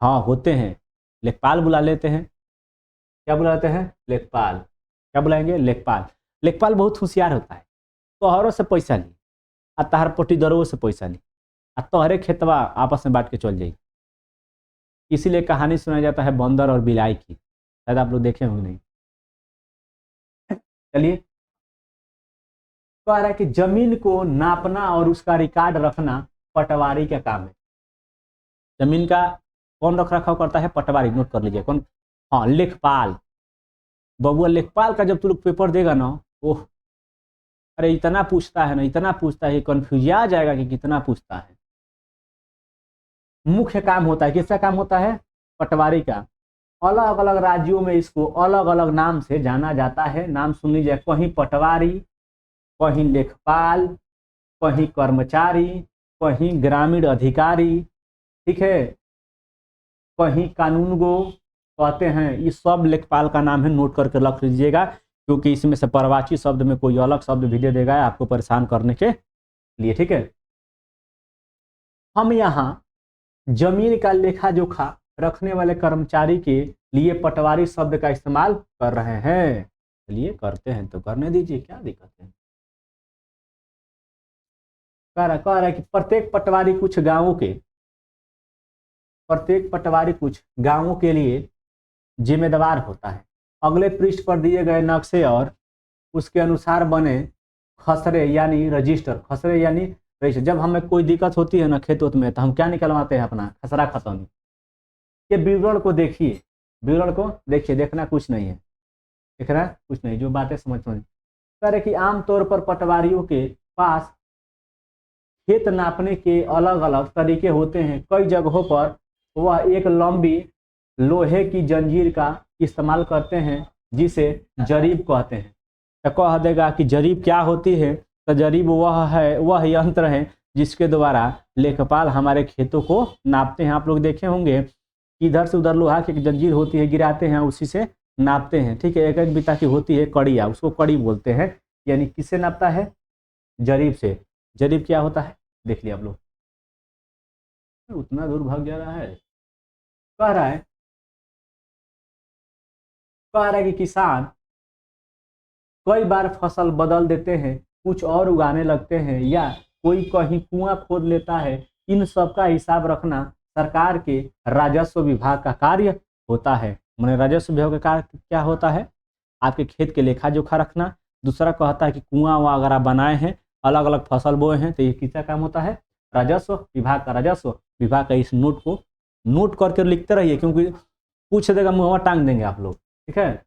हाँ होते हैं, लेखपाल बुला लेते हैं। क्या बुलाते हैं? लेखपाल। क्या बुलाएंगे? लेखपाल। लेखपाल बहुत होशियार होता है, तोहरों से पैसा ली आ तहर पट्टीदारों से पैसा ली आ तोहरे खेतवा आपस में बांट के चल जाएगी। इसीलिए कहानी सुनाया जाता है बंदर और बिलाई की, शायद आप लोग देखे होंगे नहीं। चलिए, कह रहा है कि जमीन को नापना और उसका रिकॉर्ड रखना पटवारी का काम है। जमीन का कौन रख रखाव करता है? पटवारी। नोट कर लीजिए कौन? हाँ, लेखपाल। बबुआ लेखपाल का जब तू लोग पेपर देगा ना, ओह अरे इतना पूछता है ना, इतना पूछता है, कंफ्यूज आ जाएगा कि कितना पूछता है। मुख्य काम होता है, किसका काम होता है? पटवारी का। अलग अलग राज्यों में इसको अलग अलग नाम से जाना जाता है। नाम सुन लीजिए, कहीं पटवारी, कहीं लेखपाल, कहीं कर्मचारी, कहीं ग्रामीण अधिकारी, ठीक है, कहीं कानूनगो कहते हैं। ये सब लेखपाल का नाम है, नोट करके रख लीजिएगा, क्योंकि इसमें से परवाची शब्द में कोई अलग शब्द भी दे देगा आपको परेशान करने के लिए, ठीक है। हम यहाँ जमीन का लेखा जोखा रखने वाले कर्मचारी के लिए पटवारी शब्द का इस्तेमाल कर रहे हैं। चलिए करते हैं तो करने दीजिए, क्या दिक्कत है। कह रहा है कि प्रत्येक पटवारी कुछ गांवों के लिए जिम्मेदार होता है। अगले पृष्ठ पर दिए गए नक्शे और उसके अनुसार बने खसरे यानी रजिस्टर, खसरे यानी रजिस्टर। जब हमें कोई दिक्कत होती है ना खेत में, तो हम क्या निकलवाते हैं, अपना खसरा खतौनी के विवरण को देखिए, विवरण को देखिए, देखना कुछ नहीं है, दिख रहा है कुछ नहीं, जो बातें समझ कह रहे कि आमतौर पर पटवारियों के पास खेत नापने के अलग अलग तरीके होते हैं। कई जगहों पर वह एक लंबी लोहे की जंजीर का इस्तेमाल करते हैं जिसे जरीब कहते हैं। तो कह देगा कि जरीब क्या होती है, तो जरीब वह यंत्र है जिसके द्वारा लेखपाल हमारे खेतों को नापते हैं। आप लोग देखे होंगे कि इधर से उधर लोहा की एक जंजीर होती है, गिराते हैं, उसी से नापते हैं, ठीक है। एक एक बिता की होती है कड़िया, उसको कड़ी बोलते हैं, यानी किससे नापता है, जरीब से। जरीब क्या होता है देख लिया आप लोग, उतना दूर भाग जा रहा है। कह रहा है कि किसान कई बार फसल बदल देते हैं, कुछ और उगाने लगते हैं, या कोई कहीं कुआं खोद लेता है। इन सब का हिसाब रखना सरकार के राजस्व विभाग का कार्य होता है। मैंने राजस्व विभाग का कार्य क्या होता है, आपके खेत के लेखा जोखा रखना। दूसरा कहता है कि कुआं वहाँ अगर आप बनाए हैं, अलग अलग फसल बोए हैं, तो ये किसका काम होता है, राजस्व विभाग का। राजस्व विभाग का इस नोट को नोट करके लिखते रहिए, क्योंकि पूछ देगा, मुँह टांग देंगे आप लोग, ठीक है।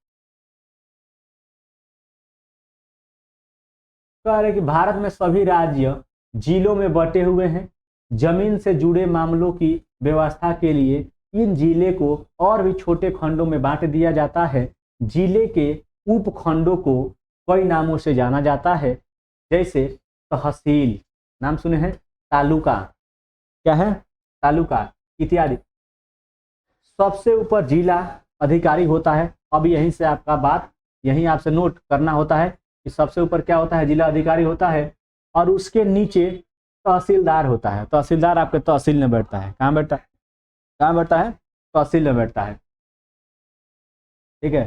कह रहे कि भारत में सभी राज्य जिलों में बटे हुए हैं। जमीन से जुड़े मामलों की व्यवस्था के लिए इन जिले को और भी छोटे खंडों में बांट दिया जाता है। जिले के उपखंडों को कई नामों से जाना जाता है, जैसे तहसील, नाम सुने हैं, तालुका, क्या है, तालुका इत्यादि। सबसे ऊपर जिला अधिकारी होता है। अब यहीं से आपका बात, यहीं आपसे नोट करना होता है कि सबसे ऊपर क्या होता है, जिला अधिकारी होता है, और उसके नीचे तहसीलदार होता है। तहसीलदार आपके तहसील में बैठता है। कहाँ बैठता है, कहाँ बैठता है, तहसील में बैठता है, ठीक है।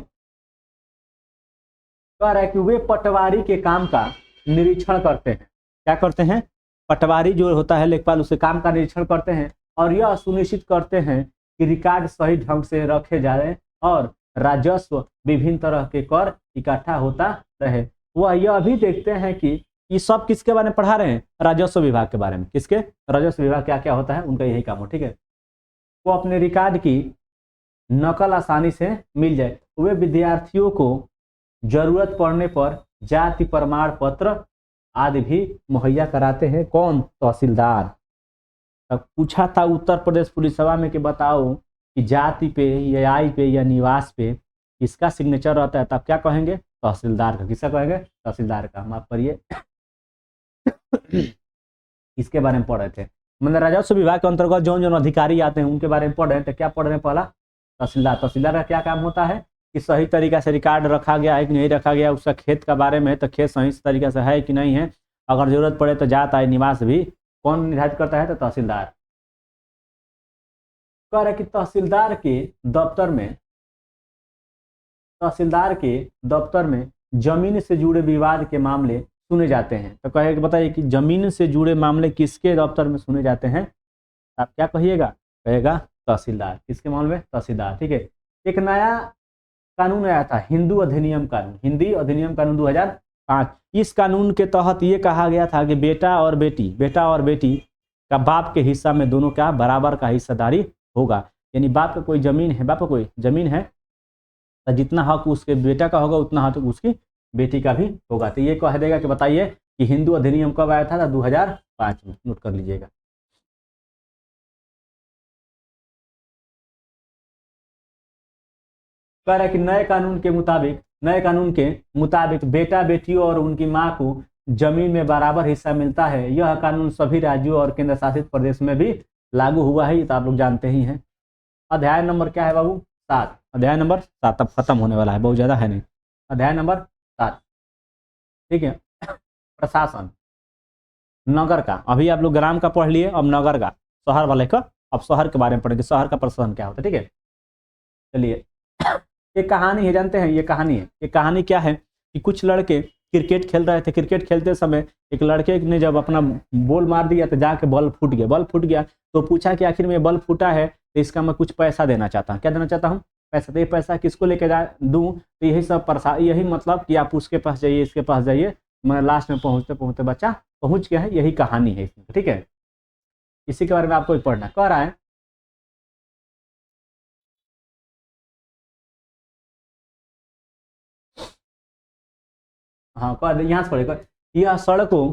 कह रहा है कि वे पटवारी के काम का निरीक्षण करते हैं। क्या करते हैं, पटवारी जो होता है लेखपाल, उसके काम का निरीक्षण करते हैं और यह सुनिश्चित करते हैं कि रिकॉर्ड सही ढंग से रखे जा रहे और राजस्व विभिन्न तरह के कर इकट्ठा होता रहे। वह यह भी देखते हैं कि ये सब किसके बारे में पढ़ा रहे हैं, राजस्व विभाग के बारे में। किसके, राजस्व विभाग क्या क्या होता है, उनका यही काम हो, ठीक है। वो अपने रिकॉर्ड की नकल आसानी से मिल जाए। वे विद्यार्थियों को जरूरत पड़ने पर जाति प्रमाण पत्र आदि भी मुहैया कराते हैं। कौन, तहसीलदार। तब पूछा था उत्तर प्रदेश पुलिस सेवा में कि बताओ कि जाति पे या आय पे या निवास पे किसका सिग्नेचर रहता है, तब क्या कहेंगे, तहसीलदार का। किसका कहेंगे, तहसीलदार का। माफ करिए, इसके बारे में पढ़ रहे थे। मतलब राजस्व विभाग के अंतर्गत जो जो अधिकारी आते हैं उनके बारे में पढ़ रहे हैं। तो क्या पढ़ रहे हैं, पहला तहसीलदार। तहसीलदार का क्या काम होता है कि सही तरीका से रिकॉर्ड रखा गया है कि नहीं रखा गया, उसका खेत का बारे में, तो खेत सही तरीके से है कि नहीं है। अगर जरूरत पड़े तो जात आय निवास भी कौन निर्धारित करता है, तो तहसीलदार। कह रहे कि तहसीलदार के दफ्तर में जमीन से जुड़े विवाद के मामले सुने जाते हैं। तो कहे कि बताइए कि जमीन से जुड़े मामले किसके दफ्तर में सुने जाते हैं, आप क्या कहिएगा, कहेगा तहसीलदार। किसके मामले में, तहसीलदार, ठीक है। एक नया कानून आया था, हिंदू अधिनियम कानून, हिंदी अधिनियम कानून 2005। इस कानून के तहत ये कहा गया था कि बेटा और बेटी का बाप के हिस्सा में दोनों का बराबर का हिस्सेदारी होगा। यानी बाप का कोई जमीन है, बाप का कोई जमीन है, तो जितना हक उसके बेटा का होगा उतना हक उसकी बेटी का भी होगा। तो ये कह देगा कि बताइए कि हिंदू अधिनियम कब आया था, 2005 में। नोट कर लीजिएगा। कह रहा है कि नए कानून के मुताबिक बेटा बेटियों और उनकी मां को जमीन में बराबर हिस्सा मिलता है। यह कानून सभी राज्यों और केंद्र शासित प्रदेश में भी लागू हुआ है, ये तो आप लोग जानते ही हैं। अध्याय नंबर क्या है बाबू? 7। अध्याय नंबर 7 अब खत्म होने वाला है, बहुत ज्यादा है नहीं। अध्याय नंबर 7, ठीक है। प्रशासन नगर का, अभी आप लोग ग्राम का पढ़ लिए, अब नगर का, शहर वाले का, अब शहर के बारे में पढ़ेंगे, शहर का प्रशासन क्या होता है, ठीक है। चलिए, ये कहानी है, जानते हैं ये कहानी है। ये कहानी क्या है कि कुछ लड़के क्रिकेट खेल रहे थे। क्रिकेट खेलते समय एक लड़के ने जब अपना बॉल मार दिया तो जाके बॉल फूट गया। बॉल फूट गया तो पूछा कि आखिर में बॉल फूटा है तो इसका मैं कुछ पैसा देना चाहता हूँ। क्या देना चाहता हूँ? पैसा। तो ये पैसा किसको लेके जा दूँ? तो यही सब यही मतलब कि आप उसके पास जाइए, इसके पास जाइए, मैं लास्ट में पहुँचते पहुँचते बच्चा पहुँच गया है, यही कहानी है इसमें, ठीक है। इसी के बारे में आपको पढ़ना कह रहा है। हाँ, कह यहाँ से पढ़ेगा। यह सड़कों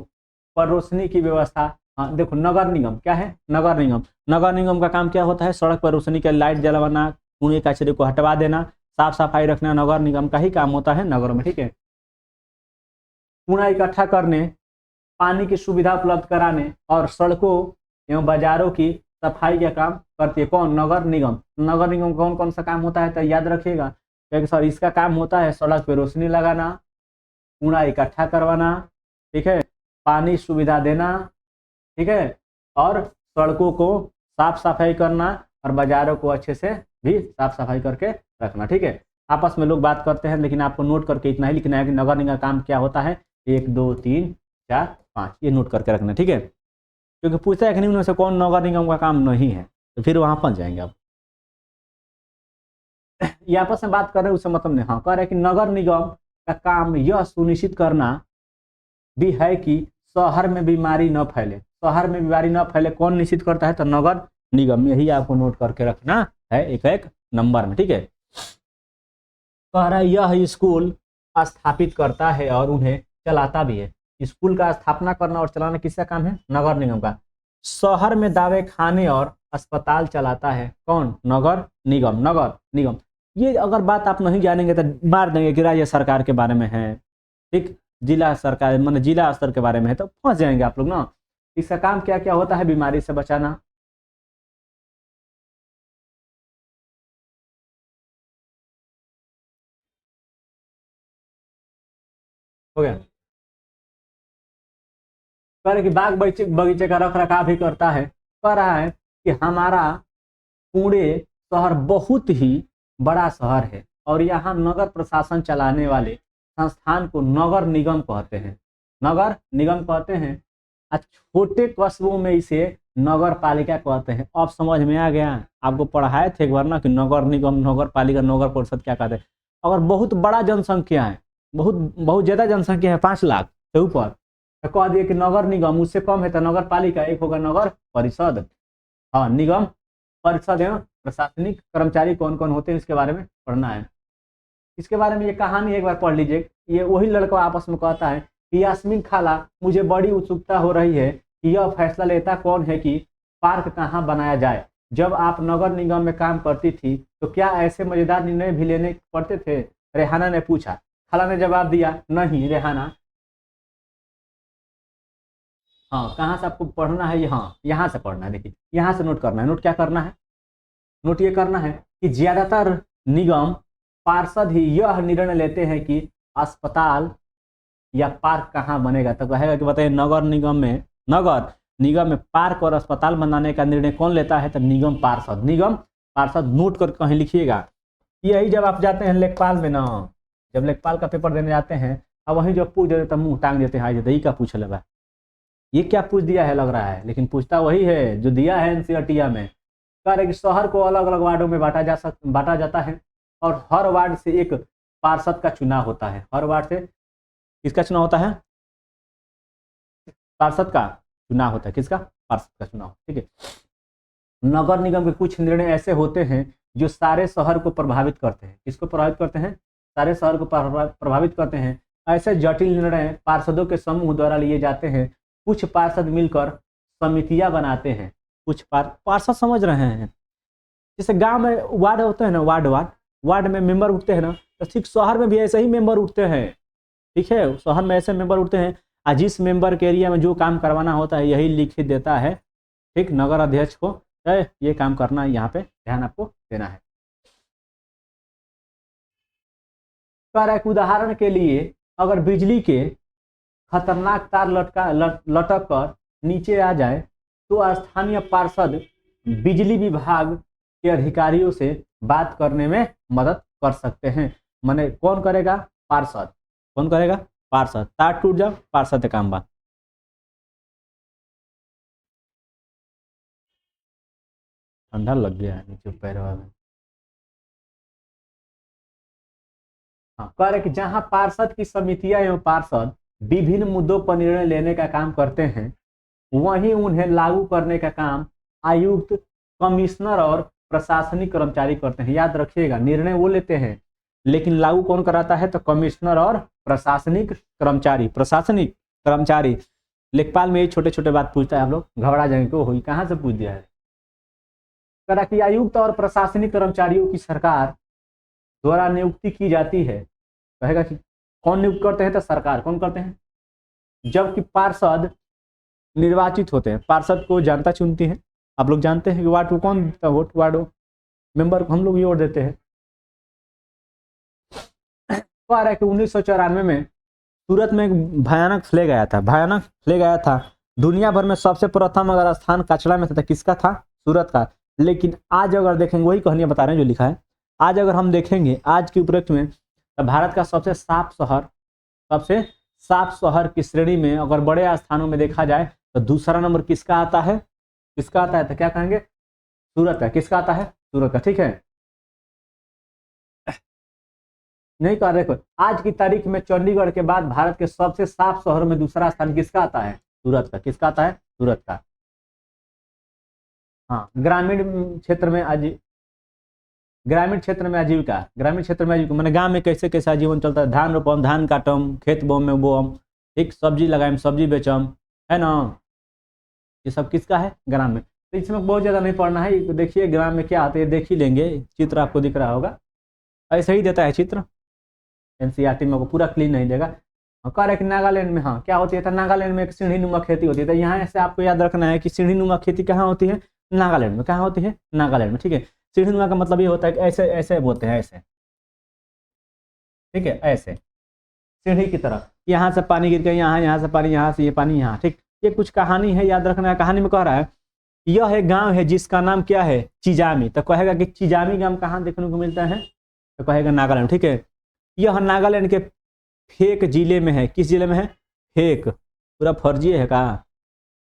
पर रोशनी की व्यवस्था। हाँ देखो, नगर निगम क्या है? नगर निगम, नगर निगम का काम क्या होता है? सड़क पर रोशनी के लाइट जलवाना, कूड़े कचरे को हटवा देना, साफ सफाई रखना, नगर निगम का ही काम होता है नगरों में, ठीक है। कूड़ा इकट्ठा करने, पानी की सुविधा उपलब्ध कराने और सड़कों एवं बाजारों की सफाई का काम करती है कौन? नगर निगम। नगर निगम कौन कौन सा काम होता है तो याद रखिएगा, क्योंकि सर इसका काम होता है सड़क पे रोशनी लगाना, कूड़ा इकट्ठा करवाना, ठीक है, पानी सुविधा देना, ठीक है, और सड़कों को साफ सफाई करना और बाजारों को अच्छे से भी साफ सफाई करके रखना, ठीक है। आपस में लोग बात करते हैं, लेकिन आपको नोट करके इतना ही लिखना है कि नगर निगम का काम क्या होता है। 1 2 3 4 5 ये नोट करके रखना, ठीक है। क्योंकि पूछता है कि नहीं उनमें से कौन नगर निगम का काम नहीं है, तो फिर वहां फंस जाएंगे आप। ये आपस में बात कर रहे हैं, उससे मतलब नहीं। हाँ, कह रहे हैं कि नगर निगम का काम यह सुनिश्चित करना भी है कि शहर में बीमारी न फैले। शहर में बीमारी न फैले कौन निश्चित करता है? तो नगर निगम। यही आपको नोट करके रखना है एक एक नंबर में, ठीक है। कह रहा है यह स्कूल स्थापित करता है और उन्हें चलाता भी है। स्कूल का स्थापना करना और चलाना किसका काम है? नगर निगम का। शहर में दावे खाने और अस्पताल चलाता है कौन? नगर निगम। नगर निगम। ये अगर बात आप नहीं जानेंगे तो मार देंगे कि राज्य सरकार के बारे में है, ठीक, जिला सरकार मतलब जिला स्तर के बारे में है, तो फंस जाएंगे आप लोग ना। इसका काम क्या क्या होता है? बीमारी से बचाना, हो गया। कह रहे कि बाग बगीचे का रख रखाव भी करता है। कह रहा है कि हमारा पुणे शहर बहुत ही बड़ा शहर है और यहाँ नगर प्रशासन चलाने वाले संस्थान को नगर निगम कहते हैं। नगर निगम कहते हैं। छोटे कस्बों में इसे नगर पालिका कहते हैं। अब समझ में आ गया? आपको पढ़ाए थे एक बार ना कि नगर निगम, नगर पालिका, नगर परिषद क्या कहते हैं। अगर बहुत बड़ा जनसंख्या है, बहुत बहुत ज्यादा जनसंख्या है, 5 लाख से ऊपर, तो कह दिए कि नगर निगम। उससे कम है तो नगर पालिका, एक होगा नगर परिषद। हाँ, निगम, परिषद एवं प्रशासनिक कर्मचारी कौन कौन होते हैं इसके बारे में पढ़ना है। इसके बारे में ये कहानी एक बार पढ़ लीजिए। ये वही लड़का आपस में कहता है कि यास्मीन खाला, मुझे बड़ी उत्सुकता हो रही है कि यह फैसला लेता कौन है कि पार्क कहाँ बनाया जाए। जब आप नगर निगम में काम करती थी तो क्या ऐसे मजेदार निर्णय भी लेने पड़ते थे? रेहाना ने पूछा। खाला ने जवाब दिया, नहीं रेहाना। हाँ, कहाँ से आपको पढ़ना है? हाँ, यहाँ से पढ़ना है। देखिए, यहाँ से नोट करना है। नोट क्या करना है? नोट ये करना है कि ज्यादातर निगम पार्षद ही यह निर्णय लेते हैं कि अस्पताल या पार्क कहाँ बनेगा। तो कहेगा कि बताइए, नगर निगम में पार्क और अस्पताल बनाने का निर्णय कौन लेता है? तो निगम पार्षद। निगम पार्षद। नोट कर कहीं लिखिएगा। यही जब आप जाते हैं लेखपाल में ना, जब लेखपाल का पेपर देने जाते हैं, अब वहीं जब पूछ देते तो मुंह टांग देते हैं, ये का पूछ लगा, ये क्या पूछ दिया है लग रहा है, लेकिन पूछता वही है जो दिया है एनसीईआरटी में। कह रहे कि शहर को अलग अलग वार्डों में बांटा जाता है और हर वार्ड से एक पार्षद का चुनाव होता है। हर वार्ड से किसका चुनाव होता है? पार्षद का चुनाव होता है। किसका? पार्षद का चुनाव, ठीक है। नगर निगम के कुछ निर्णय ऐसे होते हैं जो सारे शहर को प्रभावित करते हैं। किसको प्रभावित करते हैं? सारे शहर को प्रभावित करते हैं। ऐसे जटिल निर्णय पार्षदों के समूह द्वारा लिए जाते हैं। कुछ पार्षद मिलकर समितियां बनाते हैं। कुछ पार्षद समझ रहे हैं, जैसे गांव में वार्ड होते हैं ना, वार्ड में मेंबर उठते हैं ना, तो ठीक शहर में भी ऐसे ही मेंबर उठते हैं, ठीक है। शहर में ऐसे मेंबर उठते हैं। जिस मेंबर के एरिया में जो काम करवाना होता है यही लिखित देता है, ठीक, नगर अध्यक्ष को ये काम करना है, यहाँ पे ध्यान आपको देना है। कर एक उदाहरण के लिए अगर बिजली के खतरनाक तार लटक कर नीचे आ जाए तो स्थानीय पार्षद बिजली विभाग के अधिकारियों से बात करने में मदद कर सकते हैं। माने कौन करेगा? पार्षद। कौन करेगा? पार्षद। तार टूट जाओ, पार्षद के काम बा। ठंडा लग गया है नीचे पैरवा में। हाँ, कह रहे कि जहां पार्षद की समितियां एवं पार्षद विभिन्न मुद्दों पर निर्णय लेने का काम करते हैं, वहीं उन्हें लागू करने का काम आयुक्त, कमिश्नर और प्रशासनिक कर्मचारी करते हैं। याद रखिएगा, निर्णय वो लेते हैं लेकिन लागू कौन कराता है? तो कमिश्नर और प्रशासनिक कर्मचारी। प्रशासनिक कर्मचारी लेखपाल में ये छोटे छोटे बात पूछता है, आप लोग घबरा जाएंगे, को हुई कहाँ से पूछ दिया है। करा कि आयुक्त और प्रशासनिक कर्मचारियों की सरकार द्वारा नियुक्ति की जाती है। कहेगा कि कौन नियुक्त करते हैं? तो सरकार। कौन करते हैं? जबकि पार्षद निर्वाचित होते हैं। पार्षद को जनता चुनती है। आप लोग जानते हैं कि वार्ड को कौन वोट, वार्ड मेंबर को हम लोग वोट देते हैं। कह रहा है कि 1994 में सूरत में एक भयानक फ्लैग आया था। भयानक फ्लैग आया था। दुनिया भर में सबसे प्रथम अगर स्थान कचरा में था तो किसका था? सूरत का। लेकिन आज अगर देखेंगे, वही कहानियां बता रहे हैं जो लिखा है, आज अगर हम देखेंगे आज के उपलक्ष्य में तो भारत का सबसे साफ शहर की श्रेणी में अगर बड़े स्थानों में देखा जाए तो दूसरा नंबर किसका आता है? किसका आता है? तो क्या कहेंगे? सूरत का। किसका आता है? सूरत का। ठीक है, नहीं कर रहे। आज की तारीख में चंडीगढ़ के बाद भारत के सबसे साफ शहरों में दूसरा स्थान किसका आता है? सूरत का। किसका आता है? सूरत का। हाँ, ग्रामीण क्षेत्र में आजीविका मैंने गांव में कैसे कैसा जीवन चलता है। धान रोपम, धान काटम, खेत बोम में बोम, ठीक, सब्जी लगाएम, सब्जी बेचम, है ना। ये सब किसका है? ग्राम में। तो इसमें बहुत ज़्यादा नहीं पढ़ना है। देखिए ग्राम में क्या आता है, देख ही लेंगे, चित्र आपको दिख रहा होगा, ऐसे ही देता है चित्र। एनसीईआरटी में पूरा क्लीन नहीं देगा। कह रहे कि नागालैंड में, हाँ, क्या होती है? तो नागालैंड में एक सीढ़ी नुमा खेती होती है। तो यहाँ से आपको याद रखना है कि सीढ़ी नुमा खेती कहाँ होती है? नागालैंड में। कहाँ होती है? नागालैंड में। ठीक है, सीढ़ी नुमा का मतलब ये होता है कि ऐसे ऐसे बोलते हैं, ऐसे, ठीक है, ऐसे सीढ़ी की तरह। यहाँ से पानी गिर के यहाँ से पानी, यहाँ से ये पानी यहाँ, ठीक। ये कुछ कहानी है, याद रखना है। कहानी में कह रहा है यह एक गांव है जिसका नाम क्या है? चिजामी। तो कहेगा कि चिजामी गांव कहाँ देखने को मिलता है? तो कहेगा नागालैंड। ठीक है, यह नागालैंड के फेक जिले में है। किस जिले में है? फेक। पूरा फर्जी है का।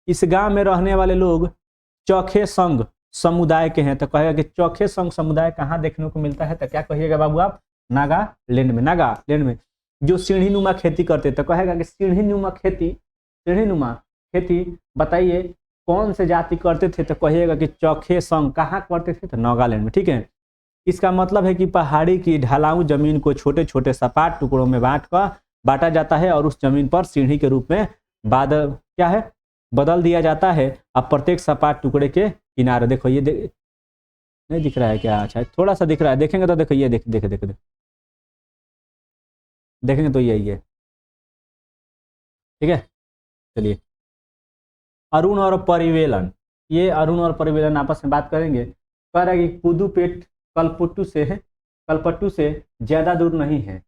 इस गांव में रहने वाले लोग चौखे संघ समुदाय के हैं। तो कहेगा कि चौखे संघ समुदाय कहाँ देखने को मिलता है? तो क्या कहिएगा बाबू आप? नागालैंड में। नागालैंड में जो सीढ़ी नुमा खेती करते, तो कहेगा कि सीढ़ी नुमा खेती बताइए कौन से जाति करते थे? तो कहिएगा कि चौखे संघ। कहाँ करते थे? तो नागालैंड में। ठीक है, इसका मतलब है कि पहाड़ी की ढलाऊ जमीन को छोटे छोटे सपाट टुकड़ों में बांटा जाता है और उस जमीन पर सीढ़ी के रूप में बदल दिया जाता है। अब प्रत्येक सपाट टुकड़े के किनारे देखो, ये नहीं दिख रहा है क्या? अच्छा, थोड़ा सा दिख रहा है, देखेंगे तो देखो, ये देखेंगे तो यही है। ठीक है, चलिए, अरुण और परिवेलन। ये अरुण और परिवेलन आपस में बात करेंगे। कह रहा है कि पुदुपेट कलपट्टू से ज़्यादा दूर नहीं है।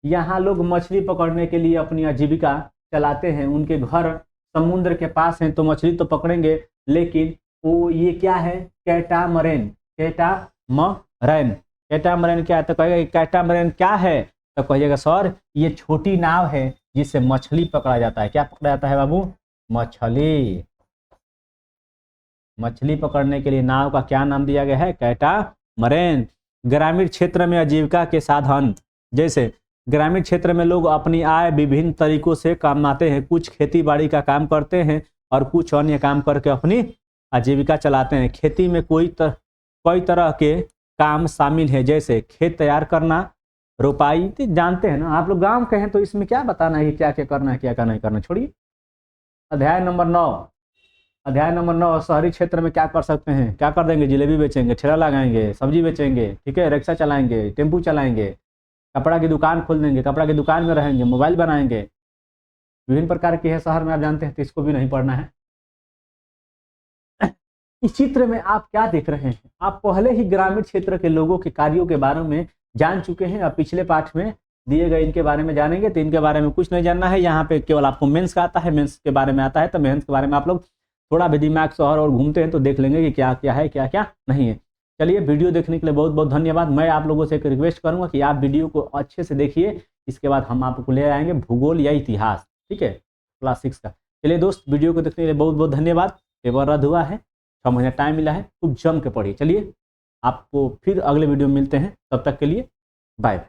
यहाँ लोग मछली पकड़ने के लिए अपनी आजीविका चलाते हैं। उनके घर समुद्र के पास हैं तो मछली तो पकड़ेंगे, लेकिन वो ये क्या है? कैटामरैन क्या है? तो कहेगा कि कैटामरैन क्या है? तो कहिएगा सर ये छोटी नाव है जिससे मछली पकड़ा जाता है। क्या पकड़ा जाता है बाबू? मछली पकड़ने के लिए नाव का क्या नाम दिया गया है? कैटामरैन। ग्रामीण क्षेत्र में आजीविका के साधन, जैसे ग्रामीण क्षेत्र में लोग अपनी आय विभिन्न तरीकों से कमाते हैं। कुछ खेती बाड़ी का काम करते हैं और कुछ अन्य काम करके अपनी आजीविका चलाते हैं। खेती में कई तरह के काम शामिल है, जैसे खेत तैयार करना, रोपाई। तो जानते हैं ना आप लोग, गांव के हैं तो इसमें क्या बताना है कि क्या क्या करना है, क्या क्या नहीं करना, छोड़िए। अध्याय नंबर 9, शहरी क्षेत्र में क्या कर सकते हैं? क्या कर देंगे? जलेबी बेचेंगे, ठेला लगाएंगे, सब्जी बेचेंगे, ठीक है, रिक्शा चलाएंगे, टेम्पू चलाएंगे, कपड़ा की दुकान खोल देंगे, कपड़ा की दुकान में रहेंगे, मोबाइल बनाएंगे, विभिन्न प्रकार के है शहर में, आप जानते हैं, तो इसको भी नहीं पढ़ना है। इस चित्र में आप क्या देख रहे हैं? आप पहले ही ग्रामीण क्षेत्र के लोगों के कार्यों के बारे में जान चुके हैं। अब पिछले पाठ में दिए गए इनके बारे में जानेंगे, तो इनके बारे में कुछ नहीं जानना है। यहाँ पे केवल आपको मेंस का आता है, मेंस के बारे में आता है, तो मेंस के बारे में आप लोग थोड़ा भी दिमाग शहर और घूमते हैं तो देख लेंगे कि क्या क्या है, क्या क्या नहीं है। चलिए, वीडियो देखने के लिए बहुत बहुत धन्यवाद। मैं आप लोगों से एक रिक्वेस्ट करूंगा कि आप वीडियो को अच्छे से देखिए। इसके बाद हम आपको ले आएंगे भूगोल या इतिहास, ठीक है, क्लास 6 का। चलिए दोस्त, वीडियो को देखने के लिए बहुत बहुत धन्यवाद। पेपर रद्द हुआ है, 6 महीना टाइम मिला है, खूब जम के पढ़िए। चलिए, आपको फिर अगले वीडियो में मिलते हैं, तब तक के लिए बाय।